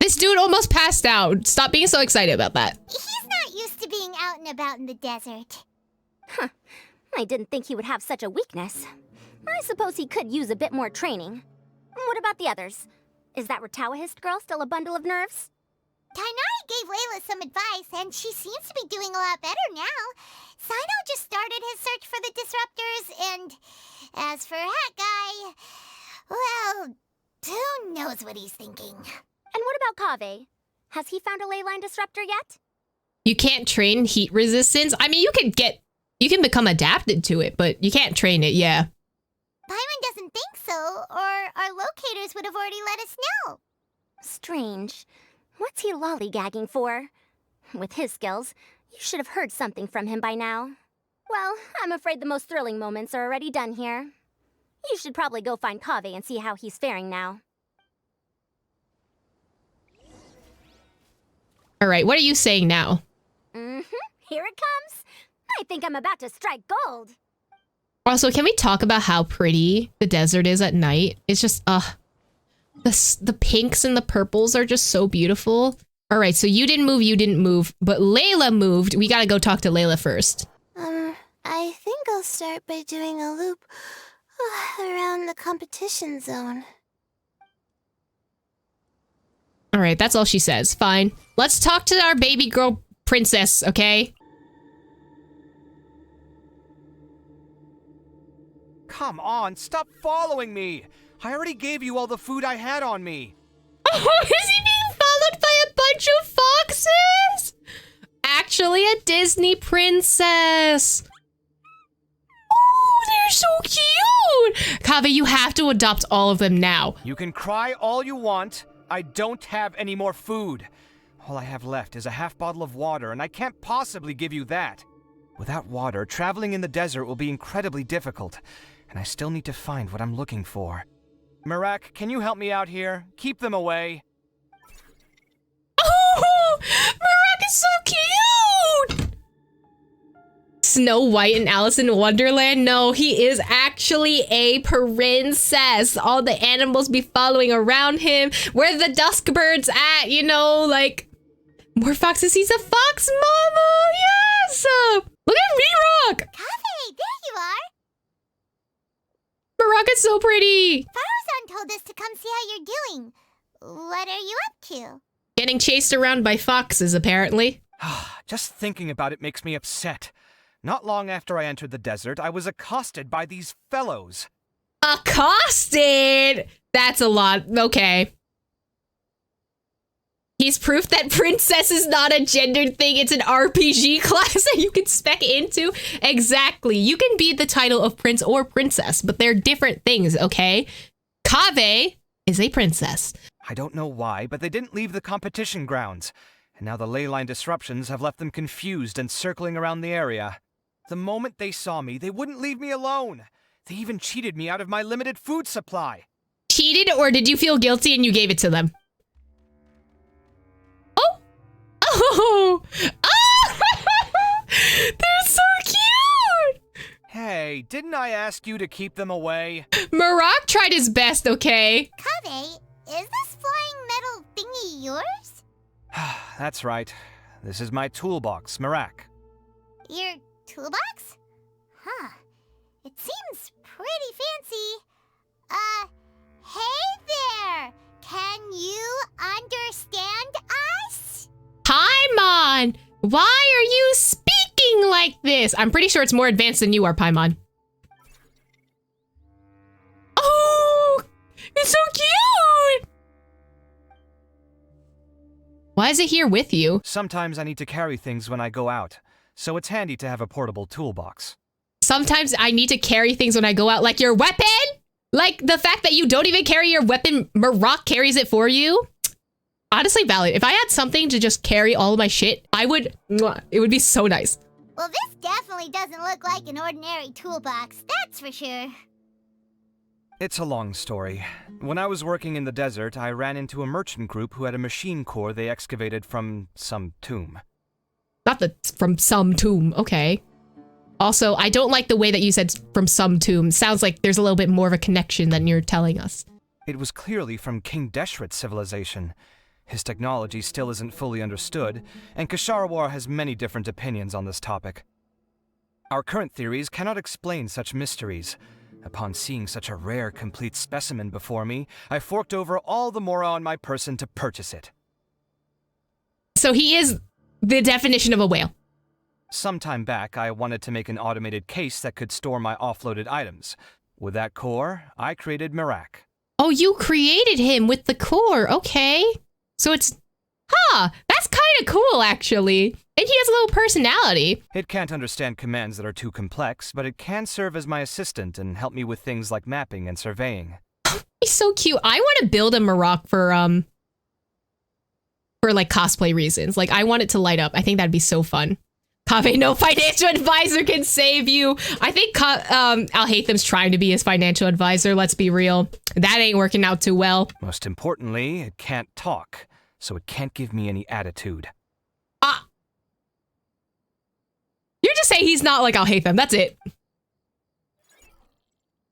This dude almost passed out. Stop being so excited about that. He's not used to being out and about in the desert. Huh. I didn't think he would have such a weakness. I suppose he could use a bit more training. What about the others? Is that Ratawahist girl still a bundle of nerves? Tainari gave Layla some advice, and she seems to be doing a lot better now. Sino just started his search for the disruptors, and as for Hat Guy, well, who knows what he's thinking. And what about Kaveh? Has he found a ley line disruptor yet? You can't train heat resistance. I mean, you can become adapted to it, but you can't train it, yeah. Paimon doesn't think so, or our locators would have already let us know. Strange. What's he lollygagging for? With his skills, you should have heard something from him by now. Well, I'm afraid the most thrilling moments are already done here. You should probably go find Kaveh and see how he's faring now. All right, what are you saying now? Here it comes. I think I'm about to strike gold. Also, can we talk about how pretty the desert is at night? It's just, the pinks and the purples are just so beautiful. All right, so you didn't move, but Layla moved. We gotta go talk to Layla first. I think I'll start by doing a loop around the competition zone. All right, that's all she says. Fine. Let's talk to our baby girl princess, okay? Come on, stop following me! I already gave you all the food I had on me. Oh, is he being followed by a bunch of foxes? Actually, a Disney princess. Oh, they're so cute. Kaveh, you have to adopt all of them now. You can cry all you want. I don't have any more food. All I have left is a half bottle of water, and I can't possibly give you that. Without water, traveling in the desert will be incredibly difficult, and I still need to find what I'm looking for. Marak, can you help me out here? Keep them away. Oh, Marak is so cute. Snow White and Alice in Wonderland? No, he is actually a princess. All the animals be following around him. Where the dusk birds at? You know, like, more foxes. He's a fox mama. Yes. Look at V-Rock. Kaveh, there you are. Marak is so pretty. Faruzan told us to come see how you're doing. What are you up to? Getting chased around by foxes, apparently. Just thinking about it makes me upset. Not long after I entered the desert, I was accosted by these fellows. Accosted? That's a lot. Okay. He's proof that princess is not a gendered thing. It's an RPG class that you can spec into. Exactly. You can be the title of prince or princess, but they're different things, okay? Kaveh is a princess. I don't know why, but they didn't leave the competition grounds. And now the ley line disruptions have left them confused and circling around the area. The moment they saw me, they wouldn't leave me alone. They even cheated me out of my limited food supply. Cheated, or did you feel guilty and you gave it to them? Oh! Oh! They're so cute! Hey, didn't I ask you to keep them away? Marak tried his best, okay? Kaveh, is this flying metal thingy yours? That's right. This is my toolbox, Marak. Your toolbox? Huh. It seems pretty fancy. Hey there! Can you understand us? Paimon! Why are you speaking like this? I'm pretty sure it's more advanced than you are, Paimon. Oh! It's so cute! Why is it here with you? Sometimes I need to carry things when I go out, so it's handy to have a portable toolbox. Sometimes I need to carry things when I go out, like your weapon? Like the fact that you don't even carry your weapon, Marak carries it for you? Honestly valid. If I had something to just carry all of my shit, I would, it would be so nice. Well, this definitely doesn't look like an ordinary toolbox, that's for sure. It's a long story. When I was working in the desert, I ran into a merchant group who had a machine core they excavated from some tomb. Not from some tomb, okay. Also, I don't like the way that you said from some tomb. Sounds like there's a little bit more of a connection than you're telling us. It was clearly from King Deshret's civilization. His technology still isn't fully understood, and Kasharawar has many different opinions on this topic. Our current theories cannot explain such mysteries. Upon seeing such a rare, complete specimen before me, I forked over all the mora on my person to purchase it. So he is the definition of a whale. Some time back, I wanted to make an automated case that could store my offloaded items. With that core, I created Mirak. Oh, you created him with the core. Okay. So it's... That's kind of cool, actually. And he has a little personality. It can't understand commands that are too complex, but it can serve as my assistant and help me with things like mapping and surveying. He's so cute. I want to build a Mirak for like cosplay reasons. Like, I want it to light up. I think that'd be so fun. Kaveh, no financial advisor can save you. I think Alhatham's trying to be his financial advisor. Let's be real. That ain't working out too well. Most importantly, it can't talk, so it can't give me any attitude. You're just saying he's not like Alhatham. That's it.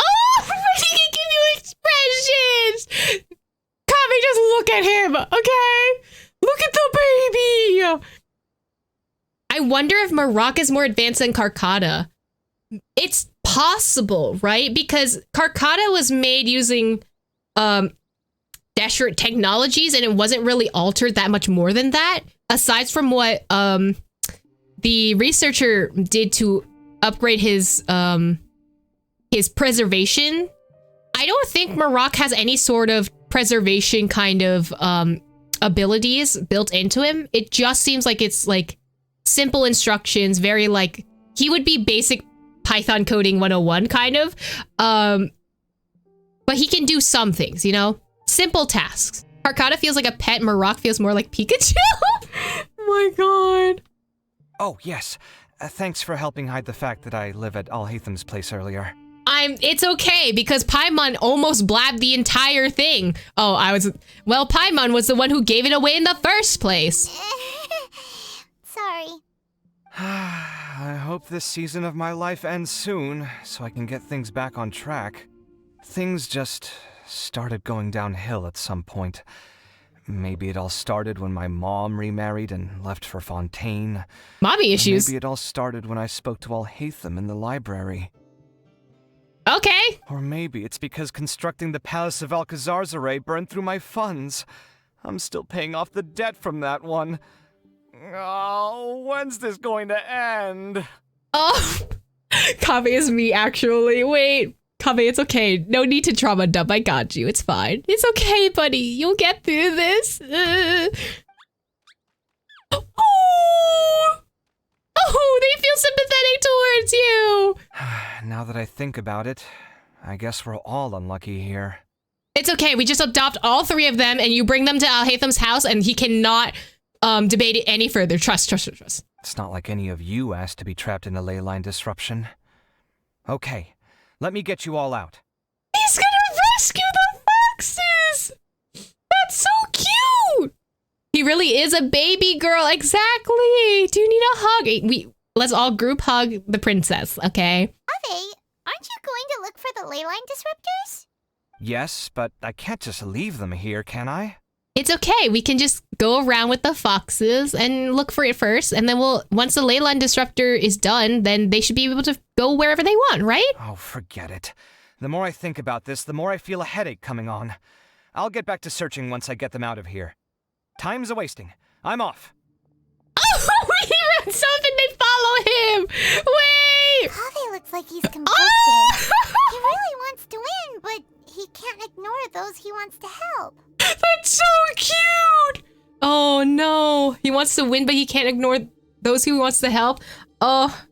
Oh, he can give you expressions. Kaveh, just look at him, okay? Look at the baby. I wonder if Mirak is more advanced than Karkata. It's possible, right? Because Karkata was made using Deshret technologies, and it wasn't really altered that much more than that. Aside from what the researcher did to upgrade his preservation, I don't think Mirak has any sort of preservation kind of abilities built into him. It just seems like it's like simple instructions, very like, he would be basic Python coding 101 kind of. But he can do some things, you know? Simple tasks. Karkata feels like a pet, Mirak feels more like Pikachu. Oh my god. Oh, yes. Thanks for helping hide the fact that I live at Alhatham's place earlier. It's okay, because Paimon almost blabbed the entire thing. Oh, Paimon was the one who gave it away in the first place. Sorry. I hope this season of my life ends soon, so I can get things back on track. Things just started going downhill at some point. Maybe it all started when my mom remarried and left for Fontaine. Mommy issues. Maybe it all started when I spoke to Alhatham in the library. Okay. Or maybe it's because constructing the Palace of Alcazar's array burned through my funds. I'm still paying off the debt from that one. Oh, when's this going to end? Oh, Kaveh is me, actually. Wait, Kaveh, it's okay. No need to trauma dump. I got you. It's fine. It's okay, buddy. You'll get through this. Oh, they feel sympathetic towards you. Now that I think about it, I guess we're all unlucky here. It's okay. We just adopt all three of them and you bring them to Alhatham's house and he cannot debate it any further. Trust. It's not like any of you asked to be trapped in a ley line disruption. Okay, let me get you all out. He's gonna rescue the foxes! That's so cute! He really is a baby girl, exactly! Do you need a hug? Let's all group hug the princess, okay? Kaveh, aren't you going to look for the ley line disruptors? Yes, but I can't just leave them here, can I? It's okay. We can just go around with the foxes and look for it first. And then once the ley line disruptor is done, then they should be able to go wherever they want, right? Oh, forget it. The more I think about this, the more I feel a headache coming on. I'll get back to searching once I get them out of here. Time's a-wasting. I'm off. Oh, he runs off and they follow him. Wait! Kaveh looks like he's conflicted. Oh! He really wants to win, but he can't ignore those he wants to help. That's so cute! Oh no. He wants to win, but he can't ignore those who he wants to help. Oh,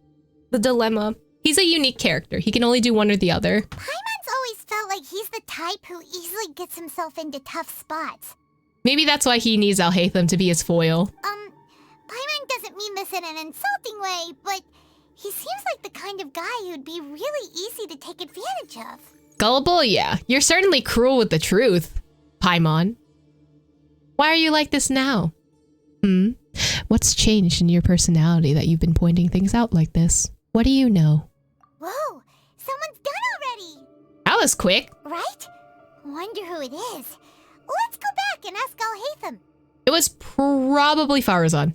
the dilemma. He's a unique character. He can only do one or the other. Paimon's always felt like he's the type who easily gets himself into tough spots. Maybe that's why he needs Alhatham to be his foil. Paimon doesn't mean this in an insulting way, but he seems like the kind of guy who'd be really easy to take advantage of. Gullible? Yeah. You're certainly cruel with the truth, Paimon. Why are you like this now? What's changed in your personality that you've been pointing things out like this? What do you know? Whoa, someone's done already. That was quick. Right? Wonder who it is. Let's go back and ask Alhatham. It was probably Farazan.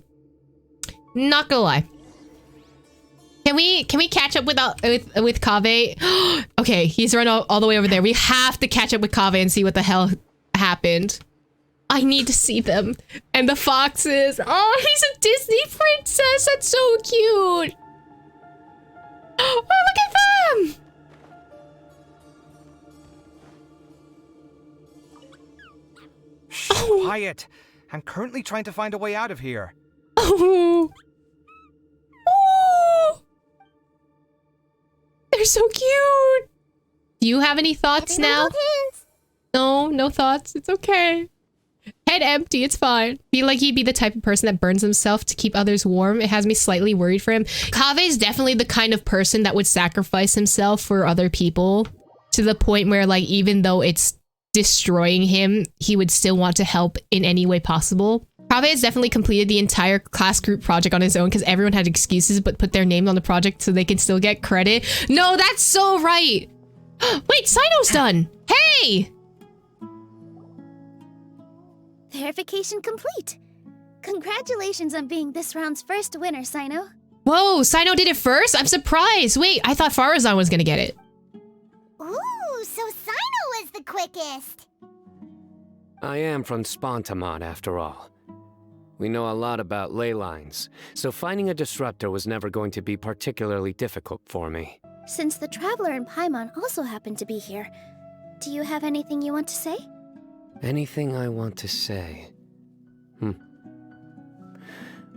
Not gonna lie. Can we catch up with Kaveh? Okay, he's run all the way over there. We have to catch up with Kaveh and see what the hell happened. I need to see them. And the foxes. Oh, he's a Disney princess. That's so cute. Oh, look at them. Shh, quiet. I'm currently trying to find a way out of here. Oh. Oh. They're so cute. Do you have any thoughts now? No, no thoughts. It's okay. Head empty, it's fine. Feel like he'd be the type of person that burns himself to keep others warm. It has me slightly worried for him. Kaveh is definitely the kind of person that would sacrifice himself for other people to the point where, like, even though it's destroying him, he would still want to help in any way possible. Kaveh has definitely completed the entire class group project on his own because everyone had excuses but put their names on the project so they can still get credit. No, that's so right. Wait, Sino's done. Hey! Verification complete. Congratulations on being this round's first winner, Sino. Whoa, Sino did it first? I'm surprised. Wait, I thought Farazan was gonna get it. Ooh, so Sino was the quickest. I am from Spontamod, after all. We know a lot about ley lines, so finding a disruptor was never going to be particularly difficult for me. Since the Traveler and Paimon also happen to be here, do you have anything you want to say? Anything I want to say?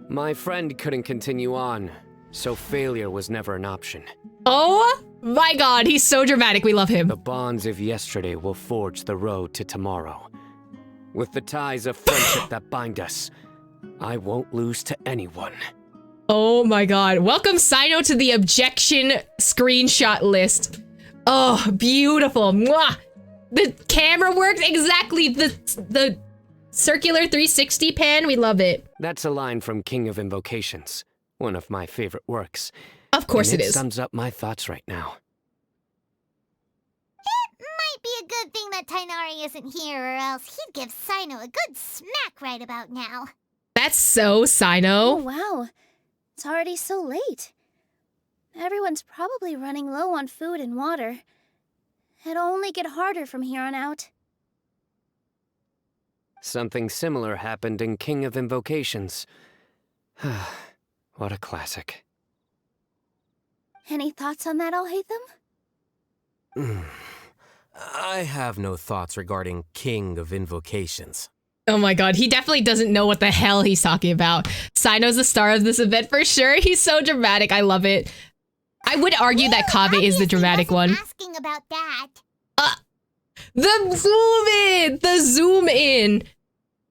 My friend couldn't continue on, so failure was never an option. Oh my god, he's so dramatic. We love him. The bonds of yesterday will forge the road to tomorrow. With the ties of friendship that bind us, I won't lose to anyone. Oh my god. Welcome Sino to the objection screenshot list. Oh, beautiful. Mwah! The camera works exactly. The circular 360 pan, we love it. That's a line from King of Invocations, one of my favorite works. Of course and it is. It sums up my thoughts right now. It might be a good thing that Tainari isn't here, or else he'd give Sino a good smack right about now. That's so Sino. Oh, wow. It's already so late. Everyone's probably running low on food and water. It'll only get harder from here on out. Something similar happened in King of Invocations. What a classic. Any thoughts on that, Alhaitham? I have no thoughts regarding King of Invocations. Oh my god, he definitely doesn't know what the hell he's talking about. Sino's the star of this event for sure. He's so dramatic. I love it. I would argue that Kaveh is the dramatic one. Asking about that. The zoom in.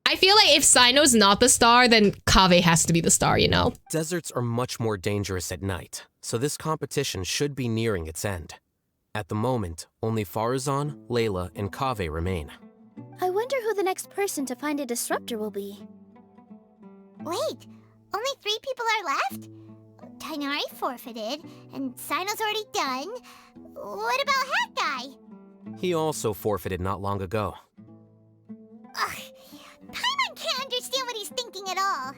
I feel like if Sino's not the star, then Kaveh has to be the star, you know? Deserts are much more dangerous at night, so this competition should be nearing its end. At the moment, only Farazan, Layla, and Kaveh remain. I wonder who the next person to find a disruptor will be. Wait, only 3 people are left? Tainari forfeited, and Sino's already done. What about Hat Guy? He also forfeited not long ago. Ugh, Paimon can't understand what he's thinking at all.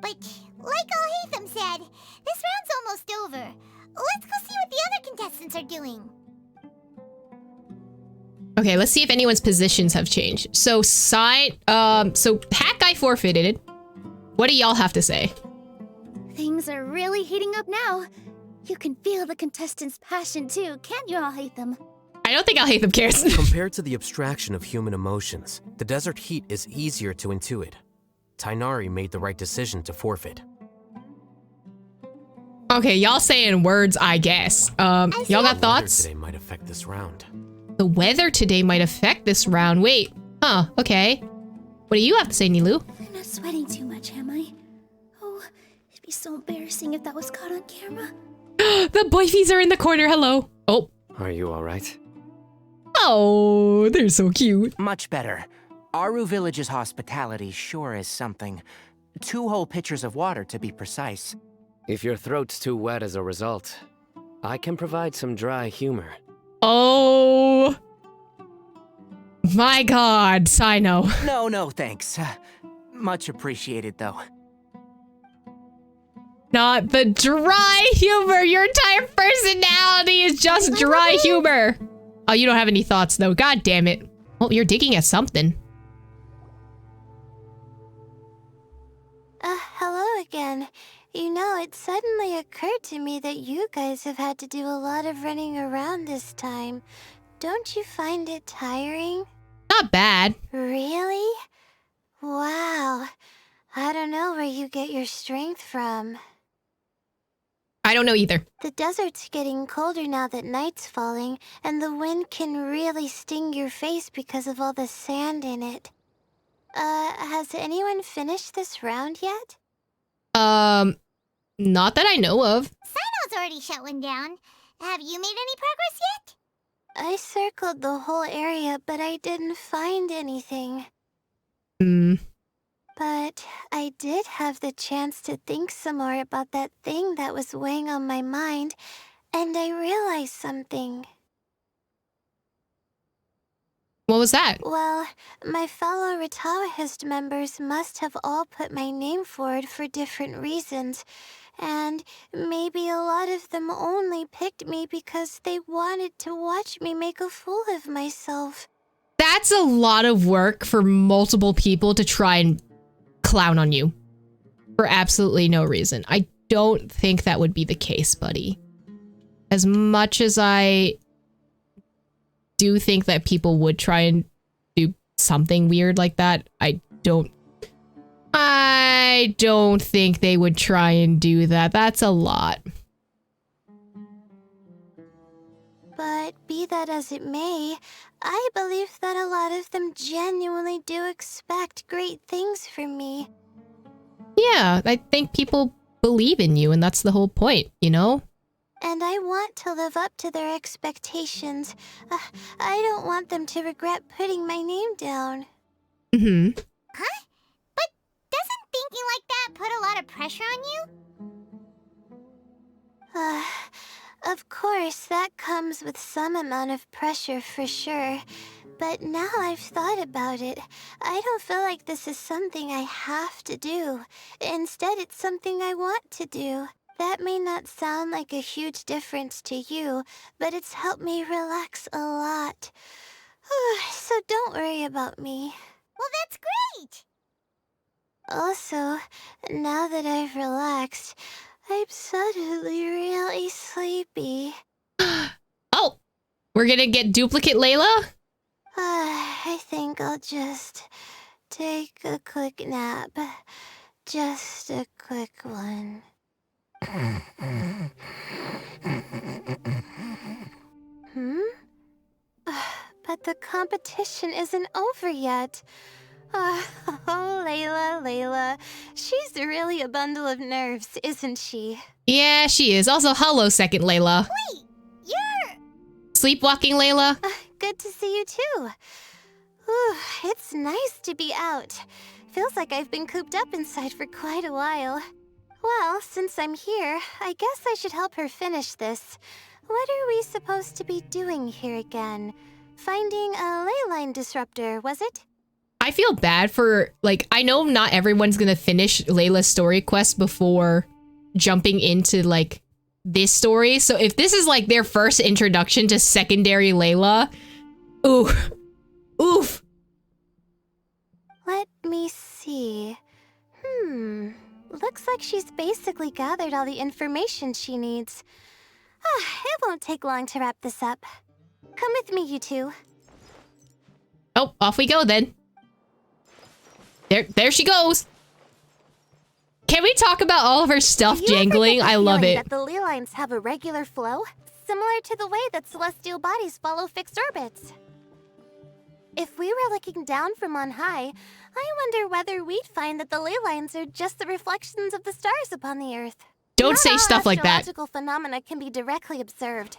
But, like Alhaitham said, this round's almost over. Let's go see what the other contestants are doing. Okay, let's see if anyone's positions have changed. So, Hat Guy forfeited. What do y'all have to say? Things are really heating up now. You can feel the contestants' passion too, can't you, Alhaitham? I don't think Alhaitham cares. Compared to the abstraction of human emotions, the desert heat is easier to intuit. Tainari made the right decision to forfeit. Okay, y'all saying words, I guess. Y'all got thoughts? The weather today might affect this round. The weather today might affect this round. Wait. Huh, okay. What do you have to say, Nilou? I'm not sweating too much, am I? Oh, it'd be so embarrassing if that was caught on camera. The boyfies are in the corner. Hello. Oh. Are you alright? Oh, they're so cute. Much better. Aru Village's hospitality sure is something. 2 whole pitchers of water, to be precise. If your throat's too wet as a result, I can provide some dry humor. Oh. My god, Sino. No, thanks. Much appreciated, though. Not the dry humor. Your entire personality is just dry humor. Oh, you don't have any thoughts, though. God damn it. Well, you're digging at something. Hello again. You know, it suddenly occurred to me that you guys have had to do a lot of running around this time. Don't you find it tiring? Not bad. Really? Wow. I don't know where you get your strength from. I don't know either. The desert's getting colder now that night's falling, and the wind can really sting your face because of all the sand in it. Has anyone finished this round yet? Not that I know of. Sino's already shut one down. Have you made any progress yet? I circled the whole area, but I didn't find anything. But I did have the chance to think some more about that thing that was weighing on my mind, and I realized something. What was that? Well, my fellow Retawahist members must have all put my name forward for different reasons, and maybe a lot of them only picked me because they wanted to watch me make a fool of myself. That's a lot of work for multiple people to try and clown on you for absolutely no reason. I don't think that would be the case, buddy. As much as I do think that people would try and do something weird like that, I don't think they would try and do that. That's a lot. But be that as it may, I believe that a lot of them genuinely do expect great things from me. Yeah, I think people believe in you, and that's the whole point, you know? And I want to live up to their expectations. I don't want them to regret putting my name down. Mm-hmm. Huh? But doesn't thinking like that put a lot of pressure on you? Of course, that comes with some amount of pressure for sure. But now I've thought about it, I don't feel like this is something I have to do. Instead, it's something I want to do. That may not sound like a huge difference to you, but it's helped me relax a lot. So don't worry about me. Well, that's great! Also, now that I've relaxed, I'm suddenly really sleepy. Oh! We're gonna get duplicate Layla? I think I'll just take a quick nap. Just a quick one. But the competition isn't over yet. Oh, Layla. She's really a bundle of nerves, isn't she? Yeah, she is. Also, hello, second Layla. Wait, you're... Sleepwalking Layla? Good to see you too. Ooh, it's nice to be out. Feels like I've been cooped up inside for quite a while. Well, since I'm here, I guess I should help her finish this. What are we supposed to be doing here again? Finding a ley line disruptor, was it? I feel bad for, like, I know not everyone's gonna finish Layla's story quest before jumping into, like, this story. So if this is, like, their first introduction to secondary Layla, oof. Let me see. Looks like she's basically gathered all the information she needs. It won't take long to wrap this up. Come with me, you two. Oh, off we go then. There she goes. Can we talk about all of her stuff jangling? I love it. That the ley lines have a regular flow, similar to the way that celestial bodies follow fixed orbits. If we were looking down from on high, I wonder whether we'd find that the ley lines are just the reflections of the stars upon the Earth. Don't say stuff like that. Astrological phenomena can be directly observed.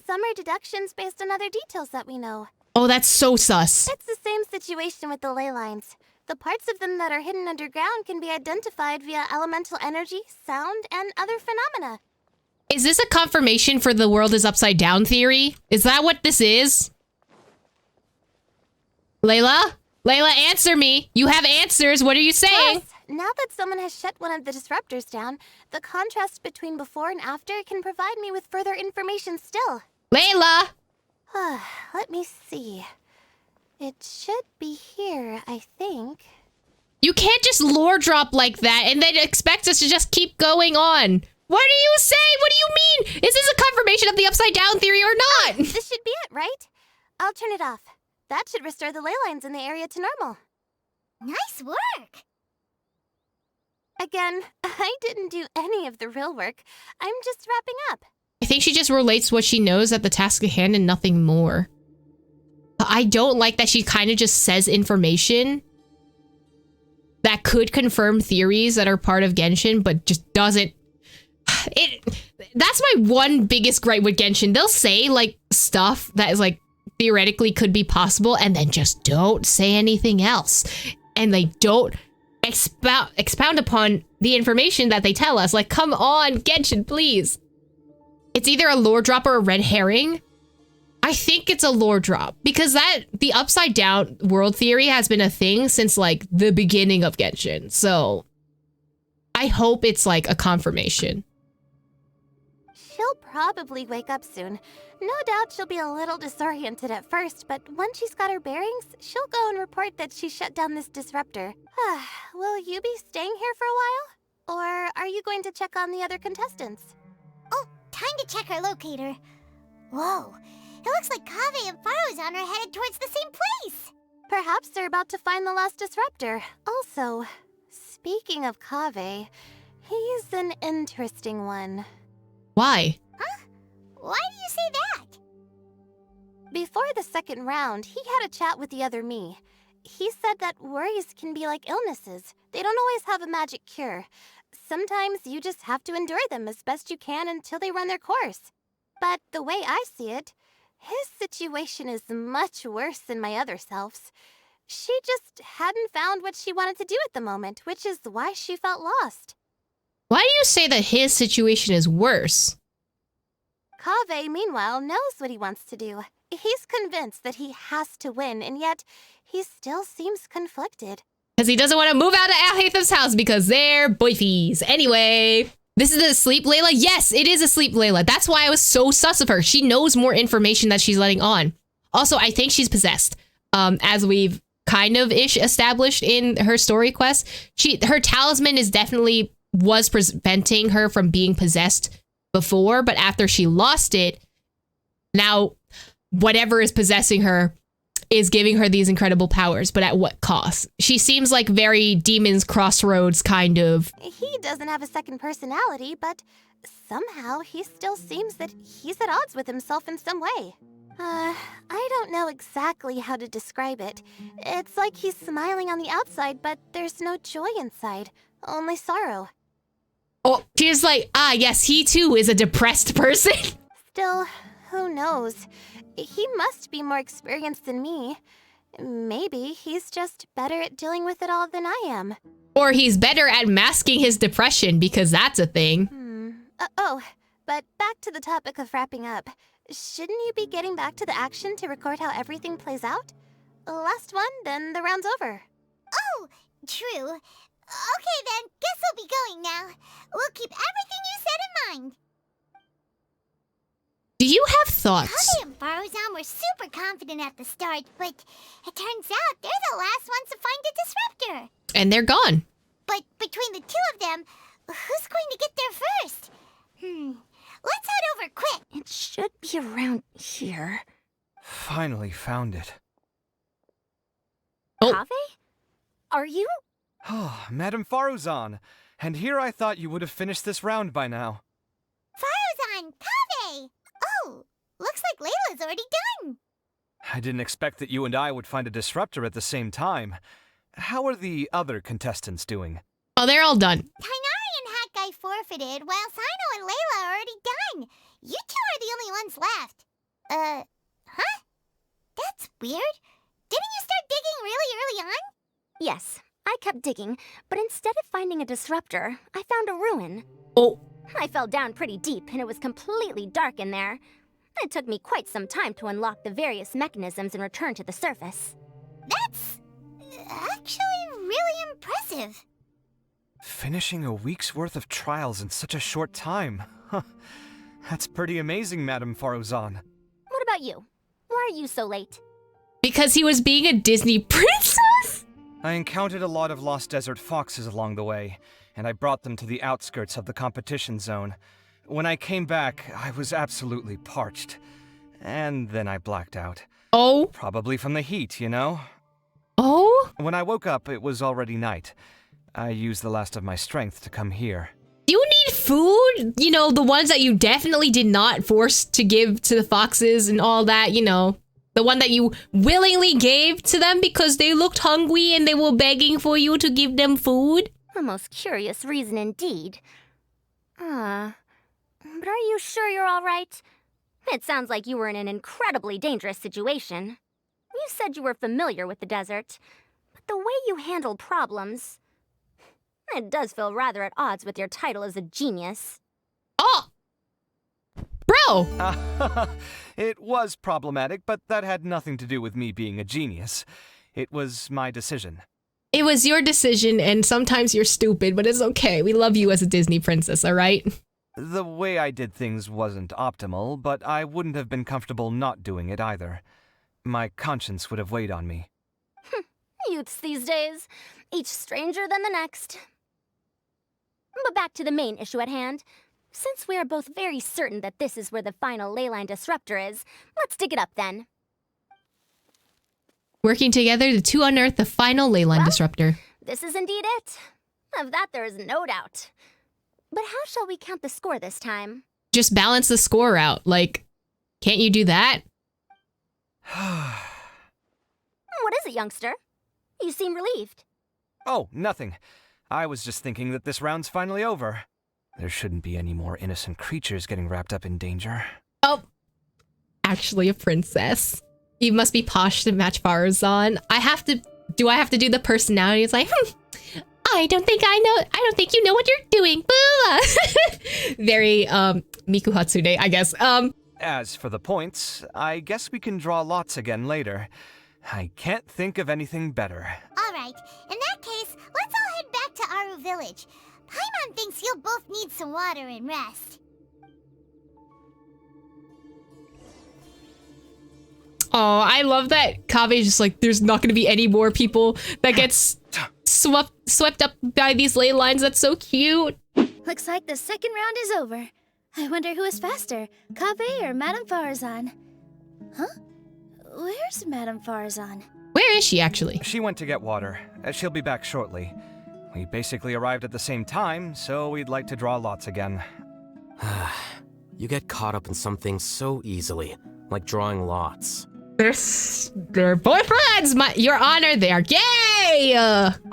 Some are deductions based on other details that we know. Oh, that's so sus. It's the same situation with the ley lines. The parts of them that are hidden underground can be identified via elemental energy, sound, and other phenomena. Is this a confirmation for the world is upside down theory? Is that what this is? Layla? Layla, answer me. You have answers. What are you saying? Plus, now that someone has shut one of the disruptors down, the contrast between before and after can provide me with further information still. Layla! Let me see. It should be here, I think. You can't just lore drop like that and then expect us to just keep going on. What do you say? What do you mean? Is this a confirmation of the upside down theory or not? This should be it, right? I'll turn it off. That should restore the ley lines in the area to normal. Nice work! Again, I didn't do any of the real work. I'm just wrapping up. I think she just relates what she knows at the task at hand and nothing more. I don't like that she kind of just says information that could confirm theories that are part of Genshin, but just doesn't. That's my one biggest gripe with Genshin. They'll say like stuff that is like theoretically could be possible and then just don't say anything else. And they don't expound upon the information that they tell us. Like, come on, Genshin, please. It's either a lore drop or a red herring. I think it's a lore drop because the upside down world theory has been a thing since like the beginning of Genshin. So I hope it's like a confirmation. She'll probably wake up soon. No doubt she'll be a little disoriented at first, but once she's got her bearings, she'll go and report that she shut down this disruptor. Will you be staying here for a while? Or are you going to check on the other contestants? Oh, time to check our locator. Whoa, it looks like Kaveh and Farozan are headed towards the same place. Perhaps they're about to find the last disruptor. Also, speaking of Kaveh, he's an interesting one. Why? Huh? Why do you say that? Before the second round, he had a chat with the other me. He said that worries can be like illnesses. They don't always have a magic cure. Sometimes you just have to endure them as best you can until they run their course. But the way I see it, his situation is much worse than my other self's. She just hadn't found what she wanted to do at the moment, which is why she felt lost. Why do you say that his situation is worse? Kaveh, meanwhile, knows what he wants to do. He's convinced that he has to win, and yet he still seems conflicted. Because he doesn't want to move out of Alhaitham's house because they're boyfies. Anyway, this is a sleep Layla? Yes, it is a sleep Layla. That's why I was so sus of her. She knows more information that she's letting on. Also, I think she's possessed. As we've kind of ish established in her story quest, her talisman was preventing her from being possessed before, but after she lost it, now whatever is possessing her is giving her these incredible powers, but at what cost? She seems like very Demon's Crossroads kind of. He doesn't have a second personality, but somehow he still seems that he's at odds with himself in some way. I don't know exactly how to describe it. It's like he's smiling on the outside, but there's no joy inside, only sorrow. Oh, she's like, yes, he too is a depressed person. Still, who knows? He must be more experienced than me. Maybe he's just better at dealing with it all than I am. Or he's better at masking his depression, because that's a thing. But back to the topic of wrapping up. Shouldn't you be getting back to the action to record how everything plays out? Last one, then the round's over. Oh, true. Okay then, guess we'll be going now. We'll keep everything you said in mind. Do you have thoughts? Kaveh and Farozan were super confident at the start, but it turns out they're the last ones to find the disruptor. And they're gone. But between the two of them, who's going to get there first? Let's head over quick. It should be around here. Finally found it. Oh. Kaveh? Are you? Oh, Madame Farozan. And here I thought you would have finished this round by now. Farozan! Kaveh! Oh, looks like Layla's already done. I didn't expect that you and I would find a disruptor at the same time. How are the other contestants doing? Oh, they're all done. Tighnari and Hat Guy forfeited, while Sino and Layla are already done. You two are the only ones left. Huh? That's weird. Didn't you start digging really early on? Yes, I kept digging, but instead of finding a disruptor, I found a ruin. Oh. I fell down pretty deep, and it was completely dark in there. It took me quite some time to unlock the various mechanisms and return to the surface. That's actually really impressive. Finishing a week's worth of trials in such a short time. Huh. That's pretty amazing, Madame Faruzan. What about you? Why are you so late? Because he was being a Disney princess? I encountered a lot of lost desert foxes along the way, and I brought them to the outskirts of the competition zone. When I came back, I was absolutely parched. And then I blacked out. Oh? Probably from the heat, you know? Oh? When I woke up, it was already night. I used the last of my strength to come here. Do you need food? You know, the ones that you definitely did not force to give to the foxes and all that, you know. The one that you willingly gave to them because they looked hungry and they were begging for you to give them food? A most curious reason indeed. But are you sure you're all right? It sounds like you were in an incredibly dangerous situation. You said you were familiar with the desert, but the way you handle problems... It does feel rather at odds with your title as a genius. Oh! Bro! It was problematic, but that had nothing to do with me being a genius. It was my decision. It was your decision, and sometimes you're stupid, but it's okay. We love you as a Disney princess, alright? The way I did things wasn't optimal, but I wouldn't have been comfortable not doing it either. My conscience would have weighed on me. Youths these days, each stranger than the next. But back to the main issue at hand. Since we are both very certain that this is where the final leyline disruptor is, let's dig it up then. Working together, the two unearth the final leyline disruptor. This is indeed it. Of that there is no doubt. But how shall we count the score this time? Just balance the score out. Like, can't you do that? What is it, youngster? You seem relieved. Oh, nothing. I was just thinking that this round's finally over. There shouldn't be any more innocent creatures getting wrapped up in danger. Oh, actually a princess. You must be posh to match Faruzan. Do I have to do the personality? It's like, I don't think you know what you're doing. Very, Miku Hatsune, I guess. As for the points, I guess we can draw lots again later. I can't think of anything better. Alright, in that case, let's all head back to Aru Village. Paimon thinks you'll both need some water and rest. Oh, I love that Kave's just like, there's not going to be any more people that gets swept up by these ley lines. That's so cute. Looks like the second round is over. I wonder who is faster, Kaveh or Madame Faruzan? Huh? Where's Madame Faruzan? Where is she, actually? She went to get water. She'll be back shortly. We basically arrived at the same time, so we'd like to draw lots again. You get caught up in some things so easily, like drawing lots. They're boyfriends! Your Honor, they're gay!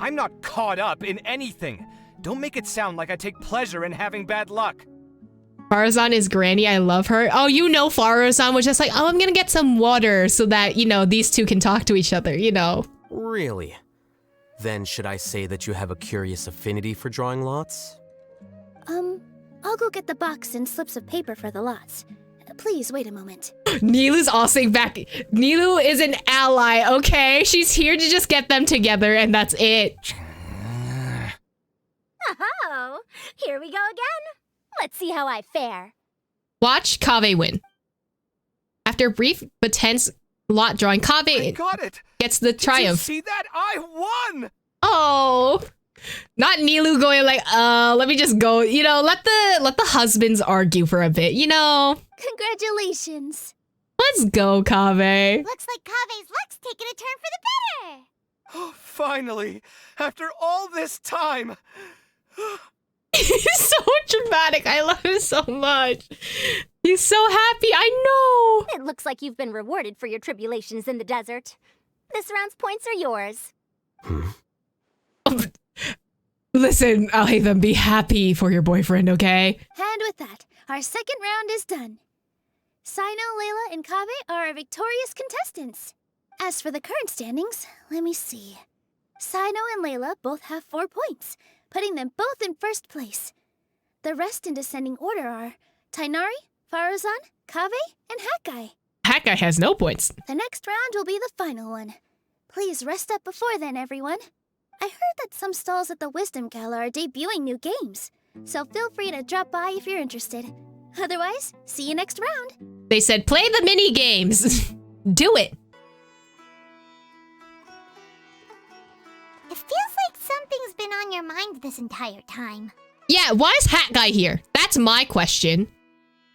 I'm not caught up in anything. Don't make it sound like I take pleasure in having bad luck. Faruzan is Granny. I love her. Oh, you know Faruzan was just like, oh, I'm gonna get some water so that, you know, these two can talk to each other, you know. Really? Then should I say that you have a curious affinity for drawing lots? I'll go get the box and slips of paper for the lots. Please wait a moment. Nilu's all saying back. Nilu is an ally, okay? She's here to just get them together and that's it. Oh, here we go again. Let's see how I fare. Watch Kaveh win. After a brief but tense lot drawing, Kaveh gets the triumph. Did you see that? I won! Oh, not Nilu going like, let me just go. You know, let the husbands argue for a bit, you know? Congratulations. Let's go, Kaveh. Looks like Kaveh's luck's taking a turn for the better. Oh, finally, after all this time. He's so dramatic. I love him so much. He's so happy. I know. It looks like you've been rewarded for your tribulations in the desert. This round's points are yours. Listen, Alhaitham, be happy for your boyfriend, okay? And with that, our second round is done. Sino, Layla, and Kaveh are our victorious contestants. As for the current standings, let me see. Sino and Layla both have 4 points, putting them both in first place. The rest in descending order are Tainari, Faruzan, Kaveh, and Hakai. Hakai has no points. The next round will be the final one. Please rest up before then, everyone. I heard that some stalls at the Wisdom Gala are debuting new games, so feel free to drop by if you're interested. Otherwise, see you next round. They said play the mini games. Do it. It feels like something's been on your mind this entire time. Yeah, why is Hat Guy here? That's my question.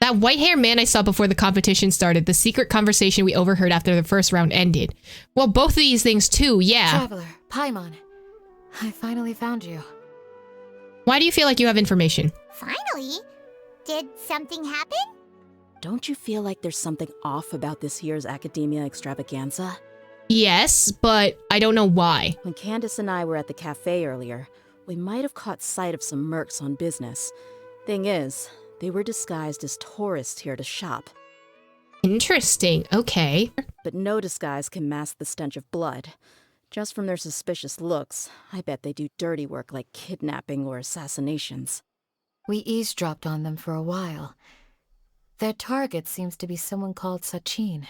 That white-haired man I saw before the competition started, the secret conversation we overheard after the first round ended. Well, both of these things too, yeah. Traveler, Paimon, I finally found you. Why do you feel like you have information? Finally? Did something happen? Don't you feel like there's something off about this year's Academia Extravaganza? Yes, but I don't know why. When Candace and I were at the cafe earlier, we might have caught sight of some mercs on business. Thing is, they were disguised as tourists here to shop. Interesting, okay. But no disguise can mask the stench of blood. Just from their suspicious looks, I bet they do dirty work like kidnapping or assassinations. We eavesdropped on them for a while. Their target seems to be someone called Sachin.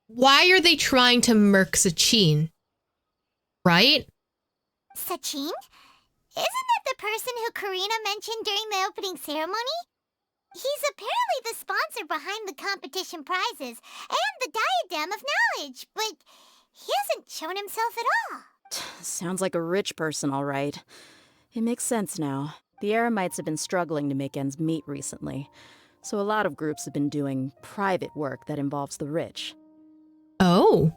Why are they trying to murk Sachin? Right? Sachin? Isn't that the person who Karina mentioned during the opening ceremony? He's apparently the sponsor behind the competition prizes and the Diadem of Knowledge, but he hasn't shown himself at all. Sounds like a rich person, all right. It makes sense now. The Eremites have been struggling to make ends meet recently, so a lot of groups have been doing private work that involves the rich. Oh.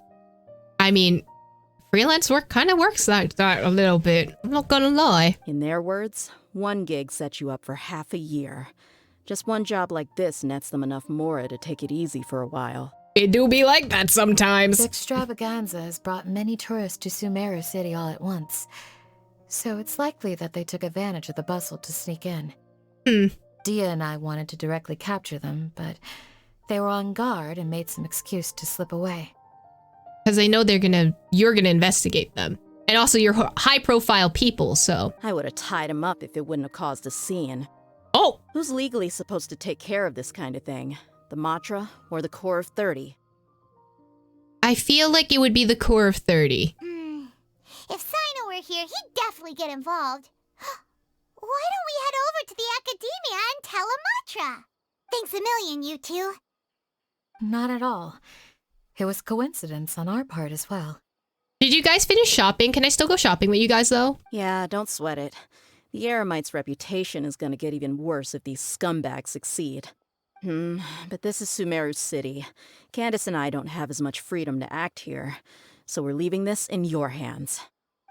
I mean, freelance work kind of works like that a little bit. I'm not gonna lie. In their words, one gig sets you up for half a year. Just one job like this nets them enough mora to take it easy for a while. It do be like that sometimes. The extravaganza has brought many tourists to Sumeru City all at once, so it's likely that they took advantage of the bustle to sneak in. Dia and I wanted to directly capture them, but they were on guard and made some excuse to slip away. Because they know you're gonna investigate them. And also you're high-profile people, so... I would have tied him up if it wouldn't have caused a scene. Oh! Who's legally supposed to take care of this kind of thing? The Matra or the Core of 30? I feel like it would be the Core of 30. If Sino were here, he'd definitely get involved. Why don't we head over to the Academia and tell Amatra? Thanks a million, you two. Not at all. It was coincidence on our part as well. Did you guys finish shopping? Can I still go shopping with you guys, though? Yeah, don't sweat it. The Eremites' reputation is going to get even worse if these scumbags succeed. But this is Sumeru City. Candace and I don't have as much freedom to act here, so we're leaving this in your hands.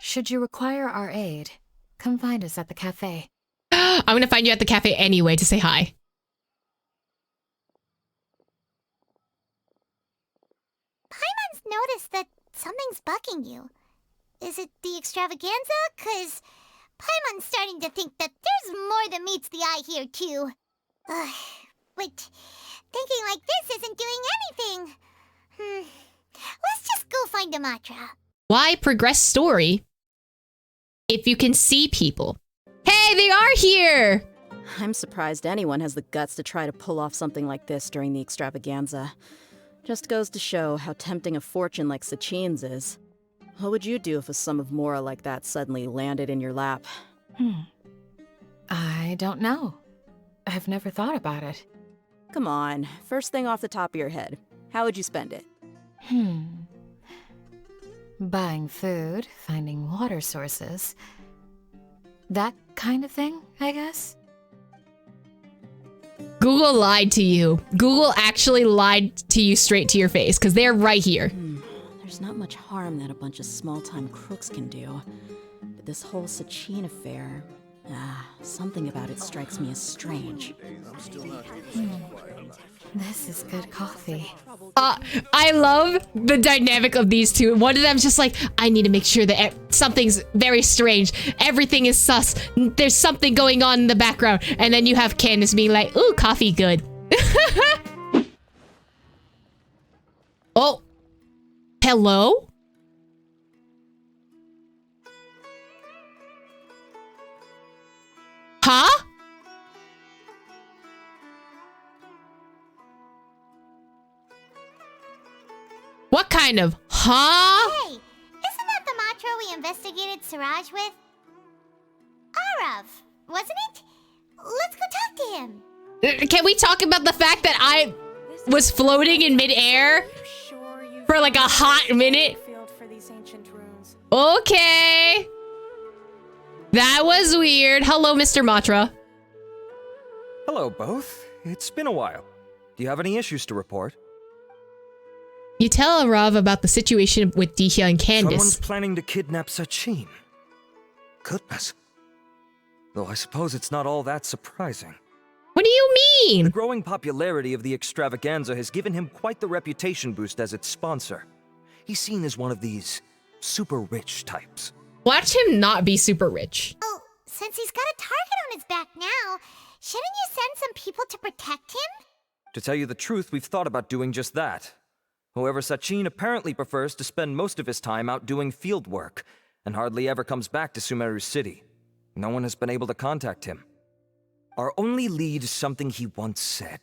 Should you require our aid, come find us at the cafe. I'm gonna find you at the cafe anyway to say hi. Paimon's noticed that something's bugging you. Is it the extravaganza? 'Cause Paimon's starting to think that there's more than meets the eye here, too. But thinking like this isn't doing anything. Let's just go find Amatra. Why progress story if you can see people? Hey, they are here! I'm surprised anyone has the guts to try to pull off something like this during the extravaganza. Just goes to show how tempting a fortune like Sachin's is. What would you do if a sum of mora like that suddenly landed in your lap? I don't know. I've never thought about it. Come on, first thing off the top of your head. How would you spend it? Buying food, finding water sources. That kind of thing, I guess? Google lied to you. Google actually lied to you straight to your face, because they're right here. There's not much harm that a bunch of small-time crooks can do. But this whole Sachin affair... something about it strikes me as strange. This is good coffee. I love the dynamic of these two. One of them's just like, I need to make sure that something's very strange. Everything is sus. There's something going on in the background. And then you have Candace being like, ooh, coffee good. Oh. Hello? Huh? What kind of, huh? Hey, isn't that the investigated Siraj with? Arav, wasn't it? Let's go talk to him. Can we talk about the fact that I was floating in midair for like a hot minute? Okay. That was weird. Hello, Mr. Matra. Hello, both. It's been a while. Do you have any issues to report? You tell Arav about the situation with Dihya and Candace. Someone's planning to kidnap Sachin. Goodness. Though I suppose it's not all that surprising. What do you mean? The growing popularity of the extravaganza has given him quite the reputation boost as its sponsor. He's seen as one of these super rich types. Watch him not be super rich. Oh, since he's got a target on his back now, shouldn't you send some people to protect him? To tell you the truth, we've thought about doing just that. However, Sachin apparently prefers to spend most of his time out doing field work, and hardly ever comes back to Sumeru City. No one has been able to contact him. Our only lead is something he once said.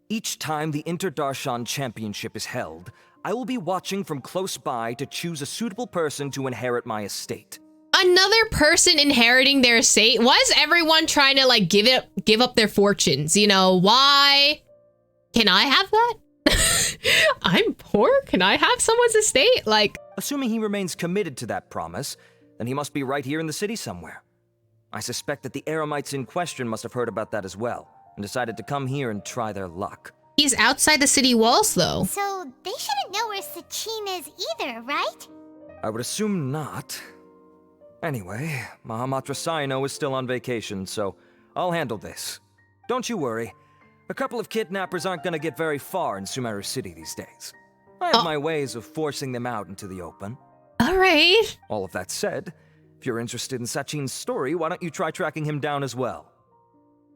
Each time the Inter-Darshan Championship is held, I will be watching from close by to choose a suitable person to inherit my estate. Another person inheriting their estate? Why is everyone trying to like give up their fortunes? You know, why? Can I have that? I'm poor. Can I have someone's estate? Like, assuming he remains committed to that promise, then he must be right here in the city somewhere. I suspect that the Eremites in question must have heard about that as well, and decided to come here and try their luck. He's outside the city walls, though. So they shouldn't know where Sachin is either, right? I would assume not. Anyway, Mahamatra Saino is still on vacation, so I'll handle this. Don't you worry. A couple of kidnappers aren't gonna get very far in Sumeru City these days. I have my ways of forcing them out into the open. All right. All of that said, if you're interested in Sachin's story, why don't you try tracking him down as well?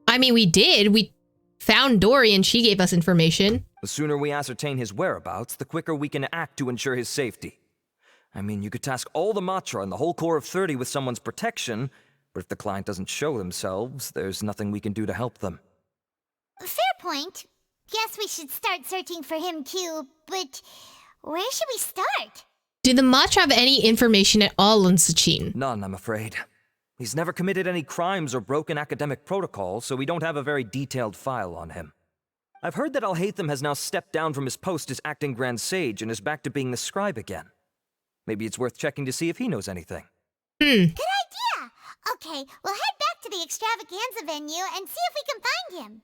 I mean, we did. We found Dory and she gave us information. The sooner we ascertain his whereabouts, the quicker we can act to ensure his safety. I mean, you could task all the Matra and the whole Corps of 30 with someone's protection, but if the client doesn't show themselves, there's nothing we can do to help them. Fair point. Guess we should start searching for him too, but where should we start? Do the Matra have any information at all on Sachin? None, I'm afraid. He's never committed any crimes or broken academic protocol, so we don't have a very detailed file on him. I've heard that Alhaitham has now stepped down from his post as acting Grand Sage and is back to being the scribe again. Maybe it's worth checking to see if he knows anything. Good idea! Okay, we'll head back to the extravaganza venue and see if we can find him.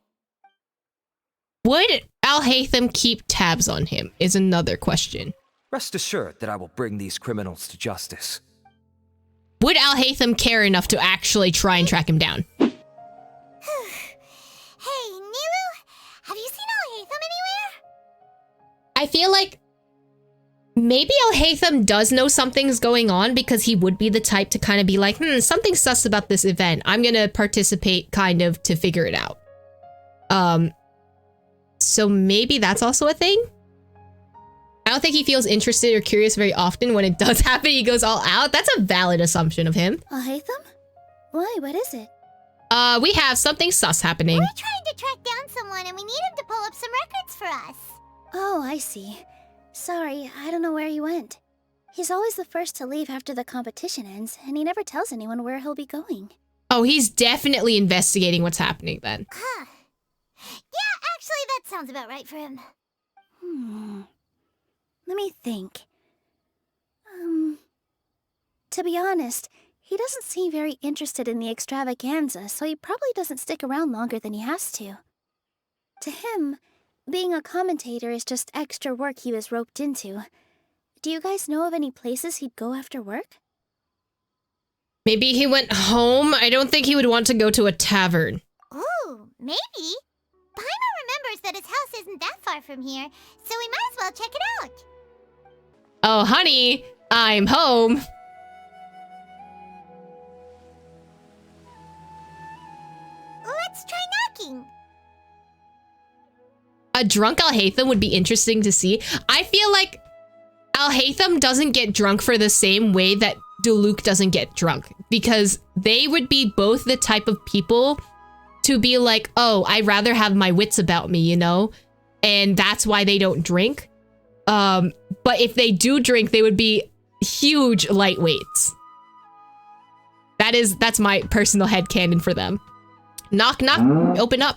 Would Alhaitham keep tabs on him is another question. Rest assured that I will bring these criminals to justice. Would Alhaitham care enough to actually try and track him down? Hey, Niru, have you seen Alhaitham anywhere? I feel like maybe Alhaitham does know something's going on because he would be the type to kind of be like, something's sus about this event. I'm gonna participate kind of to figure it out. So maybe that's also a thing? I don't think he feels interested or curious very often. When it does happen, he goes all out. That's a valid assumption of him. Alhaitham? Why? What is it? We have something sus happening. We're trying to track down someone and we need him to pull up some records for us. Oh, I see. Sorry, I don't know where he went. He's always the first to leave after the competition ends, and he never tells anyone where he'll be going. Oh, he's definitely investigating what's happening then. Huh. Yeah, actually, that sounds about right for him. Let me think. To be honest, he doesn't seem very interested in the extravaganza, so he probably doesn't stick around longer than he has to. To him, being a commentator is just extra work he was roped into. Do you guys know of any places he'd go after work? Maybe he went home? I don't think he would want to go to a tavern. Ooh, maybe. Paimon remembers that his house isn't that far from here, so we might as well check it out. Oh, honey, I'm home. Let's try knocking. A drunk Alhaitham would be interesting to see. I feel like Alhaitham doesn't get drunk for the same way that Duluc doesn't get drunk, because they would be both the type of people to be like, oh, I'd rather have my wits about me, you know? And that's why they don't drink. But if they do drink, they would be huge lightweights. That's my personal headcanon for them. Knock, knock, open up.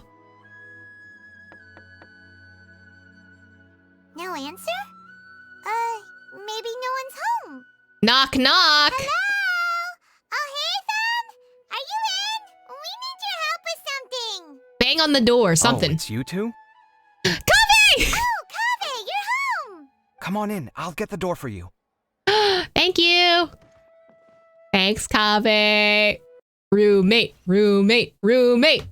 No answer? Maybe no one's home. Knock, knock. Hello? Alhaitham? Are you in? We need your help with something. Bang on the door, something. Oh, it's you two? Kaveh! Oh, Kaveh, you're home. Come on in. I'll get the door for you. Thank you. Thanks, Kaveh. Roommate, roommate, roommate.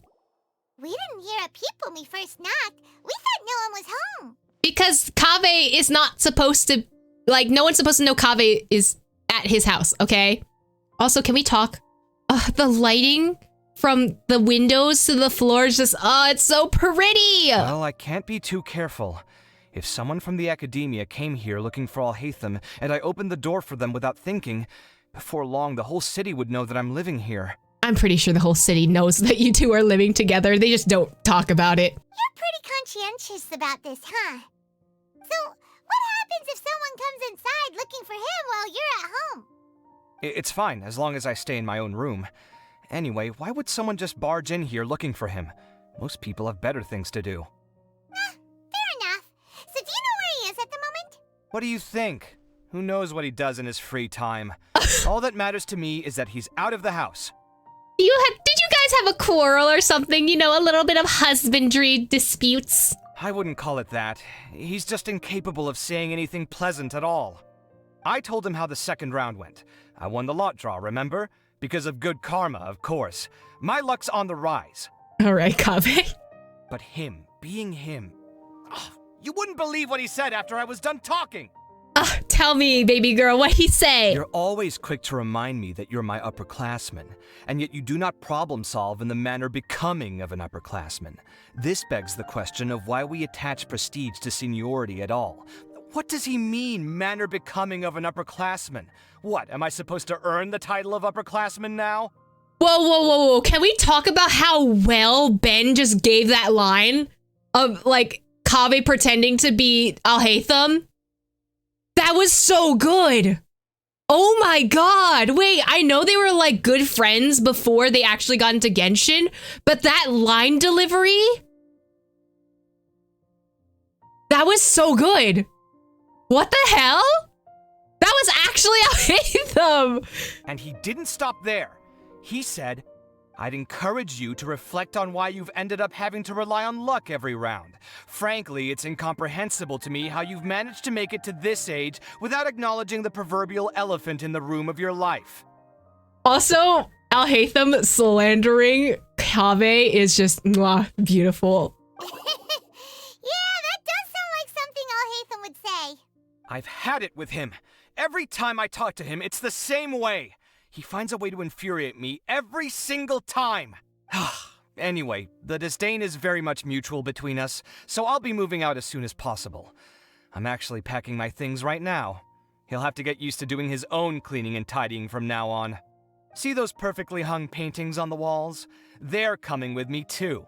We didn't hear a peep when we first knocked. We thought no one was home. Because Kaveh is not supposed to, like, no one's supposed to know Kaveh is at his house, okay? Also, can we talk? The lighting from the windows to the floor is just, it's so pretty! Well, I can't be too careful. If someone from the academia came here looking for Alhaitham, and I opened the door for them without thinking, before long the whole city would know that I'm living here. I'm pretty sure the whole city knows that you two are living together. They just don't talk about it. You're pretty conscientious about this, huh? So, what happens if someone comes inside looking for him while you're at home? It's fine, as long as I stay in my own room. Anyway, why would someone just barge in here looking for him? Most people have better things to do. Fair enough. So do you know where he is at the moment? What do you think? Who knows what he does in his free time? All that matters to me is that he's out of the house. Did you guys have a quarrel or something? You know, a little bit of husbandry disputes? I wouldn't call it that. He's just incapable of saying anything pleasant at all. I told him how the second round went. I won the lot draw, remember? Because of good karma, of course. My luck's on the rise. All right, Kaveh. But him, being him... you wouldn't believe what he said after I was done talking! Tell me, baby girl, what'd he say? You're always quick to remind me that you're my upperclassman, and yet you do not problem solve in the manner becoming of an upperclassman. This begs the question of why we attach prestige to seniority at all. What does he mean, manner becoming of an upperclassman? What, am I supposed to earn the title of upperclassman now? Whoa, whoa, whoa, whoa. Can we talk about how well Ben just gave that line of, like, Kaveh pretending to be Alhaitham? That was so good. Oh my god. Wait, I know they were like good friends before they actually got into Genshin, but that line delivery? That was so good. What the hell? That was actually Alhaitham. And he didn't stop there. He said, I'd encourage you to reflect on why you've ended up having to rely on luck every round. Frankly, it's incomprehensible to me how you've managed to make it to this age without acknowledging the proverbial elephant in the room of your life. Also, Alhaitham slandering Kaveh is just beautiful. Yeah, that does sound like something Alhaitham would say. I've had it with him. Every time I talk to him, it's the same way. He finds a way to infuriate me every single time. Anyway, the disdain is very much mutual between us, so I'll be moving out as soon as possible. I'm actually packing my things right now. He'll have to get used to doing his own cleaning and tidying from now on. See those perfectly hung paintings on the walls? They're coming with me too.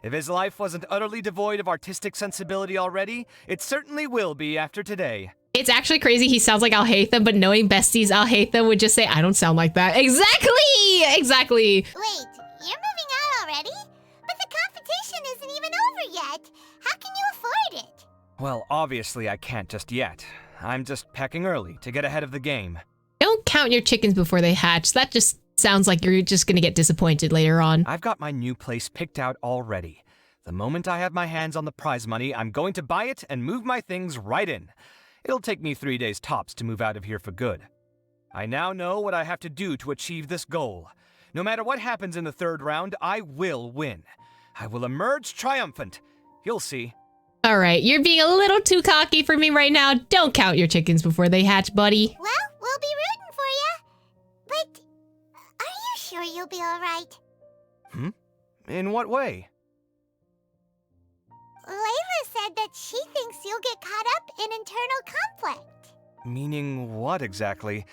If his life wasn't utterly devoid of artistic sensibility already, it certainly will be after today. It's actually crazy he sounds like Alhaitham, but knowing besties, Alhaitham would just say, I don't sound like that. Exactly! Exactly! Wait, you're moving out already? But the competition isn't even over yet. How can you afford it? Well, obviously I can't just yet. I'm just packing early to get ahead of the game. Don't count your chickens before they hatch. That just sounds like you're just gonna get disappointed later on. I've got my new place picked out already. The moment I have my hands on the prize money, I'm going to buy it and move my things right in. It'll take me 3 days tops to move out of here for good. I now know what I have to do to achieve this goal. No matter what happens in the third round, I will win. I will emerge triumphant. You'll see. All right, you're being a little too cocky for me right now. Don't count your chickens before they hatch, buddy. Well, we'll be rooting for you. But are you sure you'll be all right? In what way? Layla said that she thinks you'll get caught up in internal conflict. Meaning what exactly?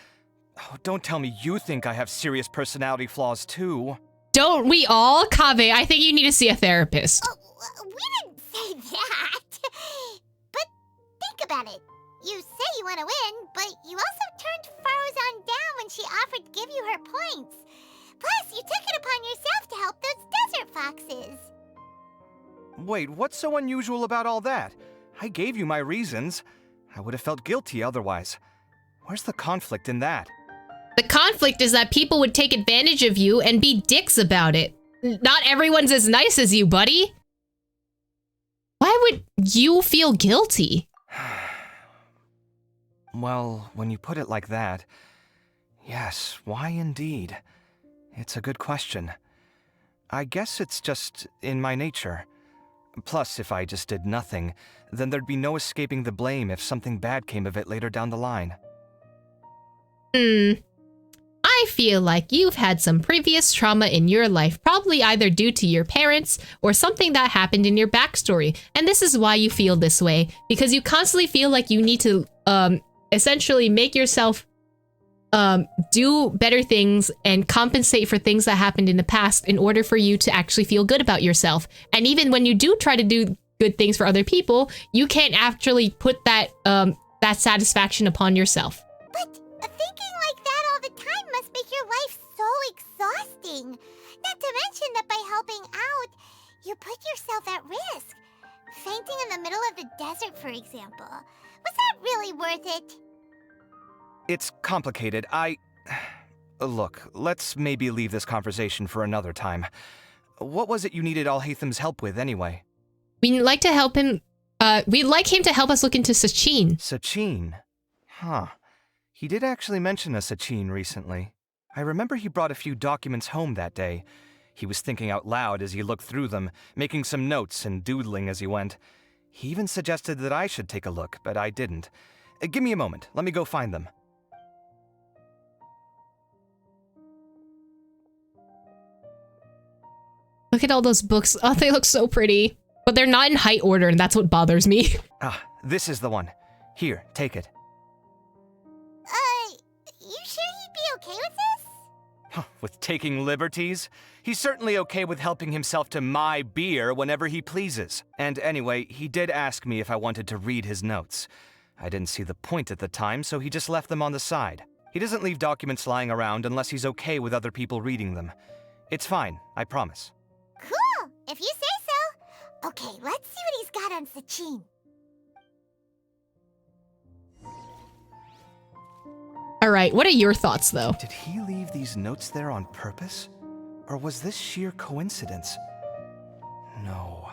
Oh, don't tell me you think I have serious personality flaws too. Don't we all? Kaveh, I think you need to see a therapist. Oh, we didn't say that. But think about it. You say you want to win, but you also turned Farozan down when she offered to give you her points. Plus, you took it upon yourself to help those desert foxes. Wait, what's so unusual about all that? I gave you my reasons. I would have felt guilty otherwise. Where's the conflict in that? The conflict is that people would take advantage of you and be dicks about it. Not everyone's as nice as you, buddy. Why would you feel guilty? Well, when you put it like that, yes, why indeed? It's a good question. I guess it's just in my nature. Plus, if I just did nothing, then there'd be no escaping the blame if something bad came of it later down the line. I feel like you've had some previous trauma in your life, probably either due to your parents or something that happened in your backstory. And this is why you feel this way, because you constantly feel like you need to essentially make yourself do better things and compensate for things that happened in the past in order for you to actually feel good about yourself. And even when you do try to do good things for other people, you can't actually put that that satisfaction upon yourself. But thinking like that all the time must make your life so exhausting. Not to mention that by helping out, you put yourself at risk. Fainting in the middle of the desert, for example. Was that really worth it? It's complicated. Look, let's maybe leave this conversation for another time. What was it you needed Alhatham's help with, anyway? We'd like to help him. We'd like him to help us look into Sachin. Sachin? Huh. He did actually mention a Sachin recently. I remember he brought a few documents home that day. He was thinking out loud as he looked through them, making some notes and doodling as he went. He even suggested that I should take a look, but I didn't. Give me a moment. Let me go find them. Look at all those books. Oh, they look so pretty. But they're not in height order, and that's what bothers me. Ah, this is the one. Here, take it. You sure he'd be okay with this? With taking liberties? He's certainly okay with helping himself to my beer whenever he pleases. And anyway, he did ask me if I wanted to read his notes. I didn't see the point at the time, so he just left them on the side. He doesn't leave documents lying around unless he's okay with other people reading them. It's fine, I promise. Cool, if you say so. Okay, let's see what he's got on Sachin. All right, what are your thoughts, though? Did he leave these notes there on purpose? Or was this sheer coincidence? No.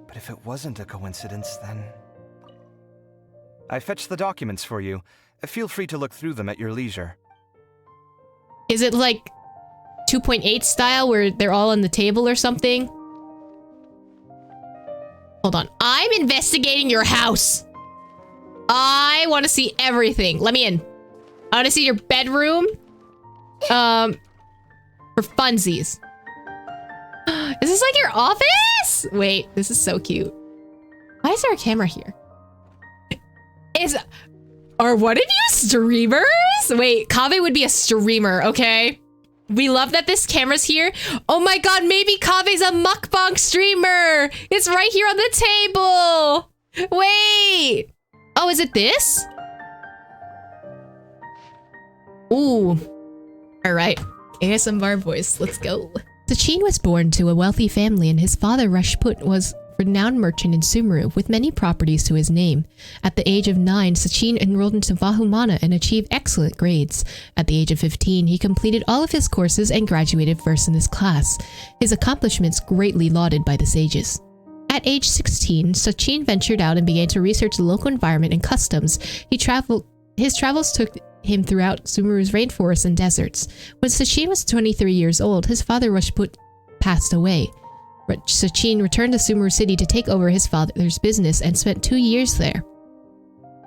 But if it wasn't a coincidence, then... I fetched the documents for you. Feel free to look through them at your leisure. Is it like 2.8 style where they're all on the table or something? Hold on. I'm investigating your house. I want to see everything. Let me in. I want to see your bedroom. For funsies. Is this like your office? Wait, this is so cute. Why is there a camera here? Are one of you streamers? Wait, Kaveh would be a streamer, okay? We love that this camera's here. Oh my god, maybe Kaveh's a mukbang streamer. It's right here on the table. Wait. Oh, is it this? Ooh. All right. ASMR voice. Let's go. Sachin was born to a wealthy family, and his father, Rajput, was a renowned merchant in Sumeru with many properties to his name. At the age of 9, Sachin enrolled into Vahumana and achieved excellent grades. At the age of 15, he completed all of his courses and graduated first in his class, his accomplishments greatly lauded by the sages. At age 16, Sachin ventured out and began to research the local environment and customs. His travels took him throughout Sumeru's rainforests and deserts. When Sachin was 23 years old, his father Rajput passed away. Sachin returned to Sumeru City to take over his father's business and spent 2 years there.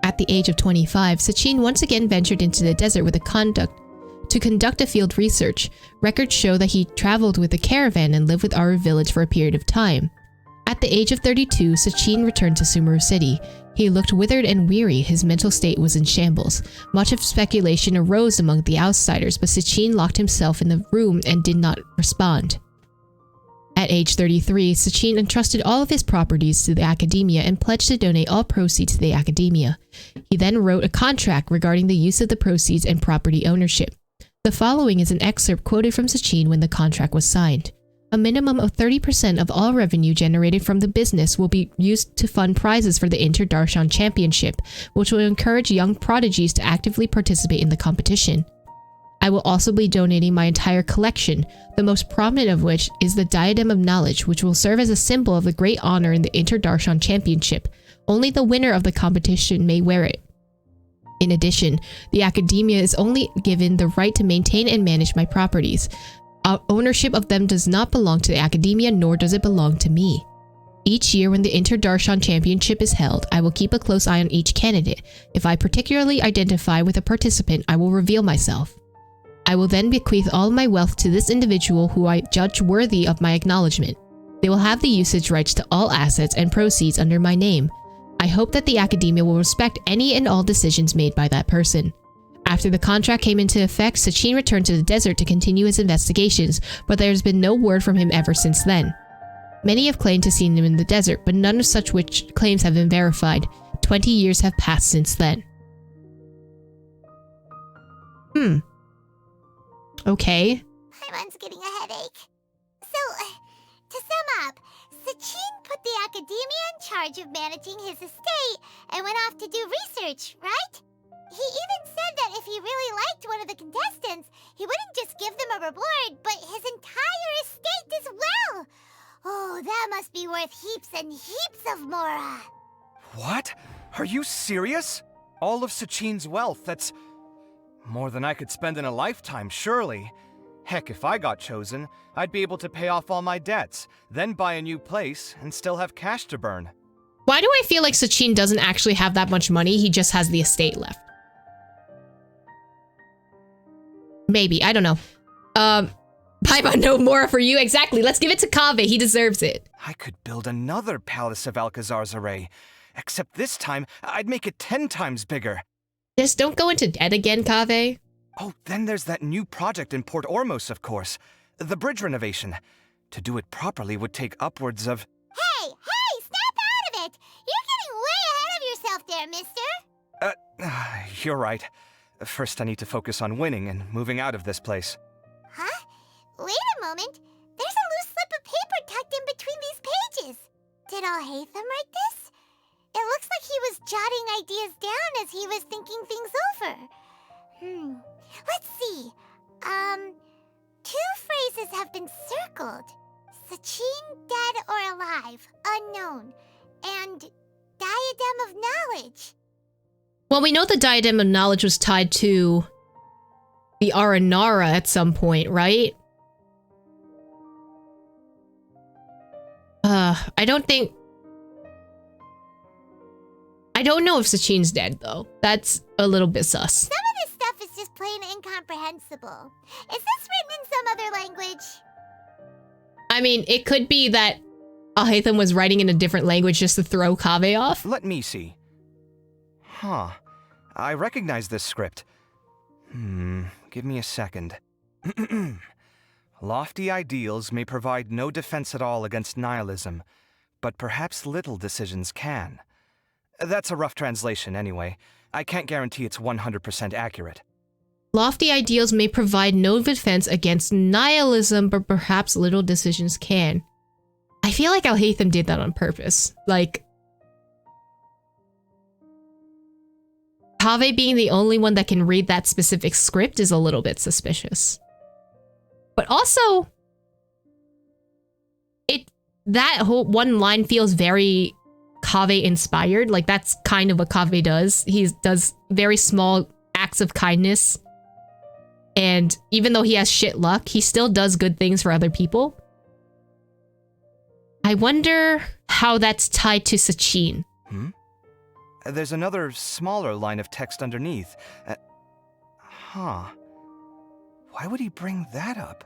At the age of 25, Sachin once again ventured into the desert to conduct a field research. Records show that he traveled with a caravan and lived with our village for a period of time. At the age of 32, Sachin returned to Sumeru City. He looked withered and weary. His mental state was in shambles. Much of speculation arose among the outsiders, but Sachin locked himself in the room and did not respond. At At age 33, Sachin entrusted all of his properties to the academia and pledged to donate all proceeds to the academia. He then wrote a contract regarding the use of the proceeds and property ownership. The following is an excerpt quoted from Sachin when the contract was signed. A minimum of 30% of all revenue generated from the business will be used to fund prizes for the Inter-Darshan Championship, which will encourage young prodigies to actively participate in the competition. I will also be donating my entire collection, the most prominent of which is the Diadem of Knowledge, which will serve as a symbol of the great honor in the Inter-Darshan Championship. Only the winner of the competition may wear it. In addition, the academia is only given the right to maintain and manage my properties. Ownership of them does not belong to the academia, nor does it belong to me. Each year when the Inter-Darshan Championship is held, I will keep a close eye on each candidate. If I particularly identify with a participant, I will reveal myself. I will then bequeath all my wealth to this individual who I judge worthy of my acknowledgement. They will have the usage rights to all assets and proceeds under my name. I hope that the academia will respect any and all decisions made by that person. After the contract came into effect, Sachin returned to the desert to continue his investigations, but there has been no word from him ever since then. Many have claimed to seen him in the desert, but none of such which claims have been verified. 20 years have passed since then. Okay. Paimon's getting a headache. So, to sum up, Sachin put the academia in charge of managing his estate and went off to do research, right? He even said that if he really liked one of the contestants, he wouldn't just give them a reward, but his entire estate as well. Oh, that must be worth heaps and heaps of mora. What? Are you serious? All of Sachin's wealth, that's more than I could spend in a lifetime, surely. Heck, if I got chosen, I'd be able to pay off all my debts, then buy a new place, and still have cash to burn. Why do I feel like Sachin doesn't actually have that much money? He just has the estate left. Maybe, I don't know. Paimon, no more for you. Exactly, let's give it to Kaveh. He deserves it. I could build another Palace of Alcazar's array, except this time, I'd make it 10 times bigger. Just don't go into debt again, Kaveh. Oh, then there's that new project in Port Ormos, of course. The bridge renovation. To do it properly would take upwards of... Hey, snap out of it! You're getting way ahead of yourself there, mister! You're right. First I need to focus on winning and moving out of this place. Huh? Wait a moment. There's a loose slip of paper tucked in between these pages. Did Alhaitham write this? It looks like he was jotting ideas down as he was thinking things over. Let's see. 2 phrases have been circled. Sachin, dead or alive, unknown. And Diadem of Knowledge. Well, we know the Diadem of Knowledge was tied to the Aranara at some point, right? I don't know if Sachin's dead, though. That's a little bit sus. Some of this stuff is just plain incomprehensible. Is this written in some other language? I mean, it could be that Alhaitham was writing in a different language just to throw Kaveh off. Let me see. Huh. I recognize this script. Give me a second. Lofty ideals may provide no defense at all against nihilism, but perhaps little decisions can. That's a rough translation anyway. I can't guarantee it's 100% accurate. Lofty ideals may provide no defense against nihilism, but perhaps little decisions can. I feel like Alhaitham did that on purpose. Like, Kaveh being the only one that can read that specific script is a little bit suspicious. But also, that whole one line feels very Kaveh inspired. Like, that's kind of what Kaveh does. He does very small acts of kindness. And even though he has shit luck, he still does good things for other people. I wonder how that's tied to Sachin. There's another smaller line of text underneath. Why would he bring that up?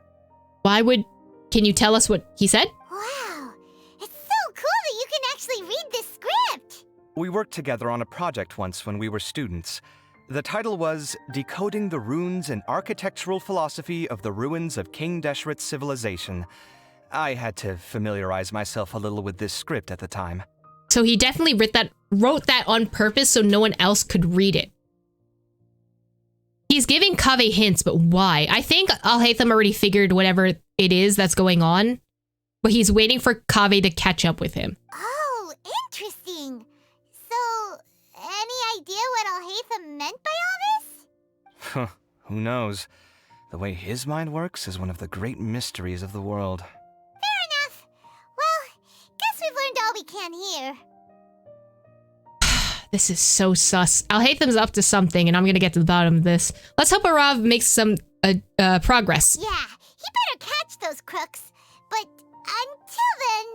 Can you tell us what he said? Wow, it's so cool that you can actually read this script. We worked together on a project once when we were students. The title was Decoding the Runes and Architectural Philosophy of the Ruins of King Deshret's Civilization. I had to familiarize myself a little with this script at the time. So he definitely wrote that on purpose so no one else could read it. He's giving Kaveh hints, but why? I think Al-Haytham already figured whatever it is that's going on, but he's waiting for Kaveh to catch up with him. Oh, interesting. So, any idea what Al-Haytham meant by all this? Huh, who knows? The way his mind works is one of the great mysteries of the world. Fair enough. Well, guess we've learned all we can here. This is so sus. Al-Haytham's up to something, and I'm gonna get to the bottom of this. Let's hope Arav makes some progress. Yeah, he better catch those crooks. But until then,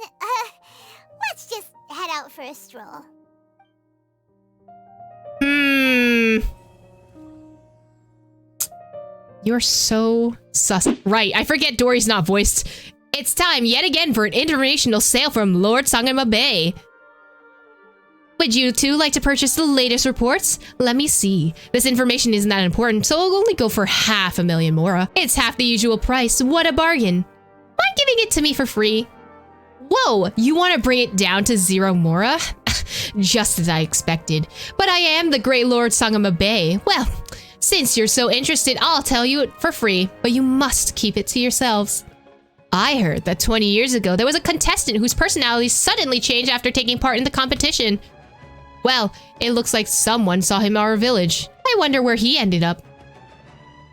let's just head out for a stroll. You're so sus. Right, I forget Dory's not voiced. It's time yet again for an international sale from Lord Sangama Bay. Would you two like to purchase the latest reports? Let me see. This information isn't that important, so I'll only go for 500,000 mora. It's half the usual price. What a bargain. Mind giving it to me for free? Whoa, you want to bring it down to 0 mora? Just as I expected. But I am the great Lord Sangama Bay. Well, since you're so interested, I'll tell you it for free, but you must keep it to yourselves. I heard that 20 years ago, there was a contestant whose personality suddenly changed after taking part in the competition. Well, it looks like someone saw him in our village. I wonder where he ended up.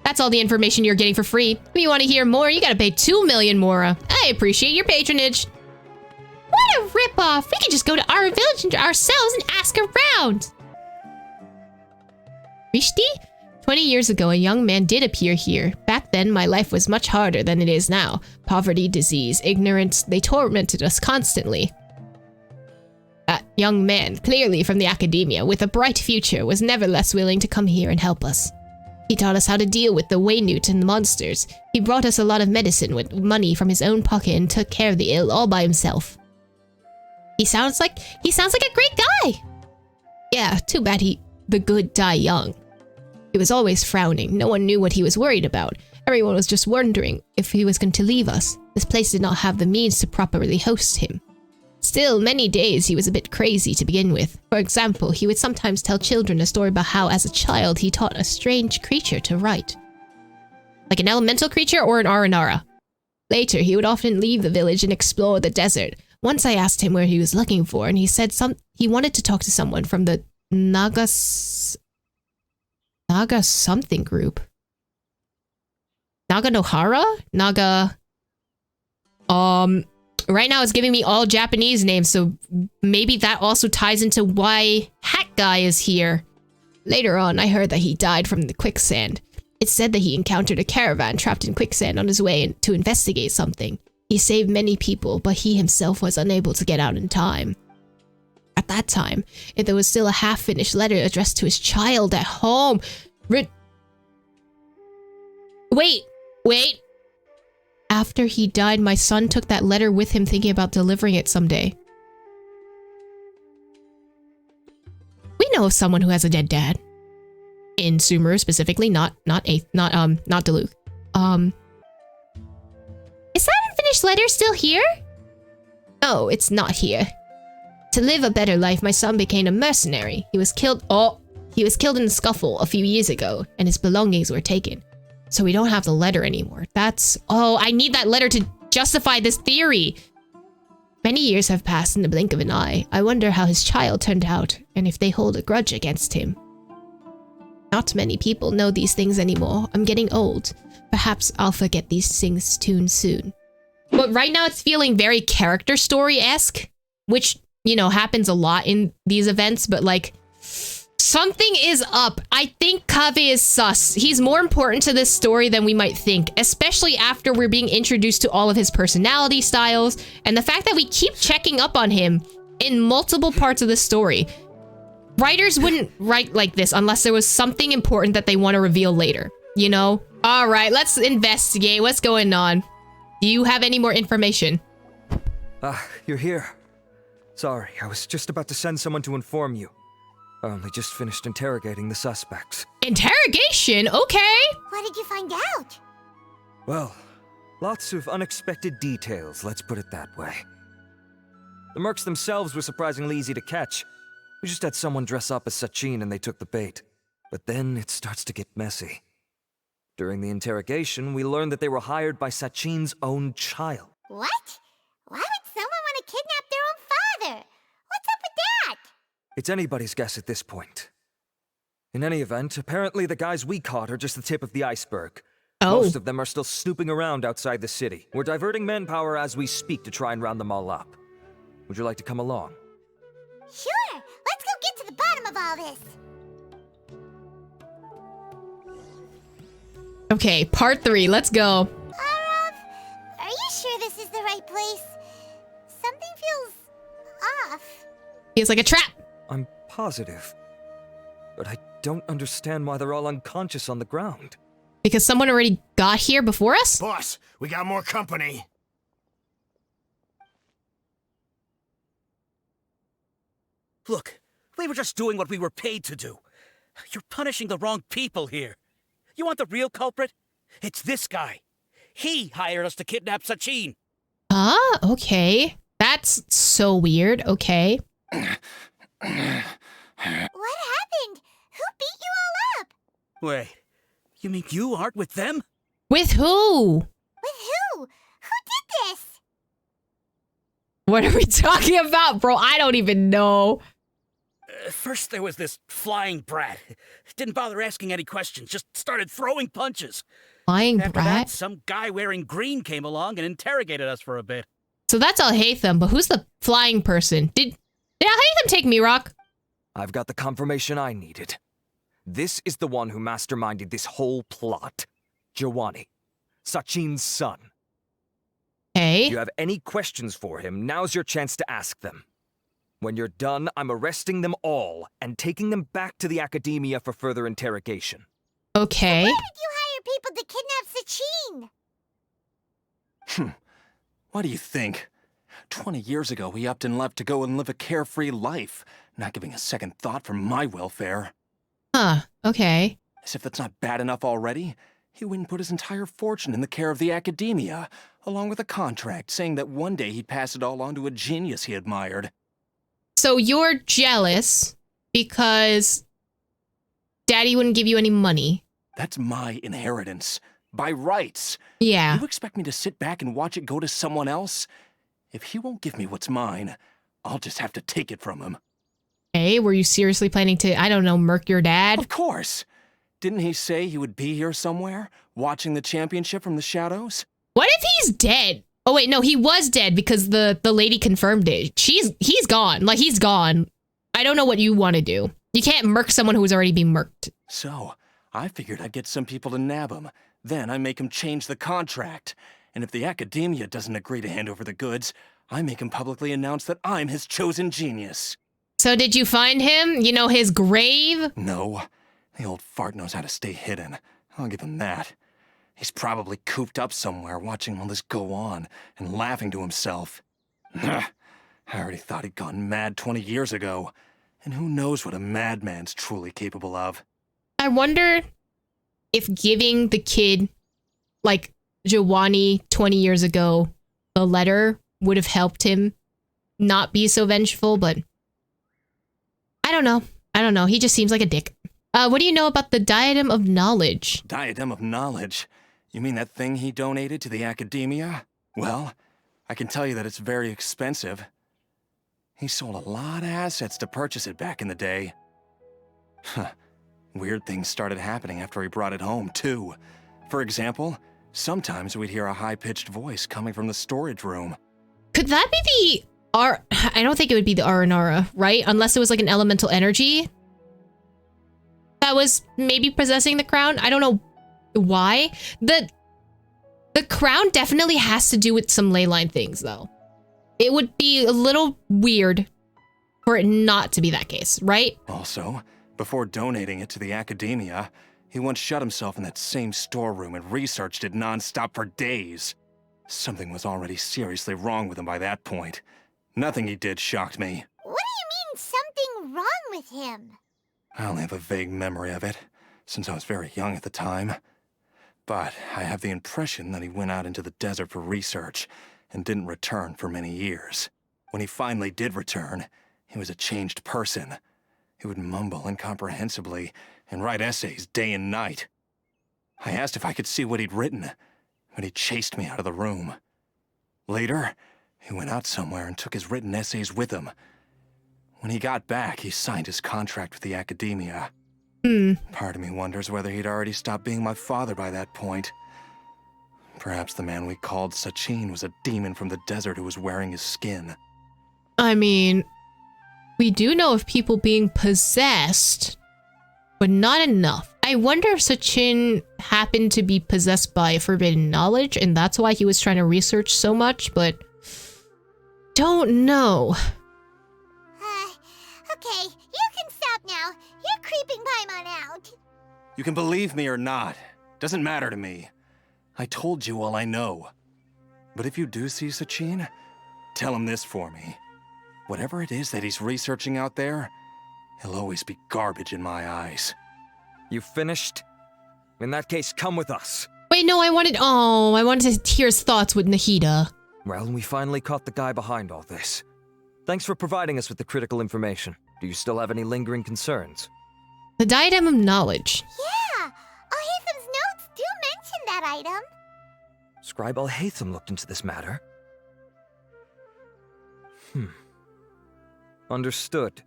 That's all the information you're getting for free. If you want to hear more, you gotta pay 2 million mora. I appreciate your patronage. What a ripoff! We can just go to our village ourselves and ask around. Rishti? 20 years ago, a young man did appear here. Back then, my life was much harder than it is now. Poverty, disease, ignorance, they tormented us constantly. That young man, clearly from the academia, with a bright future, was never less willing to come here and help us. He taught us how to deal with the Waynute and the monsters. He brought us a lot of medicine with money from his own pocket and took care of the ill all by himself. He sounds like a great guy. Yeah, too bad the good die young. He was always frowning. No one knew what he was worried about. Everyone was just wondering if he was going to leave us. This place did not have the means to properly host him. Still, many days he was a bit crazy to begin with. For example, he would sometimes tell children a story about how, as a child, he taught a strange creature to write. Like an elemental creature or an Aranara. Later, he would often leave the village and explore the desert. Once I asked him where he was looking for, and he said he wanted to talk to someone from the Naga something group. Naga Nohara? Naga... Right now it's giving me all Japanese names, so maybe that also ties into why Hat Guy is here. Later on, I heard that he died from the quicksand. It's said that he encountered a caravan trapped in quicksand on his way to investigate something. He saved many people, but he himself was unable to get out in time. At that time, if there was still a half-finished letter addressed to his child at home... Wait. After he died, my son took that letter with him, thinking about delivering it someday. We know of someone who has a dead dad. In Sumeru specifically, not Duluth. Is that unfinished letter still here? No, it's not here. To live a better life, my son became a mercenary. He was killed in a scuffle a few years ago, and his belongings were taken. So we don't have the letter anymore. Oh, I need that letter to justify this theory. Many years have passed in the blink of an eye. I wonder how his child turned out, and if they hold a grudge against him. Not many people know these things anymore. I'm getting old. Perhaps I'll forget these things soon. But right now it's feeling very character story-esque, which, you know, happens a lot in these events, but like... Something is up. I think Kaveh is sus. He's more important to this story than we might think, especially after we're being introduced to all of his personality styles and the fact that we keep checking up on him in multiple parts of the story. Writers wouldn't write like this unless there was something important that they want to reveal later, you know? All right, let's investigate. What's going on? Do you have any more information? You're here. Sorry, I was just about to send someone to inform you. I only just finished interrogating the suspects. Interrogation? Okay. What did you find out? Well, Lots of unexpected details, let's put it that way. The mercs themselves were surprisingly easy to catch. We just had someone dress up as Sachin and they took the bait. But then it starts to get messy. During the interrogation, we learned that they were hired by Sachin's own child. What? Why would someone want to kidnap their own father? What's up with that? It's anybody's guess at this point. In any event, apparently the guys we caught are just the tip of the iceberg. Oh. Most of them are still snooping around outside the city. We're diverting manpower as we speak to try and round them all up. Would you like to come along? Sure, let's go get to the bottom of all this. Okay, part 3, let's go. Are you sure this is the right place? Something feels off. Feels like a trap. I'm positive. But I don't understand why they're all unconscious on the ground. Because someone already got here before us? Boss, we got more company. Look, we were just doing what we were paid to do. You're punishing the wrong people here. You want the real culprit? It's this guy. He hired us to kidnap Sachin. Ah, okay. That's so weird. Okay. What happened? Who beat you all up? Wait, you mean you aren't with them? With who? With who? Who did this? What are we talking about, bro? I don't even know. First there was this flying brat. Didn't bother asking any questions, just started throwing punches. Flying After brat? that, some guy wearing green came along and interrogated us for a bit. So that's Al-Haytham, but who's the flying person? Did Al-Haytham take me, Rock? I've got the confirmation I needed. This is the one who masterminded this whole plot. Jawani, Sachin's son. Hey. If you have any questions for him, now's your chance to ask them. When you're done, I'm arresting them all and taking them back to the academia for further interrogation. Okay. Why did you hire people to kidnap Sachin? What do you think? 20 years ago, he upped and left to go and live a carefree life, not giving a second thought for my welfare. Huh, okay. As if that's not bad enough already, he went and put his entire fortune in the care of the academia, along with a contract saying that one day he'd pass it all on to a genius he admired. So you're jealous because Daddy wouldn't give you any money. That's my inheritance. By rights. Yeah. You expect me to sit back and watch it go to someone else? If he won't give me what's mine, I'll just have to take it from him. Hey, were you seriously planning to, I don't know, murk your dad? Of course. Didn't he say he would be here somewhere, watching the championship from the shadows? What if he's dead? Oh wait, no, he was dead because the lady confirmed it. He's gone. Like, he's gone. I don't know what you want to do. You can't murk someone who's already been murked. So, I figured I'd get some people to nab him. Then I make him change the contract. And if the academia doesn't agree to hand over the goods, I make him publicly announce that I'm his chosen genius. So did you find him? You know, his grave? No. The old fart knows how to stay hidden. I'll give him that. He's probably cooped up somewhere watching all this go on and laughing to himself. I already thought he'd gone mad 20 years ago. And who knows what a madman's truly capable of. I wonder if giving the kid, like Jawani 20 years ago, the letter would have helped him not be so vengeful, but I don't know. I don't know. He just seems like a dick. What do you know about the Diadem of Knowledge? Diadem of Knowledge? You mean that thing he donated to the academia? Well, I can tell you that it's very expensive. He sold a lot of assets to purchase it back in the day. Weird things started happening after he brought it home, too. For example, sometimes we'd hear a high-pitched voice coming from the storage room. Could that be the I don't think it would be the Aranara, right? Unless it was like an elemental energy that was maybe possessing the crown. I don't know why. The crown definitely has to do with some leyline things, though. It would be a little weird for it not to be that case, right? Also, before donating it to the academia, he once shut himself in that same storeroom and researched it non-stop for days. Something was already seriously wrong with him by that point. Nothing he did shocked me. What do you mean, something wrong with him? I only have a vague memory of it, since I was very young at the time. But I have the impression that he went out into the desert for research and didn't return for many years. When he finally did return, he was a changed person. He would mumble incomprehensibly and write essays day and night. I asked if I could see what he'd written, but he chased me out of the room. Later, he went out somewhere and took his written essays with him. When he got back, he signed his contract with the academia. Part of me wonders whether he'd already stopped being my father by that point. Perhaps the man we called Sachin was a demon from the desert who was wearing his skin. I mean, we do know of people being possessed, but not enough. I wonder if Sachin happened to be possessed by forbidden knowledge, and that's why he was trying to research so much, but don't know. Okay, you can stop now. You're creeping Paimon out. You can believe me or not. Doesn't matter to me. I told you all I know. But if you do see Sachin, tell him this for me. Whatever it is that he's researching out there, he'll always be garbage in my eyes. You finished? In that case, come with us. Wait, no, I wanted to hear his thoughts with Nahida. Well, we finally caught the guy behind all this. Thanks for providing us with the critical information. Do you still have any lingering concerns? The Diadem of Knowledge. Yeah! Al-Haytham's notes do mention that item. Scribe Al-Haytham looked into this matter. Understood.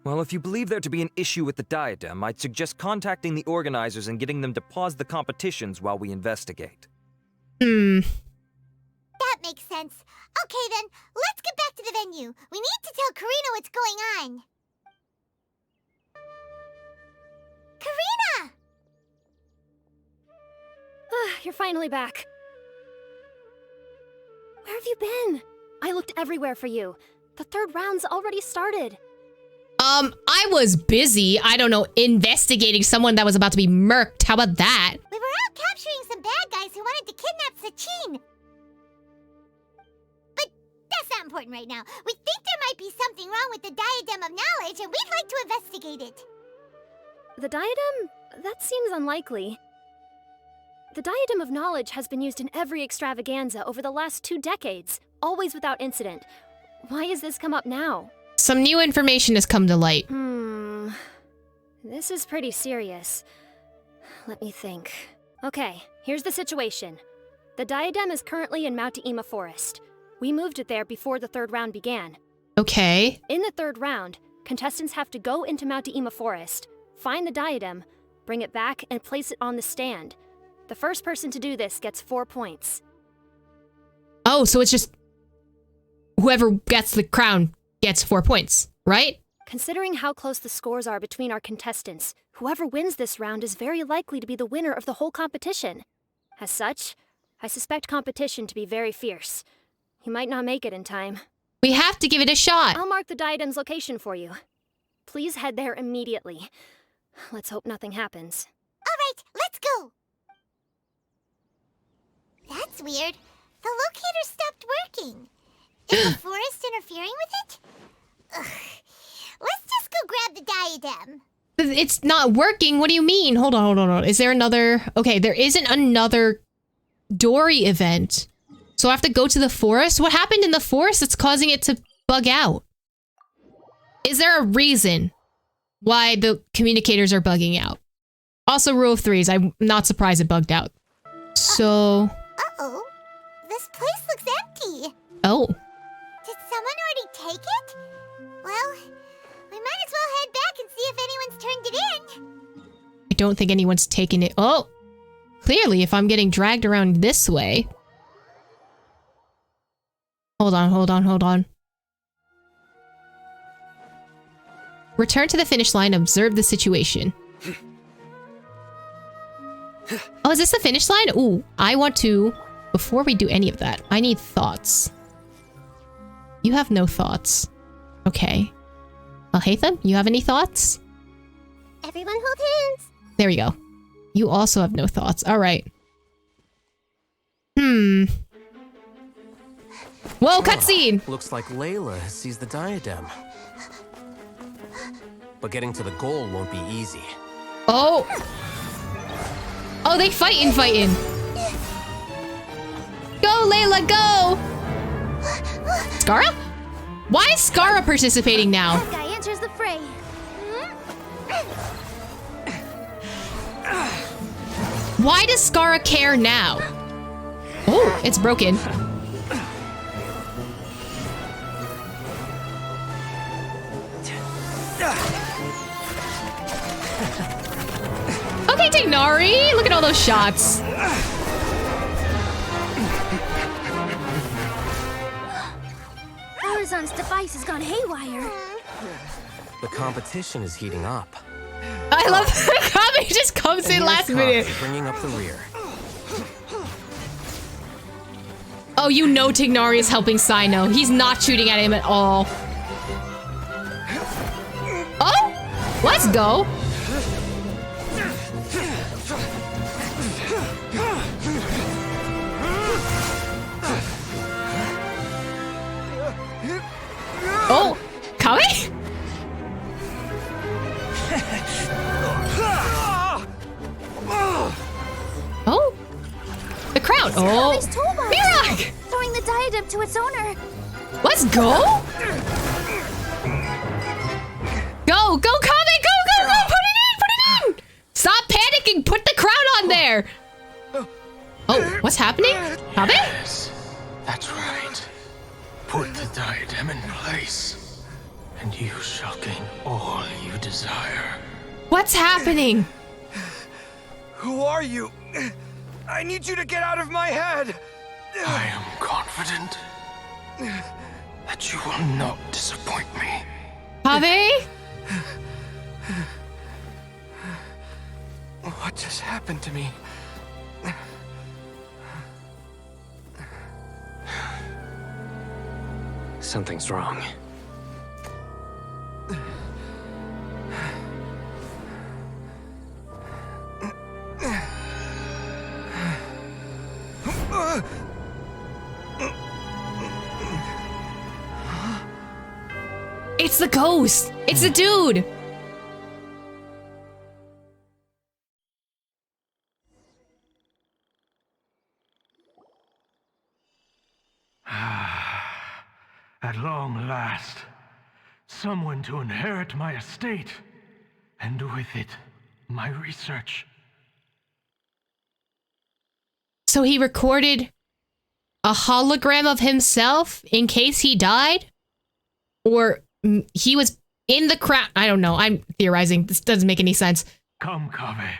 Well, if you believe there to be an issue with the diadem, I'd suggest contacting the organizers and getting them to pause the competitions while we investigate. That makes sense. Okay then, let's get back to the venue. We need to tell Karina what's going on. Karina! You're finally back. Where have you been? I looked everywhere for you. The third round's already started. I was busy, I don't know, investigating someone that was about to be murked. How about that? We were out capturing some bad guys who wanted to kidnap Sachin. But that's not important right now. We think there might be something wrong with the Diadem of Knowledge, and we'd like to investigate it. The diadem? That seems unlikely. The Diadem of Knowledge has been used in every extravaganza over the last 2 decades, always without incident. Why has this come up now? Some new information has come to light. This is pretty serious. Let me think. Okay, here's the situation. The diadem is currently in Mount Ima Forest. We moved it there before the third round began. Okay. In the third round, contestants have to go into Mount Ima Forest, find the diadem, bring it back, and place it on the stand. The first person to do this gets 4 points. Oh, so it's just whoever gets the crown gets 4 points, right? Considering how close the scores are between our contestants, whoever wins this round is very likely to be the winner of the whole competition. As such, I suspect competition to be very fierce. You might not make it in time. We have to give it a shot. I'll mark the diadem's location for you. Please head there immediately. Let's hope nothing happens. All right, let's go. That's weird. The locator stopped working. Is the forest interfering with it? Ugh. Let's just go grab the diadem. It's not working. What do you mean? Hold on. Is there another? Okay, there isn't another Dory event. So I have to go to the forest? What happened in the forest that's causing it to bug out? Is there a reason why the communicators are bugging out? Also, rule of threes. I'm not surprised it bugged out. So... Uh-oh. This place looks empty. Oh. Did someone already take it? Well, we might as well head back and see if anyone's turned it in. I don't think anyone's taken it. Oh. Clearly, if I'm getting dragged around this way... Hold on. Return to the finish line, observe the situation. Oh, is this the finish line? Ooh, I want to... Before we do any of that, I need thoughts. You have no thoughts. Okay. Al-Haytham, you have any thoughts? Everyone hold hands. There we go. You also have no thoughts. All right. Whoa, cutscene! Looks like Layla sees the diadem. But getting to the goal won't be easy. Oh, Oh, they fighting. Go, Layla, go! Skara? Why is Skara participating now? That guy enters the fray. Why does Skara care now? Oh, it's broken. Okay, Tignari, look at all those shots. Horizon's device has gone haywire. The competition is heating up. I love that Kaveh just comes in last minute. Bringing up the rear. Oh, you know Tignari is helping Sino. He's not shooting at him at all. Oh, let's go. Oh, Kaveh? Oh, the crown. Oh, Mirak! Throwing the diadem to its owner. Let's go. Go, Kaveh, go! Put it in! Stop panicking. Put the crown on there. Oh, what's happening? Kaveh? Yes, that's right. Put the diadem in place, and you shall gain all you desire. What's happening? Who are you? I need you to get out of my head! I am confident that you will not disappoint me. Kaveh? What just happened to me? Something's wrong. It's the ghost. It's the dude. At long last, someone to inherit my estate, and with it, my research. So he recorded a hologram of himself in case he died? Or he was in the crowd? I don't know. I'm theorizing. This doesn't make any sense. Come, Kaveh.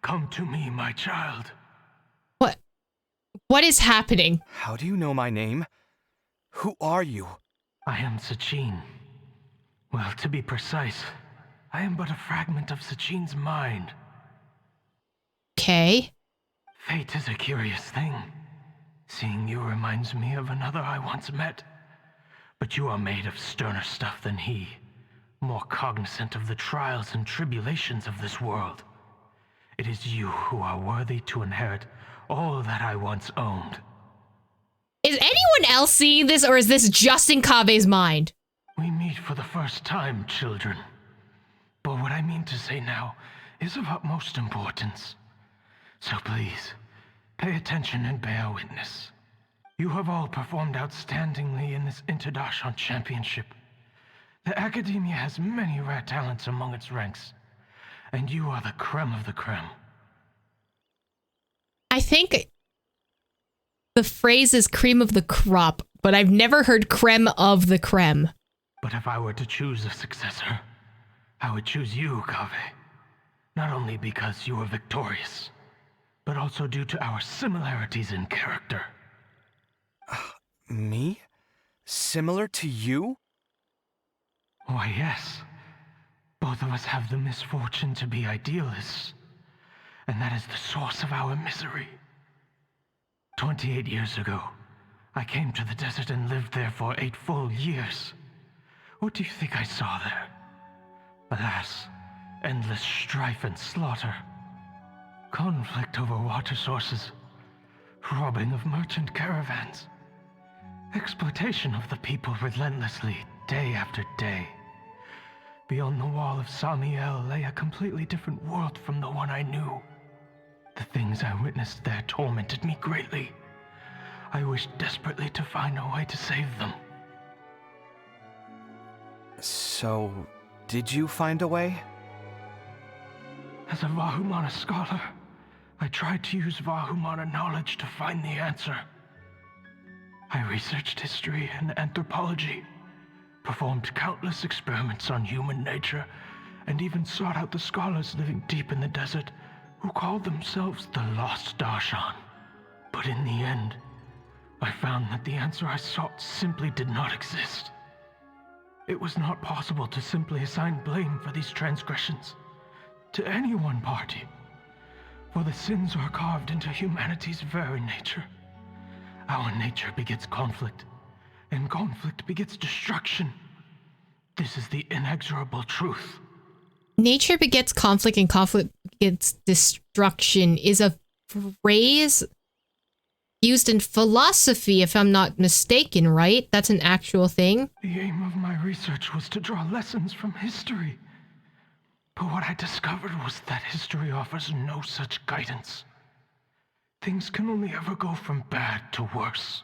Come to me, my child. What is happening? How do you know my name? Who are you? I am Sachin. Well, to be precise, I am but a fragment of Sachin's mind. Okay. Fate is a curious thing. Seeing you reminds me of another I once met. But you are made of sterner stuff than he, more cognizant of the trials and tribulations of this world. It is you who are worthy to inherit all that I once owned. Is anyone else seeing this, or is this just in Kaveh's mind? We meet for the first time, children. But what I mean to say now is of utmost importance. So please, pay attention and bear witness. You have all performed outstandingly in this Interdarshan Championship. The Academia has many rare talents among its ranks, and you are the creme of the creme. I think the phrase is cream of the crop, but I've never heard creme of the creme. But if I were to choose a successor, I would choose you, Kaveh. Not only because you were victorious, but also due to our similarities in character. Me? Similar to you? Why, yes. Both of us have the misfortune to be idealists, and that is the source of our misery. 28 years ago, I came to the desert and lived there for 8 full years. What do you think I saw there? Alas, endless strife and slaughter. Conflict over water sources. Robbing of merchant caravans. Exploitation of the people relentlessly, day after day. Beyond the wall of Samiel lay a completely different world from the one I knew. The things I witnessed there tormented me greatly. I wished desperately to find a way to save them. So, did you find a way? As a Vahumana scholar, I tried to use Vahumana knowledge to find the answer. I researched history and anthropology, performed countless experiments on human nature, and even sought out the scholars living deep in the desert who called themselves the Lost Darshan. But in the end, I found that the answer I sought simply did not exist. It was not possible to simply assign blame for these transgressions to any one party, for the sins are carved into humanity's very nature. Our nature begets conflict, and conflict begets destruction. This is the inexorable truth. Nature begets conflict and conflict begets destruction is a phrase used in philosophy, if I'm not mistaken, right? That's an actual thing. The aim of my research was to draw lessons from history. But what I discovered was that history offers no such guidance. Things can only ever go from bad to worse.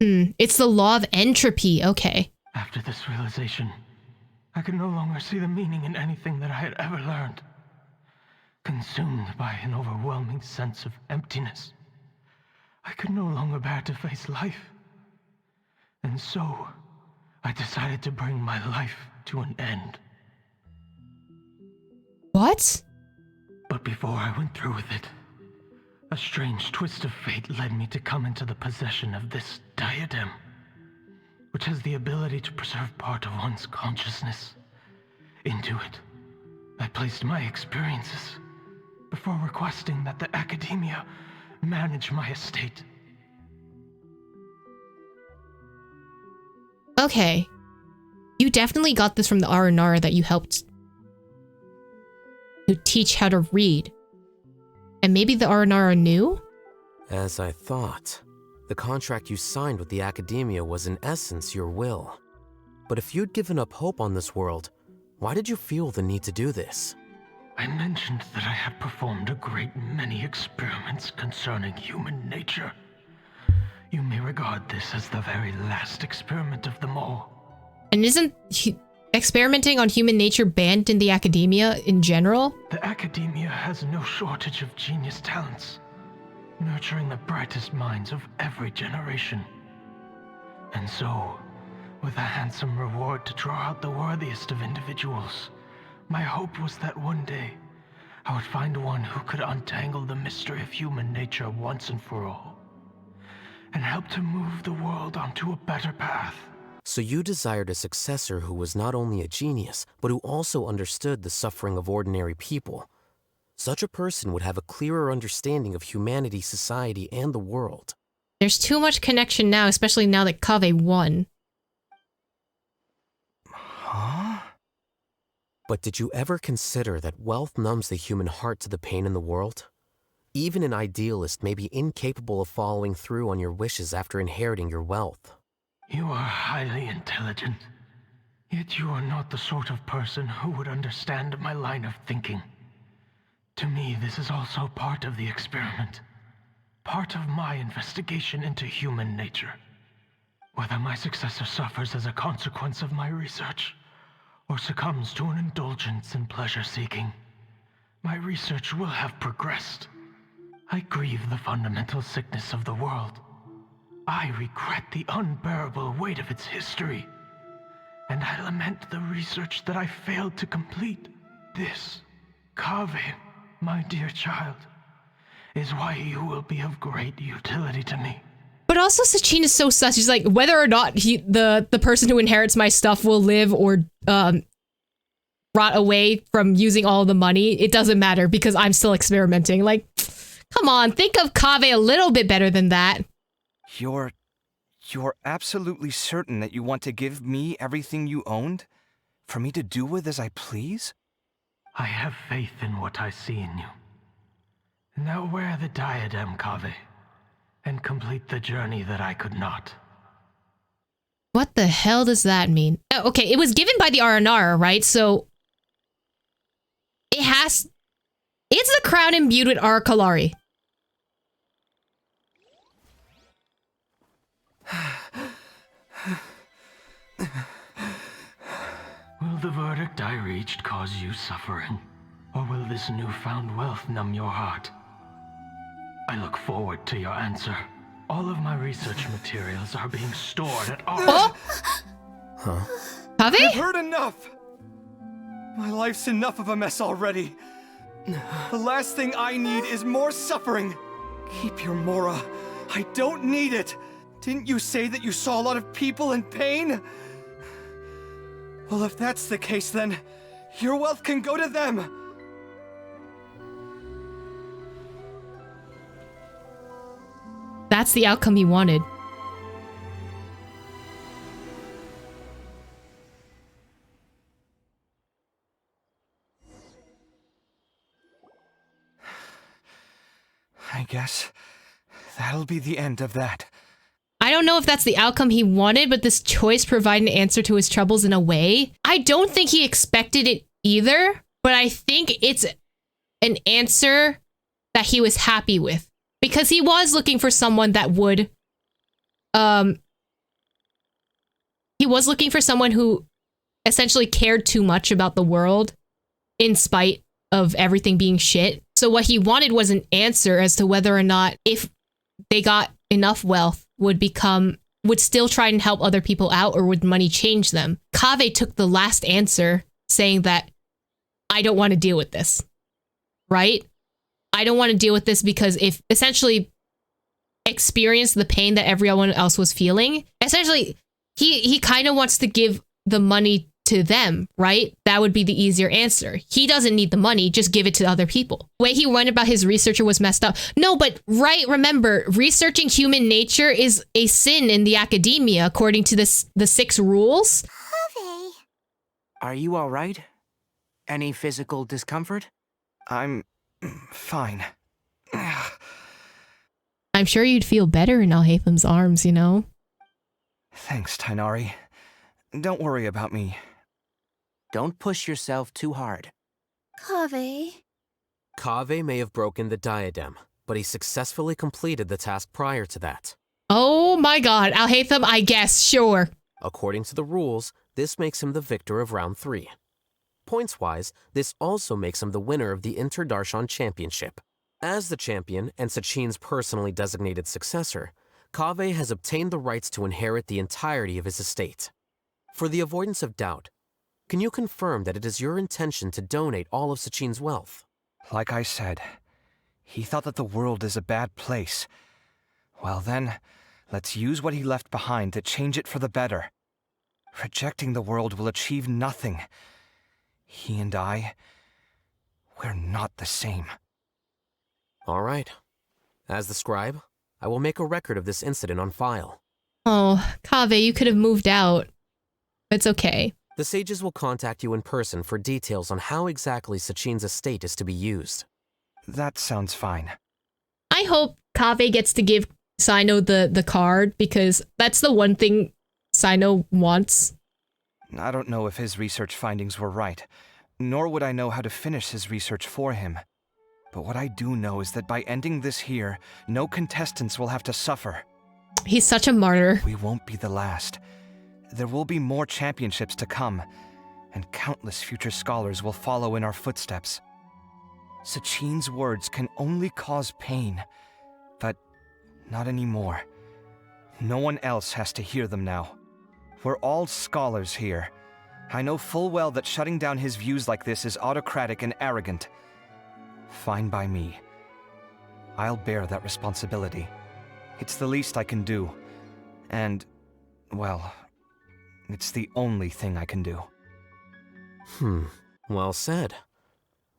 It's the law of entropy, okay. After this realization, I could no longer see the meaning in anything that I had ever learned. Consumed by an overwhelming sense of emptiness, I could no longer bear to face life. And so, I decided to bring my life to an end. What? But before I went through with it, a strange twist of fate led me to come into the possession of this diadem, which has the ability to preserve part of one's consciousness. Into it, I placed my experiences before requesting that the academia manage my estate. Okay. You definitely got this from the R&R that you helped to teach how to read. And maybe the R&R are new? As I thought, the contract you signed with the academia was in essence your will. But if you'd given up hope on this world, why did you feel the need to do this? I mentioned that I had performed a great many experiments concerning human nature. You may regard this as the very last experiment of them all. And isn't experimenting on human nature banned in the academia in general? The academia has no shortage of genius talents, nurturing the brightest minds of every generation. And so, with a handsome reward to draw out the worthiest of individuals, my hope was that one day I would find one who could untangle the mystery of human nature once and for all, and help to move the world onto a better path. So you desired a successor who was not only a genius, but who also understood the suffering of ordinary people. Such a person would have a clearer understanding of humanity, society, and the world. There's too much connection now, especially now that Kaveh won. Huh? But did you ever consider that wealth numbs the human heart to the pain in the world? Even an idealist may be incapable of following through on your wishes after inheriting your wealth. You are highly intelligent, yet you are not the sort of person who would understand my line of thinking. To me, this is also part of the experiment, part of my investigation into human nature. Whether my successor suffers as a consequence of my research, or succumbs to an indulgence in pleasure-seeking, my research will have progressed. I grieve the fundamental sickness of the world. I regret the unbearable weight of its history, and I lament the research that I failed to complete. This, Kaveh, my dear child, is why you will be of great utility to me. But also Sachin is so sus. He's like, whether or not the person who inherits my stuff will live or rot away from using all the money, it doesn't matter because I'm still experimenting. Like, come on, think of Kaveh a little bit better than that. You're absolutely certain that you want to give me everything you owned? For me to do with as I please? I have faith in what I see in you. Now wear the diadem, Kaveh, and complete the journey that I could not. What the hell does that mean? Oh, okay, it was given by the R&R, right? So it has Is the crown imbued with Arkalari? Will the verdict I reached cause you suffering? Or will this newfound wealth numb your heart? I look forward to your answer. All of my research materials are being stored at our... Oh! Huh? Kaveh? I've heard enough! My life's enough of a mess already. The last thing I need is more suffering. Keep your Mora. I don't need it. Didn't you say that you saw a lot of people in pain? Well, if that's the case, then your wealth can go to them. That's the outcome he wanted. I guess that'll be the end of that. I don't know if that's the outcome he wanted, but this choice provided an answer to his troubles in a way. I don't think he expected it either, but I think it's an answer that he was happy with. Because he was looking for someone that would... He was looking for someone who essentially cared too much about the world in spite of everything being shit. So what he wanted was an answer as to whether or not, if they got enough wealth, would still try and help other people out, or would money change them. Kaveh took the last answer, saying that, I don't want to deal with this. Right? I don't want to deal with this because if essentially experience the pain that everyone else was feeling, essentially he kind of wants to give the money to them, right? That would be the easier answer. He doesn't need the money, just give it to other people. The way he went about his researcher was messed up. No, but remember, researching human nature is a sin in the academia, according to the 6 rules. Kaveh. Are you all right? Any physical discomfort? I'm fine. I'm sure you'd feel better in Alhaitham's arms, you know? Thanks, Tainari. Don't worry about me. Don't push yourself too hard. Kaveh. Kaveh may have broken the diadem, but he successfully completed the task prior to that. Oh my god, Alhaitham, I guess, sure. According to the rules, this makes him the victor of round 3. Points-wise, this also makes him the winner of the Inter-Darshan Championship. As the champion and Sachin's personally designated successor, Kaveh has obtained the rights to inherit the entirety of his estate. For the avoidance of doubt, can you confirm that it is your intention to donate all of Sachin's wealth? Like I said, he thought that the world is a bad place. Well then, let's use what he left behind to change it for the better. Rejecting the world will achieve nothing. He and I, we're not the same. All right. As the scribe, I will make a record of this incident on file. Oh, Kaveh, you could have moved out. It's okay. The sages will contact you in person for details on how exactly Sachin's estate is to be used. That sounds fine. I hope Kaveh gets to give Sino the card, because that's the one thing Sino wants. I don't know if his research findings were right, nor would I know how to finish his research for him. But what I do know is that by ending this here, no contestants will have to suffer. He's such a martyr. We won't be the last. There will be more championships to come, and countless future scholars will follow in our footsteps. Sachin's words can only cause pain, but not anymore. No one else has to hear them now. We're all scholars here. I know full well that shutting down his views like this is autocratic and arrogant. Fine by me. I'll bear that responsibility. It's the least I can do. And, well, it's the only thing I can do. Well said.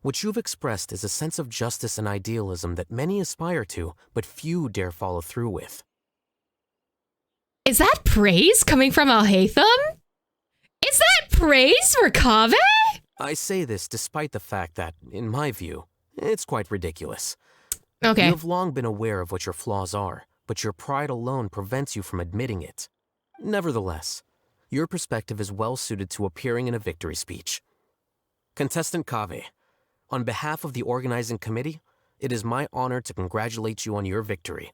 What you've expressed is a sense of justice and idealism that many aspire to, but few dare follow through with. Is that praise coming from Alhaitham? Is that praise for Kaveh? I say this despite the fact that, in my view, it's quite ridiculous. Okay. You have long been aware of what your flaws are, but your pride alone prevents you from admitting it. Nevertheless, your perspective is well suited to appearing in a victory speech. Contestant Kaveh, On behalf of the organizing committee, it is my honor to congratulate you on your victory.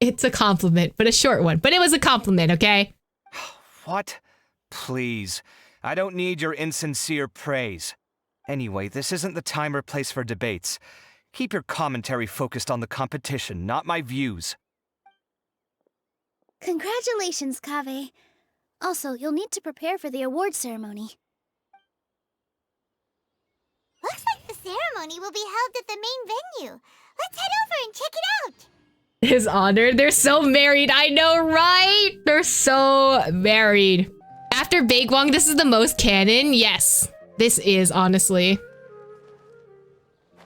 It's a compliment, but a short one. But it was a compliment, okay? What? Please. I don't need your insincere praise. Anyway, this isn't the time or place for debates. Keep your commentary focused on the competition, not my views. Congratulations, Kaveh. Also, you'll need to prepare for the award ceremony. Looks like the ceremony will be held at the main venue. Let's head over and check it out. His honor. They're so married. I know, right? They're so married. After Baegwang, this is the most canon. Yes, this is, honestly.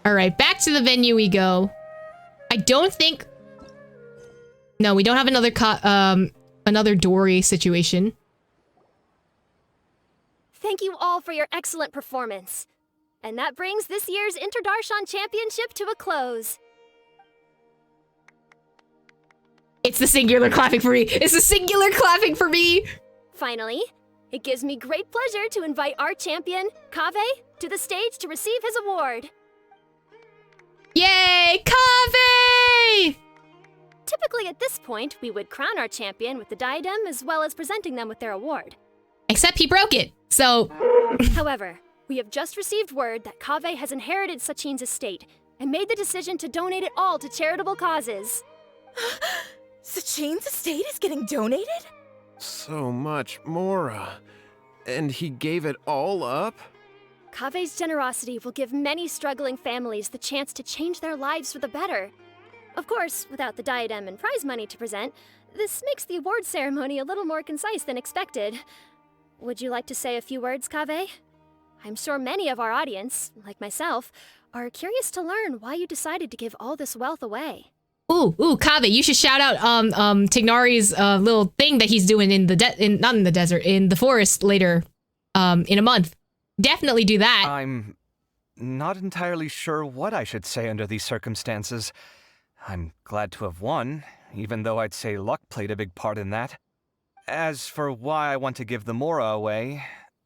All right, back to the venue we go. I don't think... No, we don't have another Dory situation. Thank you all for your excellent performance. And that brings this year's Inter-Darshan Championship to a close. It's the singular clapping for me. It's the singular clapping for me. Finally, it gives me great pleasure to invite our champion, Kaveh, to the stage to receive his award. Yay, Kaveh! Typically at this point, we would crown our champion with the diadem as well as presenting them with their award. Except he broke it, so... However, we have just received word that Kaveh has inherited Sachin's estate and made the decision to donate it all to charitable causes. Sachin's estate is getting donated? So much, Mora. And he gave it all up? Kaveh's generosity will give many struggling families the chance to change their lives for the better. Of course, without the diadem and prize money to present, this makes the award ceremony a little more concise than expected. Would you like to say a few words, Kaveh? I'm sure many of our audience, like myself, are curious to learn why you decided to give all this wealth away. Ooh, Kaveh, you should shout out Tignari's little thing that he's doing in the not in the desert, in the forest later in a month. Definitely do that. I'm not entirely sure what I should say under these circumstances. I'm glad to have won, even though I'd say luck played a big part in that. As for why I want to give the Mora away,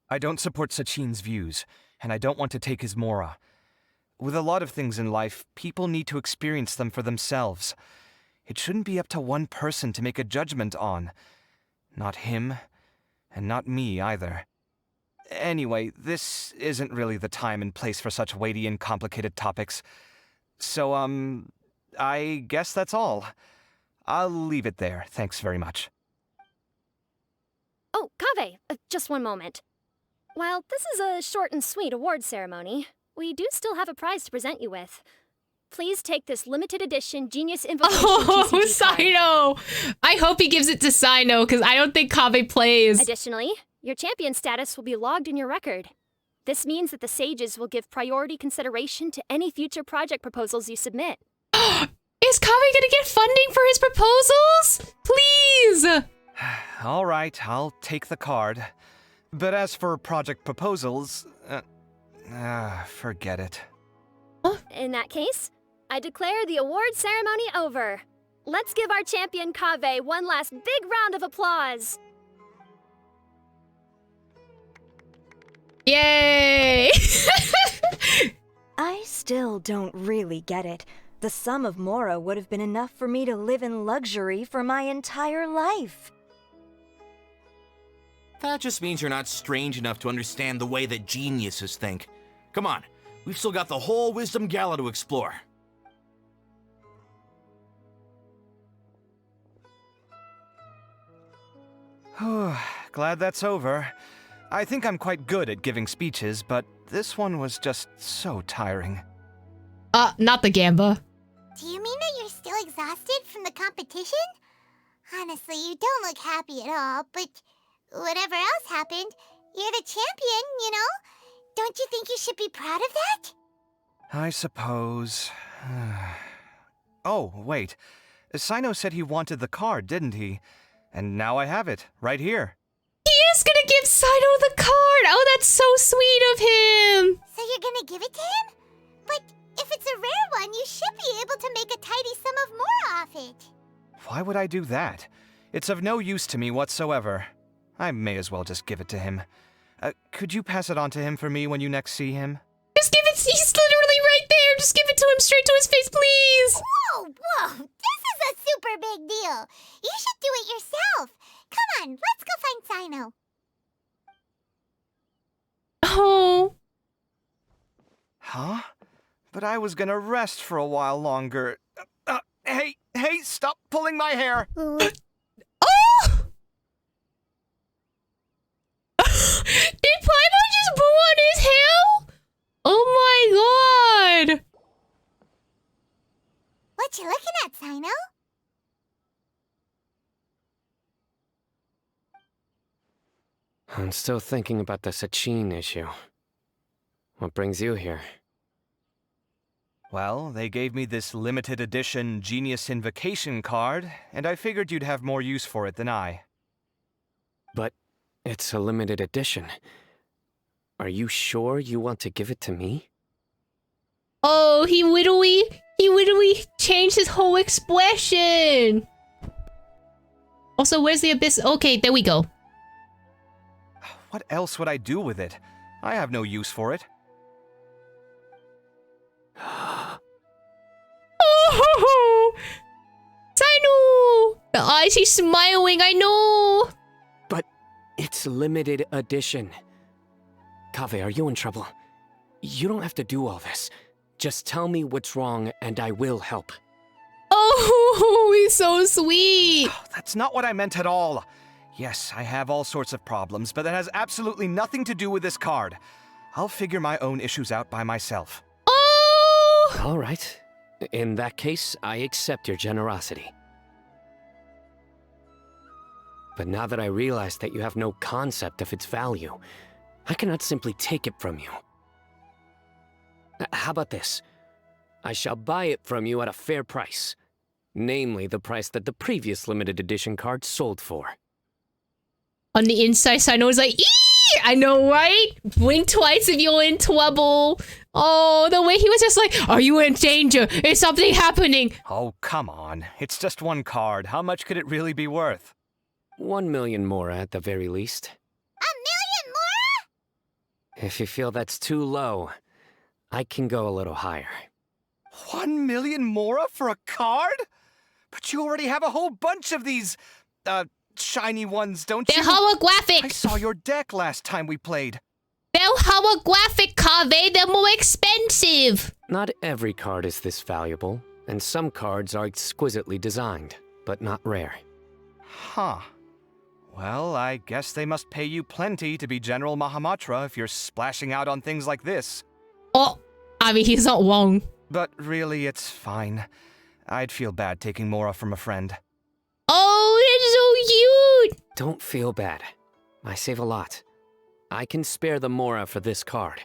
I don't support Sachin's views, and I don't want to take his Mora. With a lot of things in life, people need to experience them for themselves. It shouldn't be up to one person to make a judgment on. Not him, and not me either. Anyway, this isn't really the time and place for such weighty and complicated topics. So, I guess that's all. I'll leave it there. Thanks very much. Oh, Kaveh, just one moment. While this is a short and sweet award ceremony, we do still have a prize to present you with. Please take this limited edition Genius Invocation Oh, TCG card. Sino! I hope he gives it to Sino, because I don't think Kaveh plays. Additionally, your champion status will be logged in your record. This means that the Sages will give priority consideration to any future project proposals you submit. Is Kaveh gonna get funding for his proposals? Please! All right, I'll take the card. But as for project proposals, forget it. In that case, I declare the award ceremony over. Let's give our champion Kaveh one last big round of applause. Yay! I still don't really get it. The sum of Mora would have been enough for me to live in luxury for my entire life. That just means you're not strange enough to understand the way that geniuses think. Come on, we've still got the whole Wisdom Gala to explore. Glad that's over. I think I'm quite good at giving speeches, but this one was just so tiring. Not the Gamba. Do you mean that you're still exhausted from the competition? Honestly, you don't look happy at all, but whatever else happened, you're the champion, you know? Don't you think you should be proud of that? I suppose. Oh, wait. Sino said he wanted the card, didn't he? And now I have it, right here. He is gonna give Sino the card! Oh, that's so sweet of him! So you're gonna give it to him? But if it's a rare one, you should be able to make a tidy sum of more off it. Why would I do that? It's of no use to me whatsoever. I may as well just give it to him. Could you pass it on to him for me when you next see him? Just give it. He's literally right there. Just give it to him straight to his face, please. Whoa, whoa! This is a super big deal. You should do it yourself. Come on, let's go find Sino. Oh. Huh? But I was gonna rest for a while longer. Hey, stop pulling my hair! Oh! Did Paimon just poo on his hair? Oh my god! What you looking at, Sino? I'm still thinking about the Sachin issue. What brings you here? Well, they gave me this limited edition Genius Invocation card, and I figured you'd have more use for it than I. But it's a limited edition. Are you sure you want to give it to me? Oh, he wittily changed his whole expression. Also, where's the abyss? Okay, there we go. What else would I do with it? I have no use for it. Oh, Sino! The eyes, he's smiling, I know! But it's limited edition. Kaveh, are you in trouble? You don't have to do all this. Just tell me what's wrong and I will help. Oh, he's so sweet! That's not what I meant at all. Yes, I have all sorts of problems, but that has absolutely nothing to do with this card. I'll figure my own issues out by myself. Oh! All right. In that case, I accept your generosity. But now that I realize that you have no concept of its value, I cannot simply take it from you. How about this? I shall buy it from you at a fair price. Namely, the price that the previous limited edition card sold for. On the inside, Sino is like, eee! I know, right? Blink twice if you're in trouble. Oh, the way he was just like, are you in danger? Is something happening? Oh, come on. It's just one card. How much could it really be worth? 1 million more at the very least. 1 million more? If you feel that's too low, I can go a little higher. 1 million mora for a card? But you already have a whole bunch of these, shiny ones, don't you? They're holographic! I saw your deck last time we played. They're holographic, Kaveh. They're more expensive. Not every card is this valuable, and some cards are exquisitely designed, but not rare. Huh. Well, I guess they must pay you plenty to be General Mahamatra if you're splashing out on things like this. Oh, I mean, he's not wrong. But really, it's fine. I'd feel bad taking Mora from a friend. Oh, that's so cute! Don't feel bad. I save a lot. I can spare the Mora for this card.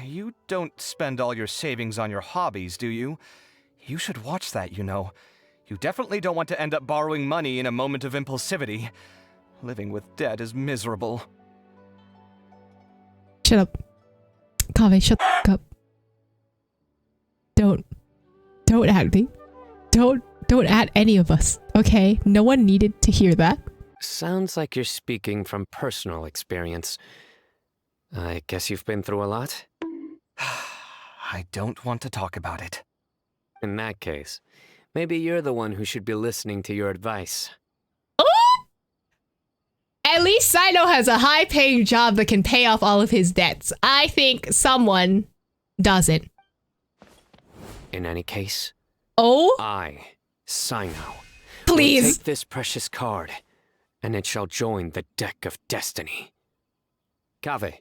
You don't spend all your savings on your hobbies, do you? You should watch that, you know. You definitely don't want to end up borrowing money in a moment of impulsivity. Living with debt is miserable. Shut up. Kaveh, shut the up. Don't at me. Don't at any of us, okay? No one needed to hear that. Sounds like you're speaking from personal experience. I guess you've been through a lot? I don't want to talk about it. In that case, maybe you're the one who should be listening to your advice. Oh! At least Sino has a high-paying job that can pay off all of his debts. I think someone doesn't. In any case, I, Sino, please will take this precious card, and it shall join the deck of destiny. Kaveh,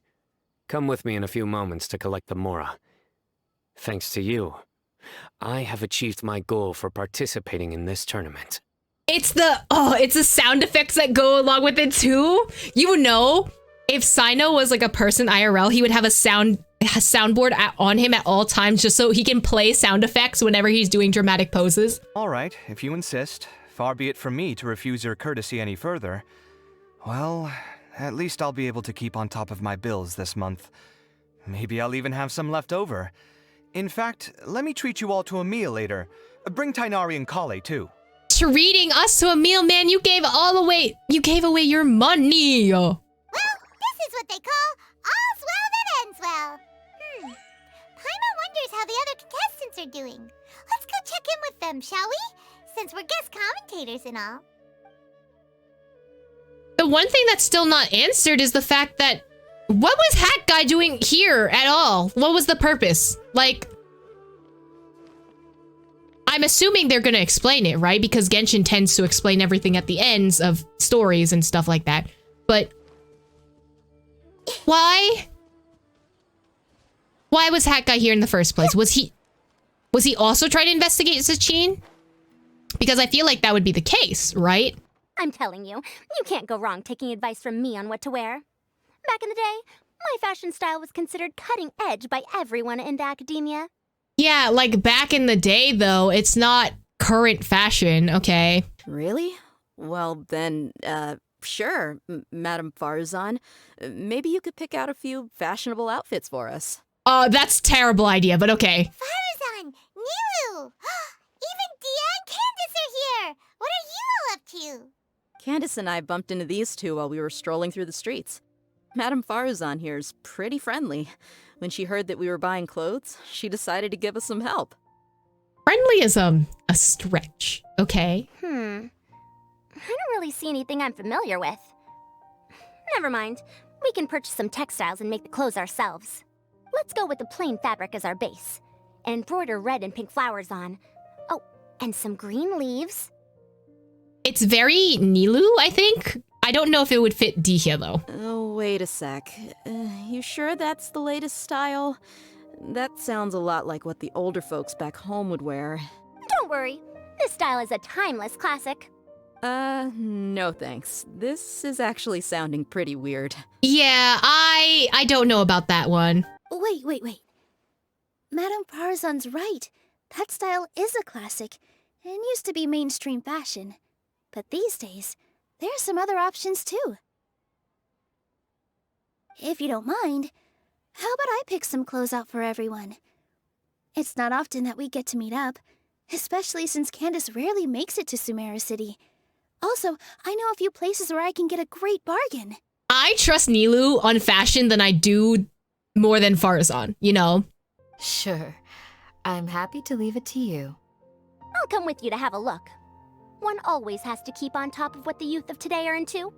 come with me in a few moments to collect the Mora. Thanks to you, I have achieved my goal for participating in this tournament. It's the sound effects that go along with it too. You know, if Sino was like a person IRL, he would have a soundboard on him at all times just so he can play sound effects whenever he's doing dramatic poses. All right, if you insist. Far be it from me to refuse your courtesy any further. Well, at least I'll be able to keep on top of my bills this month. Maybe I'll even have some left over. In fact, let me treat you all to a meal later. Bring Tainari and Kale, too. Treating us to a meal, man, you gave away your money. Well, this is what they call all's well that ends well. are doing. Let's go check in with them, shall we? Since we're guest commentators and all. The one thing that's still not answered is the fact that what was Hat Guy doing here at all? What was the purpose? Like, I'm assuming they're gonna explain it, right? Because Genshin tends to explain everything at the ends of stories and stuff like that. But why? Why was Hat Guy here in the first place? Was he also trying to investigate Sachin? Because I feel like that would be the case, right? I'm telling you, you can't go wrong taking advice from me on what to wear. Back in the day, my fashion style was considered cutting edge by everyone in the academia. Yeah, like back in the day, though, it's not current fashion, okay? Really? Well, then, sure, Madame Farzan. Maybe you could pick out a few fashionable outfits for us. That's a terrible idea, but okay. Farzan! Nilu! Even Dia and Candace are here! What are you all up to? Candace and I bumped into these two while we were strolling through the streets. Madame Farzan here is pretty friendly. When she heard that we were buying clothes, she decided to give us some help. Friendly is, a stretch, okay? I don't really see anything I'm familiar with. Never mind. We can purchase some textiles and make the clothes ourselves. Let's go with the plain fabric as our base. And embroider red and pink flowers on. Oh, and some green leaves. It's very Nilu, I think. I don't know if it would fit Dihya, though. Oh, wait a sec. You sure that's the latest style? That sounds a lot like what the older folks back home would wear. Don't worry. This style is a timeless classic. No thanks. This is actually sounding pretty weird. Yeah, I don't know about that one. Wait. Madame Farzan's right. That style is a classic and used to be mainstream fashion. But these days, there are some other options too. If you don't mind, how about I pick some clothes out for everyone? It's not often that we get to meet up, especially since Candace rarely makes it to Sumeru City. Also, I know a few places where I can get a great bargain. I trust Nilu on fashion than I do more than Farzan, you know? Sure. I'm happy to leave it to you. I'll come with you to have a look. One always has to keep on top of what the youth of today are into.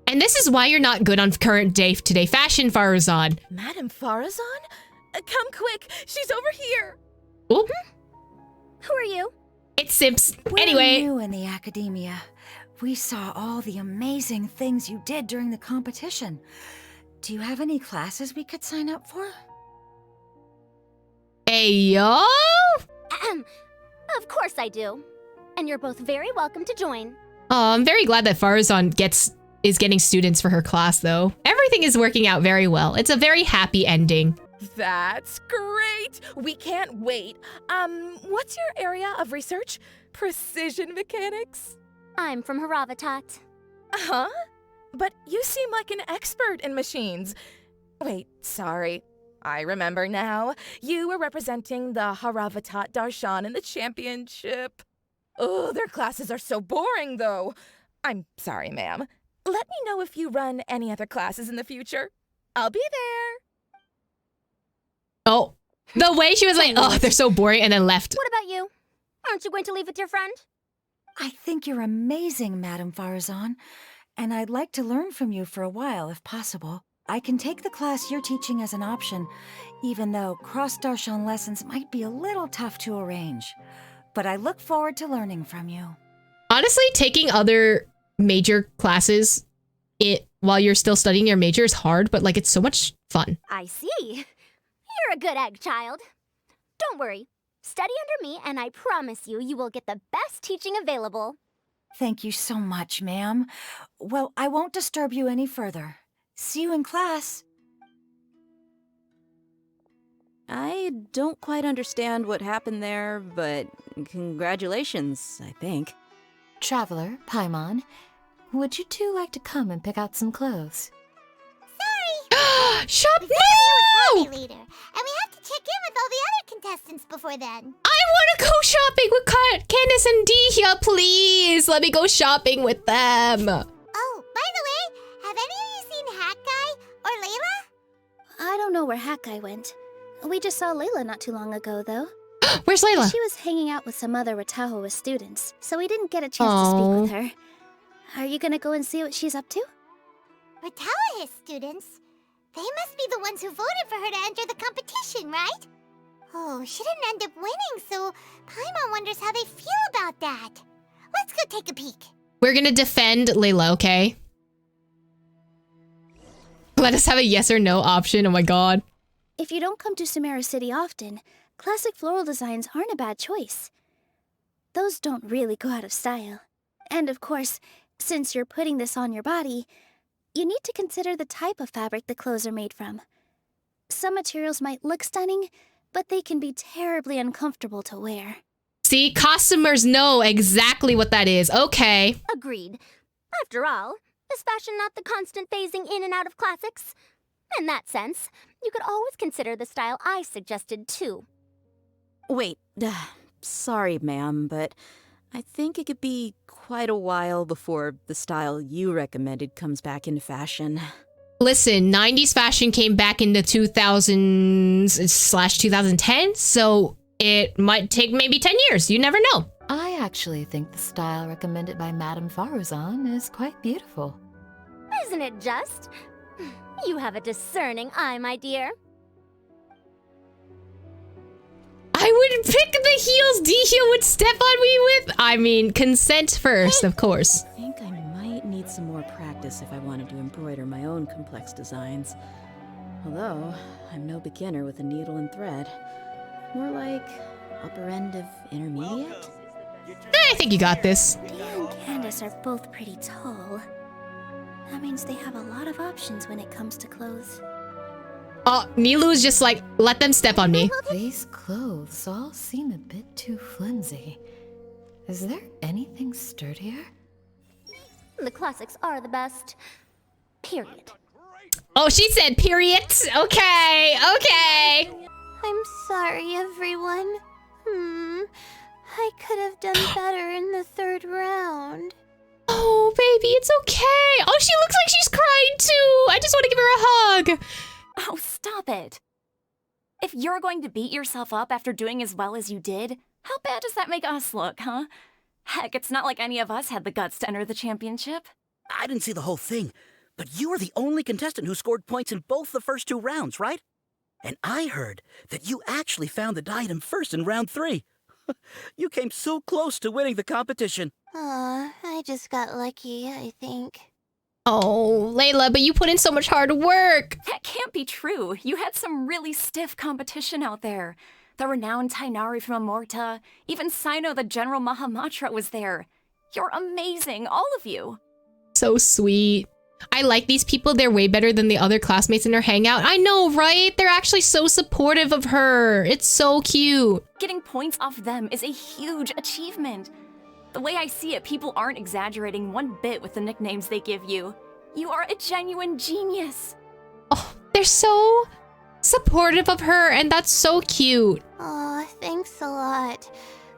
And this is why you're not good on current day today fashion, Farzan. Madame Farzan? Come quick, she's over here. Oop. Who are you? It's Simps. We're Anyway. new in the academia. We saw all the amazing things you did during the competition. Do you have any classes we could sign up for? Hey, yo? Of course I do. And you're both very welcome to join. Oh, I'm very glad that Farzan is getting students for her class, though. Everything is working out very well. It's a very happy ending. That's great! We can't wait. What's your area of research? Precision mechanics? I'm from Haravatat. Huh? But you seem like an expert in machines. Wait, sorry. I remember now. You were representing the Haravatat Darshan in the championship. Oh, their classes are so boring, though. I'm sorry, ma'am. Let me know if you run any other classes in the future. I'll be there. Oh, the way she was like, oh, they're so boring, and then left. What about you? Aren't you going to leave with your friend? I think you're amazing, Madame Farzan, and I'd like to learn from you for a while, if possible. I can take the class you're teaching as an option, even though cross-Darshan lessons might be a little tough to arrange. But I look forward to learning from you. Honestly, taking other major classes while you're still studying your major is hard, but like it's so much fun. I see. You're a good egg, child. Don't worry. Study under me, and I promise you will get the best teaching available. Thank you so much, ma'am. Well, I won't disturb you any further. See you in class. I don't quite understand what happened there, but congratulations, I think. Traveler, Paimon, would you two like to come and pick out some clothes? Sorry! Shop now! Later, and we have to check in with all the other contestants before then. I want to go shopping with Candace and Dihya, please! Let me go shopping with them! Oh, by the way, have any of you seen Hat Guy or Layla? I don't know where Hat Guy went. We just saw Layla not too long ago, though. Where's Layla? She was hanging out with some other Watawa students, so we didn't get a chance to speak with her. Are you gonna go and see what she's up to? Watawa students? They must be the ones who voted for her to enter the competition, right? Oh, she didn't end up winning, so Paimon wonders how they feel about that. Let's go take a peek. We're gonna defend Layla, okay? Let us have a yes or no option. Oh my god. If you don't come to Sumeru City often, classic floral designs aren't a bad choice. Those don't really go out of style. And of course, since you're putting this on your body, you need to consider the type of fabric the clothes are made from. Some materials might look stunning, but they can be terribly uncomfortable to wear. See, costumers know exactly what that is. Okay. Agreed. After all, is fashion not the constant phasing in and out of classics? In that sense, you could always consider the style I suggested too. Wait, sorry, ma'am, but I think it could be quite a while before the style you recommended comes back into fashion. Listen, 90s fashion came back in the 2000s/2010, so it might take maybe 10 years. You never know. I actually think the style recommended by Madame Faruzan is quite beautiful. Isn't it just? You have a discerning eye, my dear. I would pick the heels Dihyo would step on me with. I mean, consent first, of course. I think I might need some more practice if I wanted to embroider my own complex designs. Although, I'm no beginner with a needle and thread. More like upper end of intermediate? I think you got this. Dia and Candace are both pretty tall. That means they have a lot of options when it comes to clothes. Oh, Nilu's just like, let them step on me. These clothes all seem a bit too flimsy. Is there anything sturdier? The classics are the best. Period. Oh, she said period. Okay, okay. I'm sorry, everyone. I could have done better in the 3rd round. Oh, baby, it's okay. Oh, she looks like she's crying too. I just want to give her a hug. Oh, stop it. If you're going to beat yourself up after doing as well as you did, how bad does that make us look, huh? Heck, it's not like any of us had the guts to enter the championship. I didn't see the whole thing, but you were the only contestant who scored points in both the first 2 rounds, right? And I heard that you actually found the diadem first in round 3. You came so close to winning the competition. Aw, I just got lucky, I think. Oh, Layla, but you put in so much hard work. That can't be true. You had some really stiff competition out there. The renowned Tainari from Amorta, even Sino the General Mahamatra was there. You're amazing, all of you. So sweet. I like these people. They're way better than the other classmates in her hangout. I know, right? They're actually so supportive of her. It's so cute. Getting points off them is a huge achievement. The way I see it, people aren't exaggerating one bit with the nicknames they give you. You are a genuine genius. Oh, they're so supportive of her, and that's so cute. Aw, thanks a lot.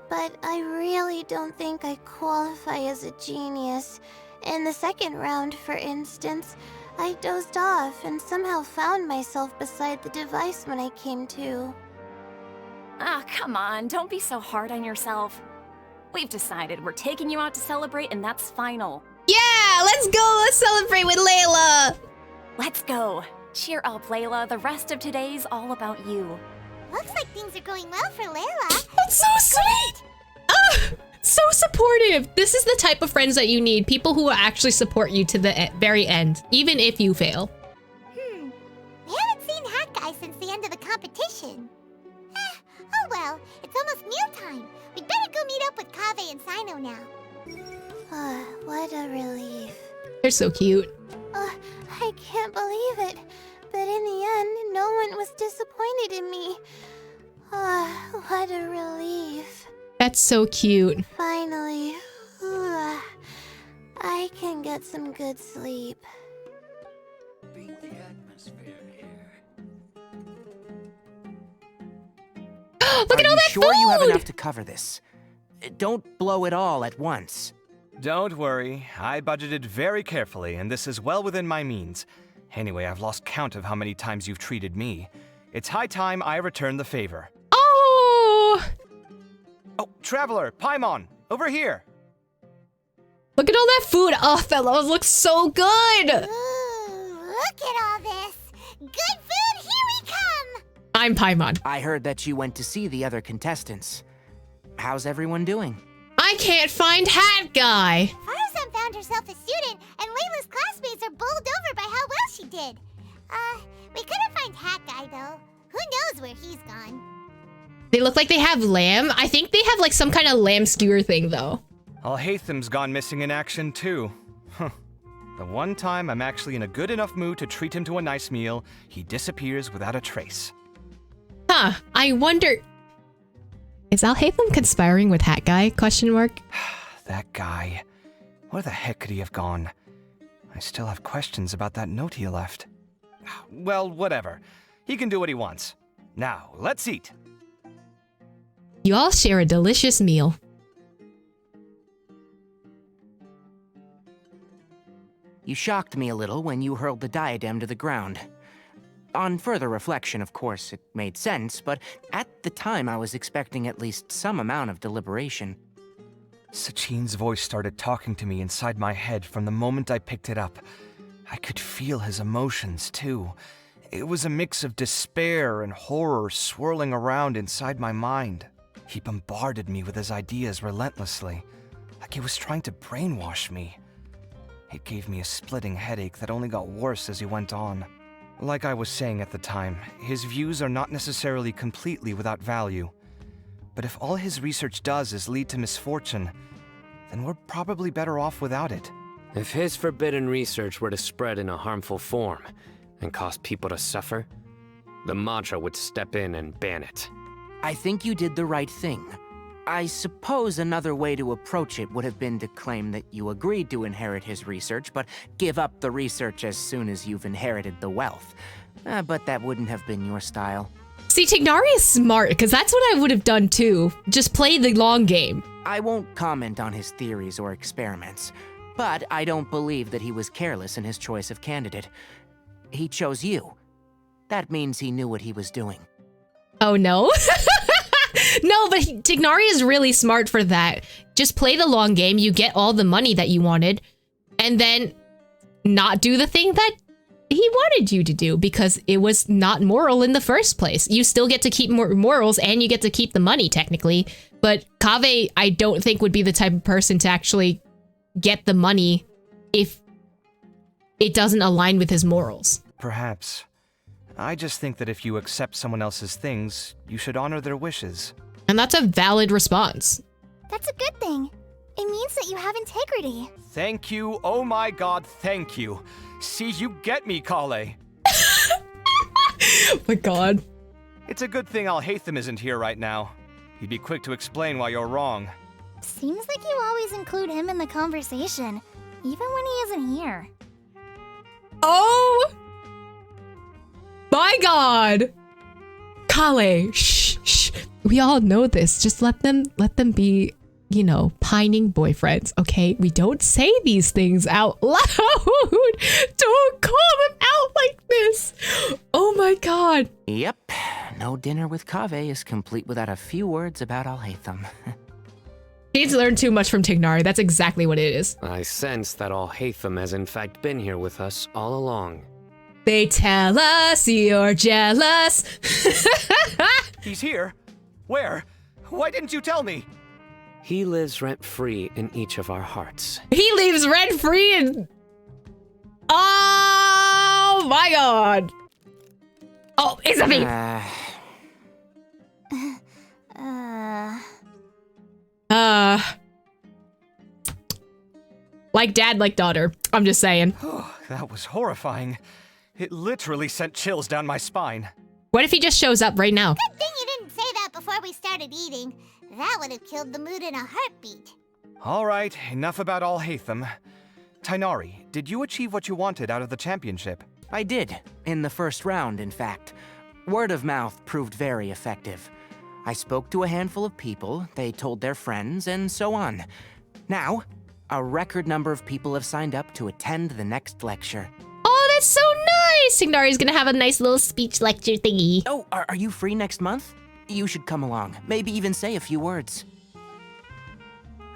But I really don't think I qualify as a genius. In the 2nd round, for instance, I dozed off and somehow found myself beside the device when I came to. Ah, come on, don't be so hard on yourself. We've decided we're taking you out to celebrate, and that's final. Yeah, let's go. Let's celebrate with Layla. Let's go. Cheer up, Layla. The rest of today's all about you. Looks like things are going well for Layla. That's so sweet. So supportive. This is the type of friends that you need. People who will actually support you to the very end, even if you fail. We haven't seen Hat Guy since the end of the competition. Oh well, it's almost mealtime. We'd better go meet up with Kaveh and Sino now. What a relief. They're so cute. I can't believe it. But in the end, no one was disappointed in me. What a relief. That's so cute. Finally. I can get some good sleep. Look at all that sure food! You have enough to cover this? Don't blow it all at once. Don't worry, I budgeted very carefully, and this is well within my means. Anyway, I've lost count of how many times you've treated me. It's high time I return the favor. Oh, Oh, Traveler, Paimon, over here. Look at all that food. Oh, fellows, looks so good. Ooh, look at all this. Good food, here we come. I'm Paimon. I heard that you went to see the other contestants. How's everyone doing? I can't find Hat Guy. Farazan found herself a student, and Layla's classmates are bowled over by how well she did. We couldn't find Hat Guy, though. Who knows where he's gone? They look like they have lamb. I think they have like some kind of lamb skewer thing, though. Alhaitham's gone missing in action, too. Huh. The one time I'm actually in a good enough mood to treat him to a nice meal, he disappears without a trace. Huh. I wonder... Is Alhaitham conspiring with Hat Guy? Question mark. That guy. Where the heck could he have gone? I still have questions about that note he left. Well, whatever. He can do what he wants. Now, let's eat. You all share a delicious meal. You shocked me a little when you hurled the diadem to the ground. On further reflection, of course, it made sense, but at the time I was expecting at least some amount of deliberation. Sachin's voice started talking to me inside my head from the moment I picked it up. I could feel his emotions, too. It was a mix of despair and horror swirling around inside my mind. He bombarded me with his ideas relentlessly, like he was trying to brainwash me. It gave me a splitting headache that only got worse as he went on. Like I was saying at the time, his views are not necessarily completely without value. But if all his research does is lead to misfortune, then we're probably better off without it. If his forbidden research were to spread in a harmful form and cause people to suffer, the Mantra would step in and ban it. I think you did the right thing. I suppose another way to approach it would have been to claim that you agreed to inherit his research, but give up the research as soon as you've inherited the wealth. But that wouldn't have been your style. See, Tignari is smart, because that's what I would have done too. Just play the long game. I won't comment on his theories or experiments, but I don't believe that he was careless in his choice of candidate. He chose you. That means he knew what he was doing. Oh no? No, but Tignari is really smart for that. Just play the long game, you get all the money that you wanted, and then not do the thing that he wanted you to do because it was not moral in the first place. You still get to keep morals and you get to keep the money technically, but Kaveh I don't think would be the type of person to actually get the money if it doesn't align with his morals. Perhaps. I just think that if you accept someone else's things, you should honor their wishes. And that's a valid response. That's a good thing. It means that you have integrity. Thank you, oh my god, thank you. See, you get me, Kale. Oh my god. It's a good thing Alhaitham isn't here right now. He'd be quick to explain why you're wrong. Seems like you always include him in the conversation, even when he isn't here. Oh! My god! Kale, shh, shh. We all know this. Just let them be, you know, pining boyfriends, okay? We don't say these things out loud. Don't call them out like this. Oh my god. Yep. No dinner with Kaveh is complete without a few words about Alhaitham. He's learned too much from Tignari. That's exactly what it is. I sense that Alhaitham has in fact been here with us all along. They tell us you're jealous. He's here? Where? Why didn't you tell me? He lives rent-free in each of our hearts. He lives rent-free in... Oh my god. Oh, it's a me. Like dad, like daughter. I'm just saying. That was horrifying. It literally sent chills down my spine. What if he just shows up right now? Good thing you didn't say that before we started eating. That would have killed the mood in a heartbeat. All right, enough about Alhaitham. Tighnari, did you achieve what you wanted out of the championship? I did, in the first round, in fact. Word of mouth proved very effective. I spoke to a handful of people, they told their friends, and so on. Now, a record number of people have signed up to attend the next lecture. Oh, that's so nice! Tignari's gonna have a nice little speech lecture thingy. Oh, are you free next month? You should come along. Maybe even say a few words.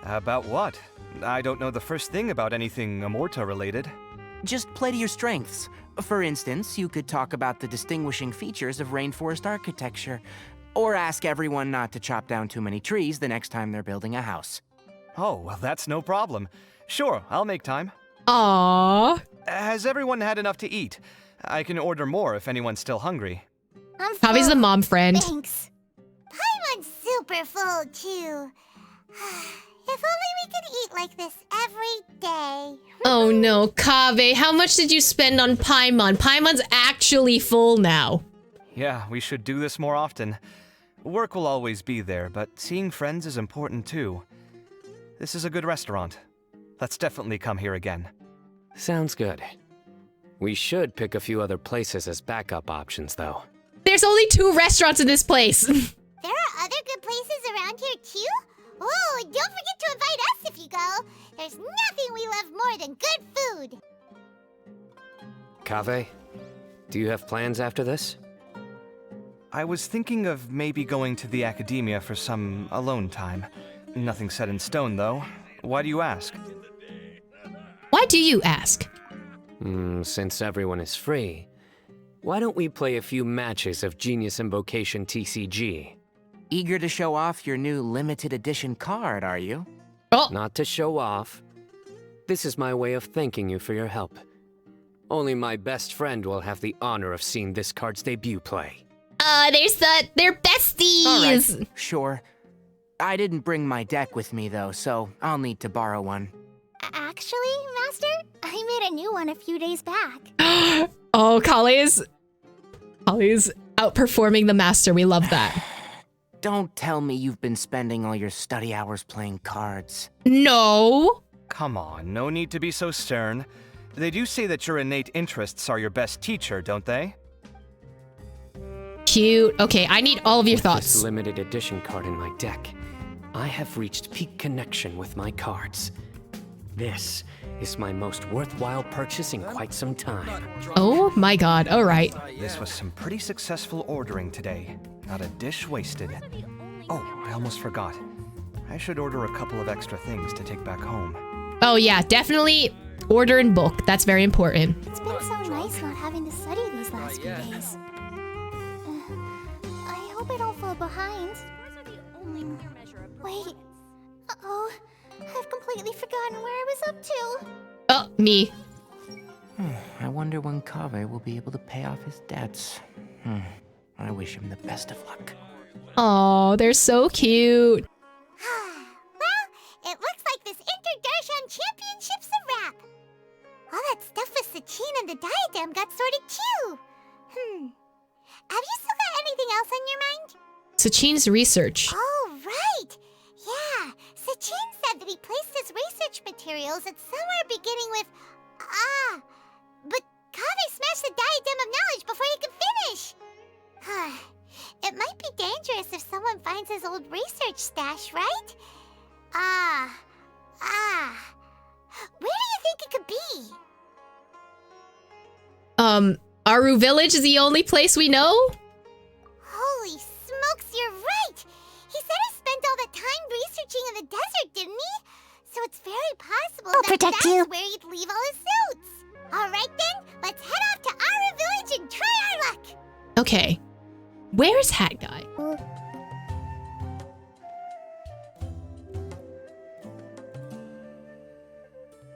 About what? I don't know the first thing about anything Amorta related. Just play to your strengths. For instance, you could talk about the distinguishing features of rainforest architecture, or ask everyone not to chop down too many trees the next time they're building a house. Oh, well, that's no problem. Sure, I'll make time. Aww. Has everyone had enough to eat? I can order more if anyone's still hungry. Kaveh's the mom friend. Thanks. Paimon's super full, too. If only we could eat like this every day. Oh no, Kaveh, how much did you spend on Paimon? Paimon's actually full now. Yeah, we should do this more often. Work will always be there, but seeing friends is important too. This is a good restaurant. Let's definitely come here again. Sounds good. We should pick a few other places as backup options, though. There's only 2 restaurants in this place. There are other good places around here too? Oh, and don't forget to invite us if you go. There's nothing we love more than good food. Kaveh, do you have plans after this? I was thinking of maybe going to the academia for some alone time. Nothing set in stone, though. Why do you ask? Why do you ask? Since everyone is free, why don't we play a few matches of Genius Invocation TCG? Eager to show off your new limited edition card, are you? Oh. Not to show off. This is my way of thanking you for your help. Only my best friend will have the honor of seeing this card's debut play. They're besties! All right, sure. I didn't bring my deck with me, though, so I'll need to borrow one. Actually, Master, I made a new one a few days back. Oh, Kale's outperforming the master. We love that. Don't tell me you've been spending all your study hours playing cards. No. Come on, no need to be so stern. They do say that your innate interests are your best teacher, don't they? Cute. Okay, I need all of your thoughts. This limited edition card in my deck, I have reached peak connection with my cards. This is my most worthwhile purchase in quite some time. Oh my god, alright. This was some pretty successful ordering today. Not a dish wasted. Oh, I almost forgot. I should order a couple of extra things to take back home. Oh yeah, definitely order in bulk. That's very important. It's been so nice not having to study these last few days. I hope I don't fall behind. Wait. Uh-oh. I've completely forgotten where I was up to. Oh, me. I wonder when Kaveh will be able to pay off his debts. I wish him the best of luck. Oh, they're so cute. Well, it looks like this Inter-Darshan Championship's a wrap. All that stuff with Sachin and the diadem got sorted too. Have you still got anything else on your mind? Sachin's research. Oh, right. Yeah, Sachin said that he placed his research materials at somewhere beginning with but Kaveh smashed the diadem of knowledge before he could finish. It might be dangerous if someone finds his old research stash, right? Where do you think it could be? Aru Village is the only place we know? Holy smokes, you're right! He said he spent all that time researching in the desert, didn't he? So it's very possible that's where he'd leave all his suits. Alright then, let's head off to Aru Village and try our luck! Okay. Where's Hat Guy?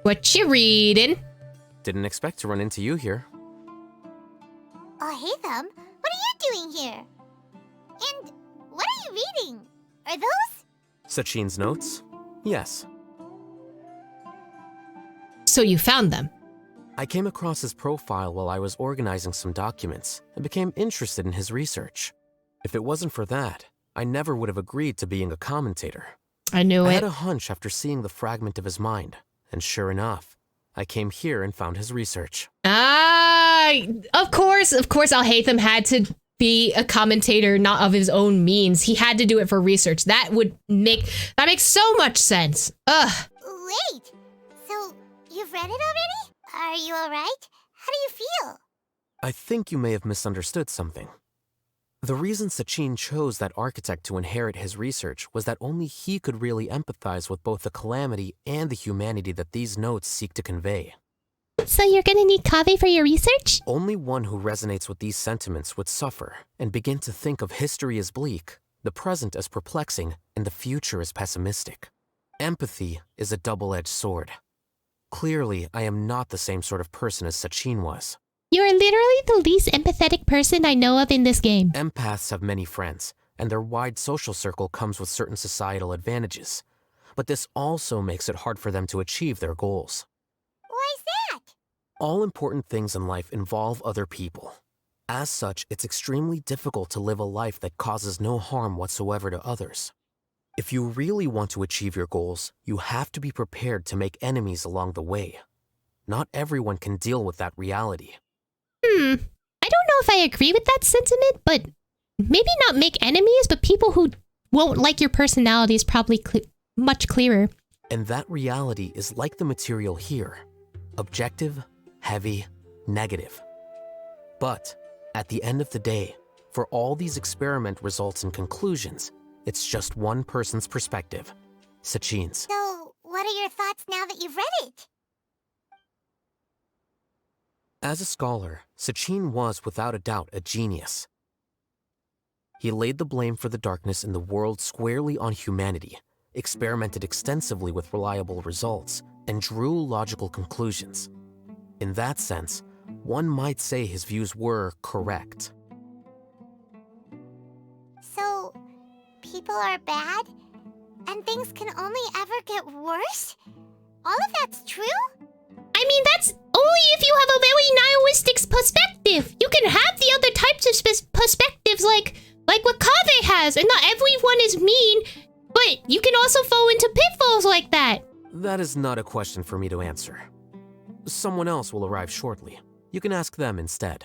What you reading? Didn't expect to run into you here. Oh, hey them. What are you doing here? And what are you reading? Are those? Sachin's notes? Yes. So you found them? I came across his profile while I was organizing some documents and became interested in his research. If it wasn't for that, I never would have agreed to being a commentator. I knew I it. had a hunch after seeing the fragment of his mind, and sure enough, I came here and found his research. Of course, Al-Haytham had to be a commentator, not of his own means. He had to do it for research. That makes so much sense. Ugh. Wait, so you've read it already? Are you alright? How do you feel? I think you may have misunderstood something. The reason Sachin chose that architect to inherit his research was that only he could really empathize with both the calamity and the humanity that these notes seek to convey. So you're gonna need Kaveh for your research? Only one who resonates with these sentiments would suffer and begin to think of history as bleak, the present as perplexing, and the future as pessimistic. Empathy is a double-edged sword. Clearly, I am not the same sort of person as Sachin was. You are literally the least empathetic person I know of in this game. Empaths have many friends, and their wide social circle comes with certain societal advantages. But this also makes it hard for them to achieve their goals. Why's that? All important things in life involve other people. As such, it's extremely difficult to live a life that causes no harm whatsoever to others. If you really want to achieve your goals, you have to be prepared to make enemies along the way. Not everyone can deal with that reality. I don't know if I agree with that sentiment, but maybe not make enemies, but people who won't like your personality is probably much clearer. And that reality is like the material here. Objective, heavy, negative. But at the end of the day, for all these experiment results and conclusions, it's just one person's perspective, Sachin's. So, what are your thoughts now that you've read it? As a scholar, Sachin was without a doubt a genius. He laid the blame for the darkness in the world squarely on humanity, experimented extensively with reliable results, and drew logical conclusions. In that sense, one might say his views were correct. So, people are bad? And things can only ever get worse? All of that's true? I mean, that's only if you have a very nihilistic perspective. You can have the other types of perspectives like what Kaveh has, and not everyone is mean, but you can also fall into pitfalls like that. That is not a question for me to answer. Someone else will arrive shortly. You can ask them instead.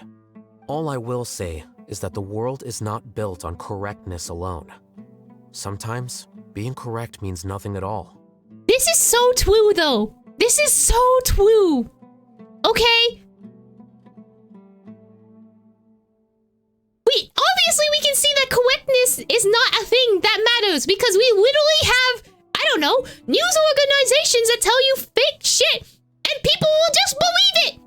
All I will say is that the world is not built on correctness alone. Sometimes, being correct means nothing at all. This is so true, though. This is so true. Okay? Obviously we can see that correctness is not a thing that matters because we literally have, I don't know, news organizations that tell you fake shit and people will just believe it.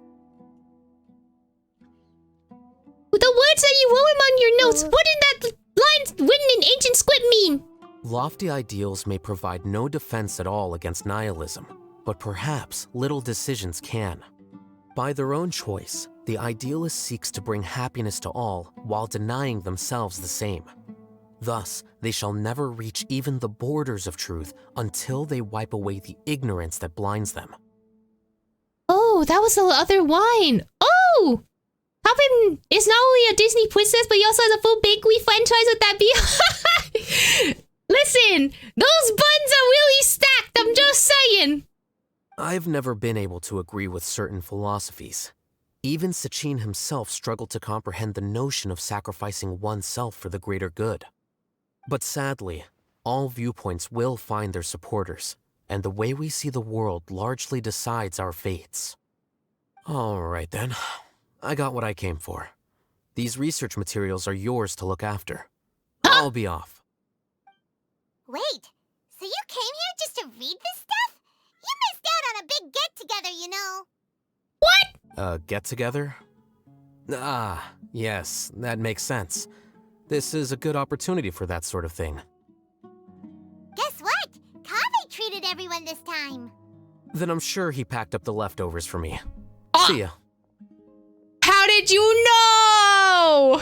The words that you wrote on your notes, what did that line written in ancient script mean? Lofty ideals may provide no defense at all against nihilism, but perhaps little decisions can. By their own choice, the idealist seeks to bring happiness to all while denying themselves the same. Thus, they shall never reach even the borders of truth until they wipe away the ignorance that blinds them. Oh, that was the other wine. Oh! Kaveh is not only a Disney princess, but he also has a full bakery franchise with that be. Listen, those buns are really stacked, I'm just saying. I've never been able to agree with certain philosophies. Even Sachin himself struggled to comprehend the notion of sacrificing oneself for the greater good. But sadly, all viewpoints will find their supporters, and the way we see the world largely decides our fates. All right then, I got what I came for. These research materials are yours to look after. I'll be off. Wait, so you came here just to read this stuff? You missed out on a big get-together, you know. What? Get-together? Ah, yes, that makes sense. This is a good opportunity for that sort of thing. Guess what? Kaveh treated everyone this time. Then I'm sure he packed up the leftovers for me. See ya. How did you know?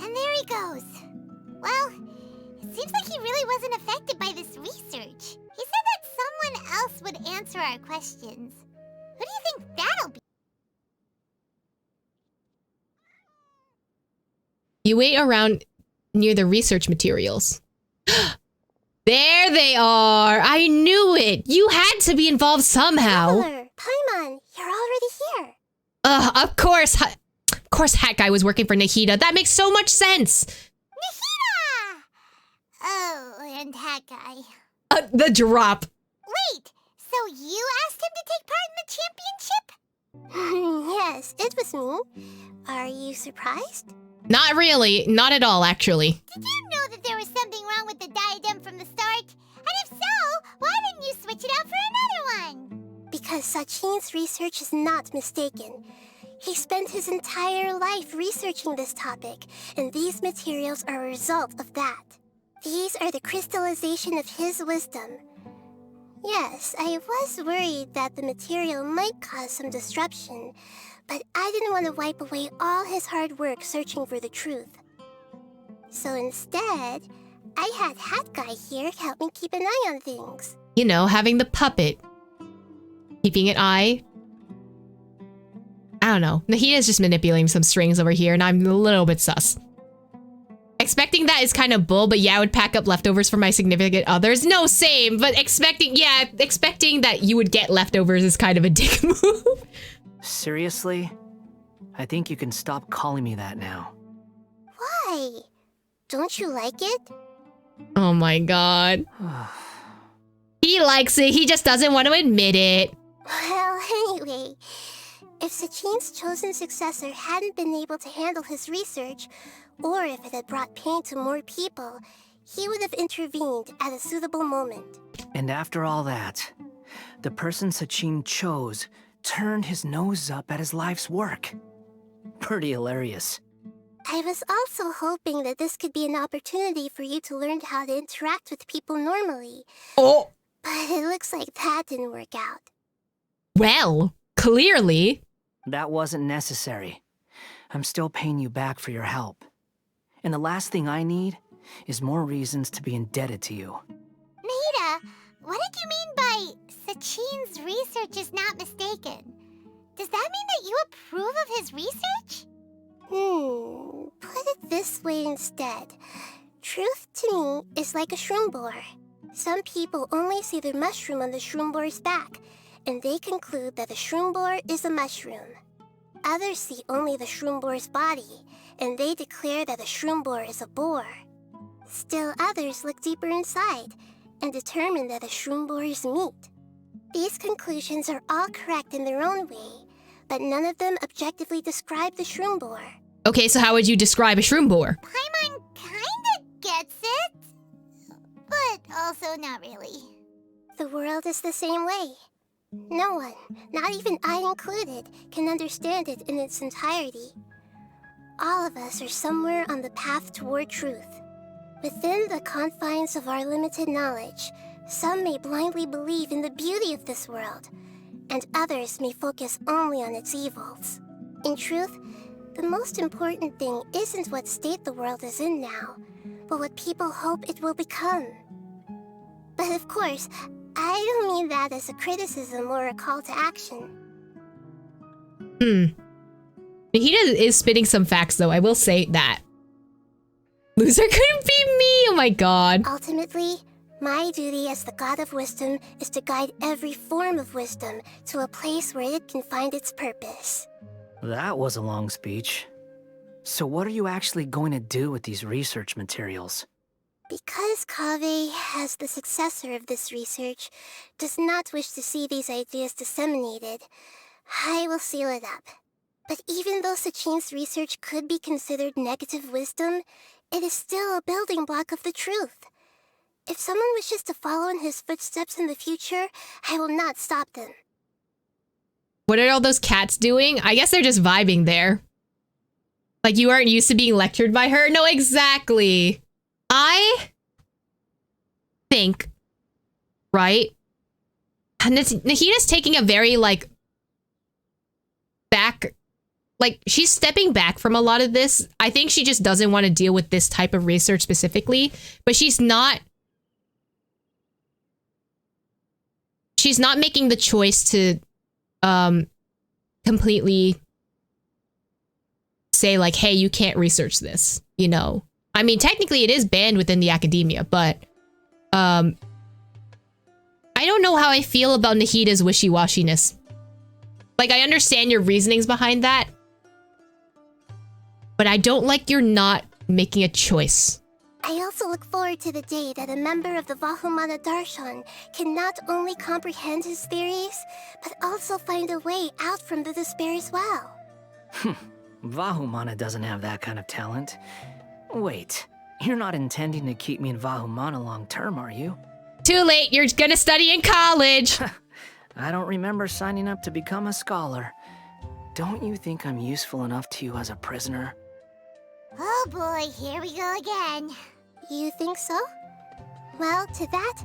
And there he goes. Well, it seems like he really wasn't affected by this research. He said that someone else would answer our questions. Who do you think that'll be? You wait around near the research materials. There they are! I knew it! You had to be involved somehow! Paimon, you're already here. Of course Hat Guy was working for Nahida. That makes so much sense! Nahida! Oh, and Hat Guy. The drop. Wait, so you asked him to take part in the championship? Yes, it was me. Are you surprised? Not really. Not at all, actually. Did you know that there was something wrong with the diadem from the start? And if so, why didn't you switch it out for another one? Because Sachin's research is not mistaken. He spent his entire life researching this topic, and these materials are a result of that. These are the crystallization of his wisdom. Yes, I was worried that the material might cause some disruption, but I didn't want to wipe away all his hard work searching for the truth. So instead, I had Hat Guy here help me keep an eye on things. You know, having the puppet. Keeping an eye. I don't know. Nahida's just manipulating some strings over here, and I'm a little bit sus. Expecting that is kind of bull, but yeah, I would pack up leftovers for my significant others. No, same, but expecting that you would get leftovers is kind of a dick move. Seriously? I think you can stop calling me that now. Why? Don't you like it? Oh my god. He likes it, he just doesn't want to admit it. Well, anyway, if Sachin's chosen successor hadn't been able to handle his research, or if it had brought pain to more people, he would have intervened at a suitable moment. And after all that, the person Sachin chose turned his nose up at his life's work. Pretty hilarious. I was also hoping that this could be an opportunity for you to learn how to interact with people normally. Oh! But it looks like that didn't work out. Well, clearly. That wasn't necessary. I'm still paying you back for your help. And the last thing I need is more reasons to be indebted to you. Nahida, what did you mean by Sachin's research is not mistaken? Does that mean that you approve of his research? Put it this way instead. Truth to me is like a shroom boar. Some people only see the mushroom on the shroom boar's back, and they conclude that the shroom boar is a mushroom. Others see only the shroom boar's body, and they declare that the shroom boar is a boar. Still others look deeper inside, and determine that the shroom boar is meat. These conclusions are all correct in their own way, but none of them objectively describe the shroom boar. Okay, so how would you describe a shroom boar? Paimon kinda gets it, but also not really. The world is the same way. No one, not even I included, can understand it in its entirety. All of us are somewhere on the path toward truth. Within the confines of our limited knowledge, some may blindly believe in the beauty of this world, and others may focus only on its evils. In truth, the most important thing isn't what state the world is in now, but what people hope it will become. But of course, I don't mean that as a criticism or a call to action. Nahida is spitting some facts, though. I will say that. Loser couldn't be me! Oh my god. Ultimately, my duty as the God of Wisdom is to guide every form of wisdom to a place where it can find its purpose. That was a long speech. So what are you actually going to do with these research materials? Because Kaveh, as the successor of this research, does not wish to see these ideas disseminated, I will seal it up. But even though Sachin's research could be considered negative wisdom, it is still a building block of the truth. If someone wishes to follow in his footsteps in the future, I will not stop them. What are all those cats doing? I guess they're just vibing there. Like, you aren't used to being lectured by her? No, exactly. I think, right? Nahida's taking a very, she's stepping back from a lot of this. I think she just doesn't want to deal with this type of research specifically, but she's not making the choice to completely say hey, you can't research this, you know? I mean, technically it is banned within the academia, but I don't know how I feel about Nahida's wishy-washiness. I understand your reasonings behind that, but I don't like you're not making a choice. I also look forward to the day that a member of the Vahumana Darshan can not only comprehend his theories, but also find a way out from the despair as well. Vahumana doesn't have that kind of talent. Wait, you're not intending to keep me in Vahumana long term, are you? Too late, you're gonna study in college! I don't remember signing up to become a scholar. Don't you think I'm useful enough to you as a prisoner? Oh boy, here we go again. You think so? Well, to that,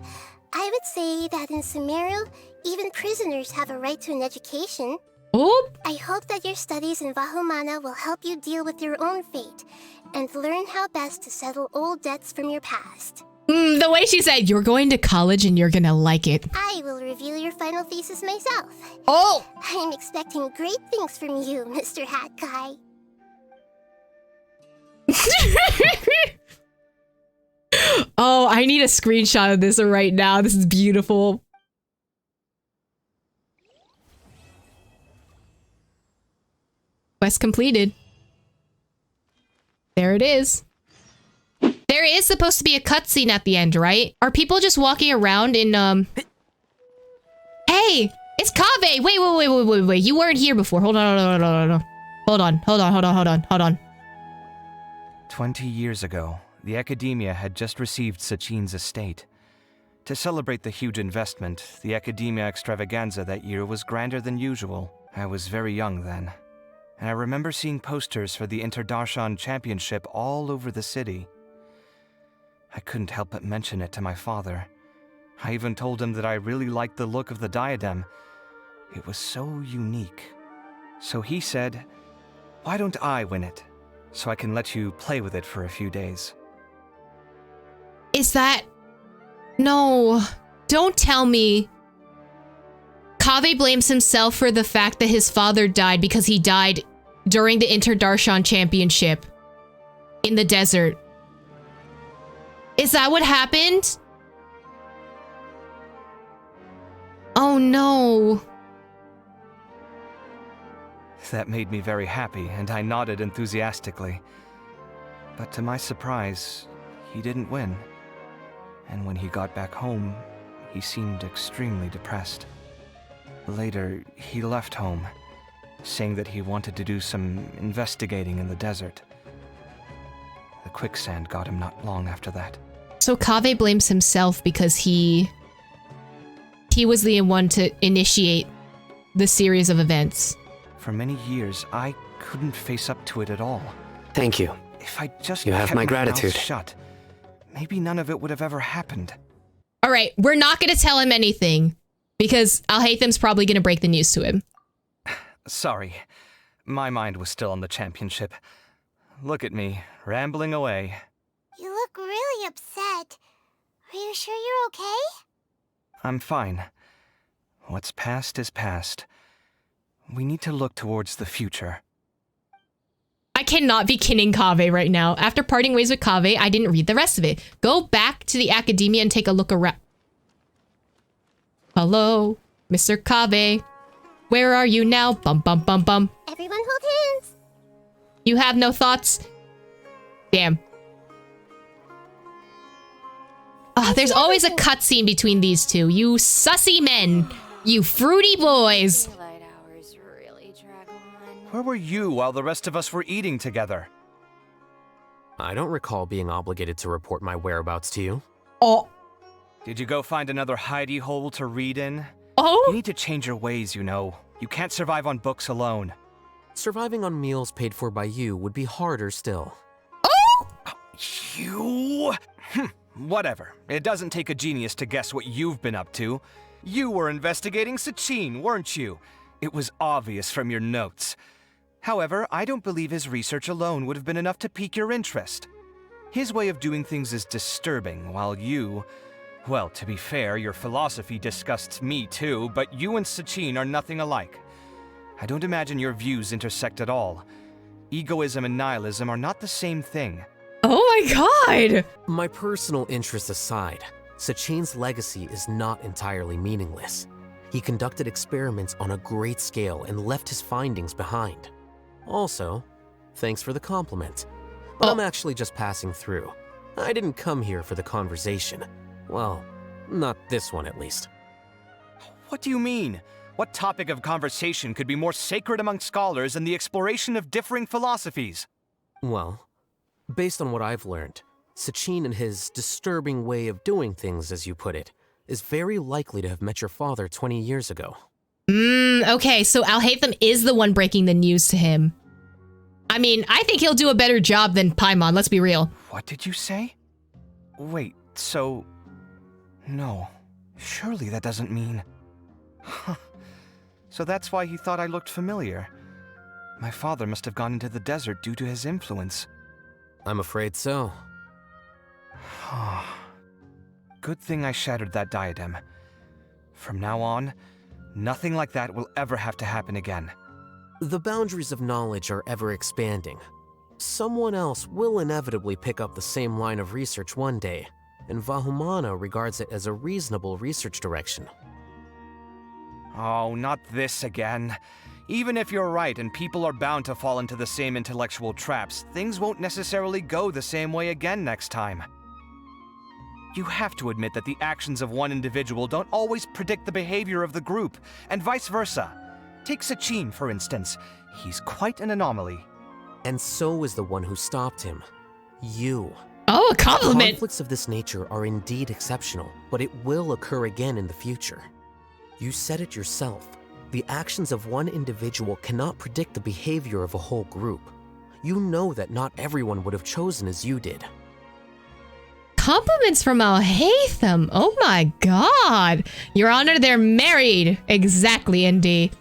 I would say that in Sumeru, even prisoners have a right to an education. Oop. I hope that your studies in Vahumana will help you deal with your own fate and learn how best to settle old debts from your past. The way she said, you're going to college and you're gonna like it. I will review your final thesis myself. Oh! I'm expecting great things from you, Mr. Hat Guy. Oh, I need a screenshot of this right now. This is beautiful. Quest completed. There it is. There is supposed to be a cutscene at the end, right? Are people just walking around in, Hey! It's Kaveh! Wait. You weren't here before. Hold on. 20 years ago, the Academia had just received Sachin's estate. To celebrate the huge investment, the Academia extravaganza that year was grander than usual. I was very young then, and I remember seeing posters for the Interdarshan Championship all over the city. I couldn't help but mention it to my father. I even told him that I really liked the look of the diadem. It was so unique. So he said, "Why don't I win it, so I can let you play with it for a few days?" Is that... No. Don't tell me. Kaveh blames himself for the fact that his father died because he died during the Interdarshan Championship in the desert. Is that what happened? Oh no. That made me very happy, and I nodded enthusiastically. But to my surprise, he didn't win. And when he got back home, he seemed extremely depressed. Later, he left home, saying that he wanted to do some investigating in the desert. The quicksand got him not long after that. So Kaveh blames himself because he was the one to initiate the series of events. For many years, I couldn't face up to it at all. Thank you. If I just You have kept my mouth gratitude. shut, maybe none of it would have ever happened. All right, we're not going to tell him anything because Alhaitham's probably going to break the news to him. Sorry, my mind was still on the championship. Look at me, rambling away. You look really upset. Are you sure you're okay? I'm fine. What's past is past. We need to look towards the future. I cannot be kidding Kaveh right now. After parting ways with Kaveh, I didn't read the rest of it. Go back to the Academia and take a look around. Hello, Mr. Kaveh. Where are you now? Bum bum bum bum. Everyone hold hands. You have no thoughts? Damn. Ah, there's always a cutscene between these two. You sussy men. You fruity boys. Where were you while the rest of us were eating together? I don't recall being obligated to report my whereabouts to you. Oh. Did you go find another hidey hole to read in? Oh? You need to change your ways, you know. You can't survive on books alone. Surviving on meals paid for by you would be harder still. Oh! You? Whatever. It doesn't take a genius to guess what you've been up to. You were investigating Sachin, weren't you? It was obvious from your notes. However, I don't believe his research alone would have been enough to pique your interest. His way of doing things is disturbing, while you... Well, to be fair, your philosophy disgusts me too, but you and Sachin are nothing alike. I don't imagine your views intersect at all. Egoism and nihilism are not the same thing. Oh my god! My personal interests aside, Sachin's legacy is not entirely meaningless. He conducted experiments on a great scale and left his findings behind. Also, thanks for the compliment. But I'm actually just passing through. I didn't come here for the conversation. Well, not this one at least. What do you mean? What topic of conversation could be more sacred among scholars than the exploration of differing philosophies? Well, based on what I've learned, Sachin and his disturbing way of doing things, as you put it, is very likely to have met your father 20 years ago. Okay, so Alhaitham is the one breaking the news to him. I mean, I think he'll do a better job than Paimon, let's be real. What did you say? Wait, so... No, surely that doesn't mean... So that's why he thought I looked familiar. My father must have gone into the desert due to his influence. I'm afraid so. Good thing I shattered that diadem. From now on, nothing like that will ever have to happen again. The boundaries of knowledge are ever expanding. Someone else will inevitably pick up the same line of research one day, and Vahumana regards it as a reasonable research direction. Oh, not this again. Even if you're right and people are bound to fall into the same intellectual traps, things won't necessarily go the same way again next time. You have to admit that the actions of one individual don't always predict the behavior of the group, and vice versa. Take Sachin, for instance. He's quite an anomaly. And so is the one who stopped him. You. Oh, a compliment! Conflicts of this nature are indeed exceptional, but it will occur again in the future. You said it yourself. The actions of one individual cannot predict the behavior of a whole group. You know that not everyone would have chosen as you did. Compliments from Alhaitham. Oh my god. Your Honor, they're married. Exactly, ND.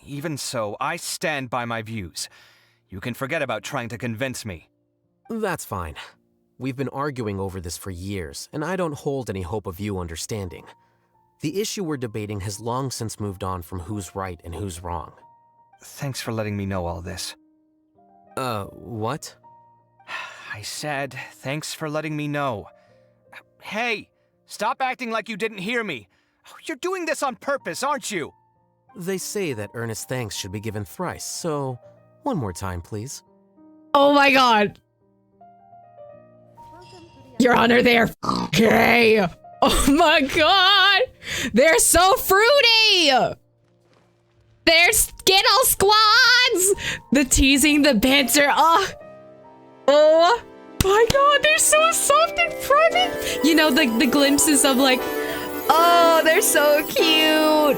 Even so, I stand by my views. You can forget about trying to convince me. That's fine. We've been arguing over this for years, and I don't hold any hope of you understanding. The issue we're debating has long since moved on from who's right and who's wrong. Thanks for letting me know all this. What? I said, thanks for letting me know. Hey, stop acting like you didn't hear me. You're doing this on purpose, aren't you? They say that earnest thanks should be given thrice, so one more time, please. Oh my god. Your Honor, they're gay. Oh my god. They're so fruity. They're Skittle squads. The teasing, the banter. Oh my god, they're so soft and private. You know, the glimpses of like, oh, they're so cute.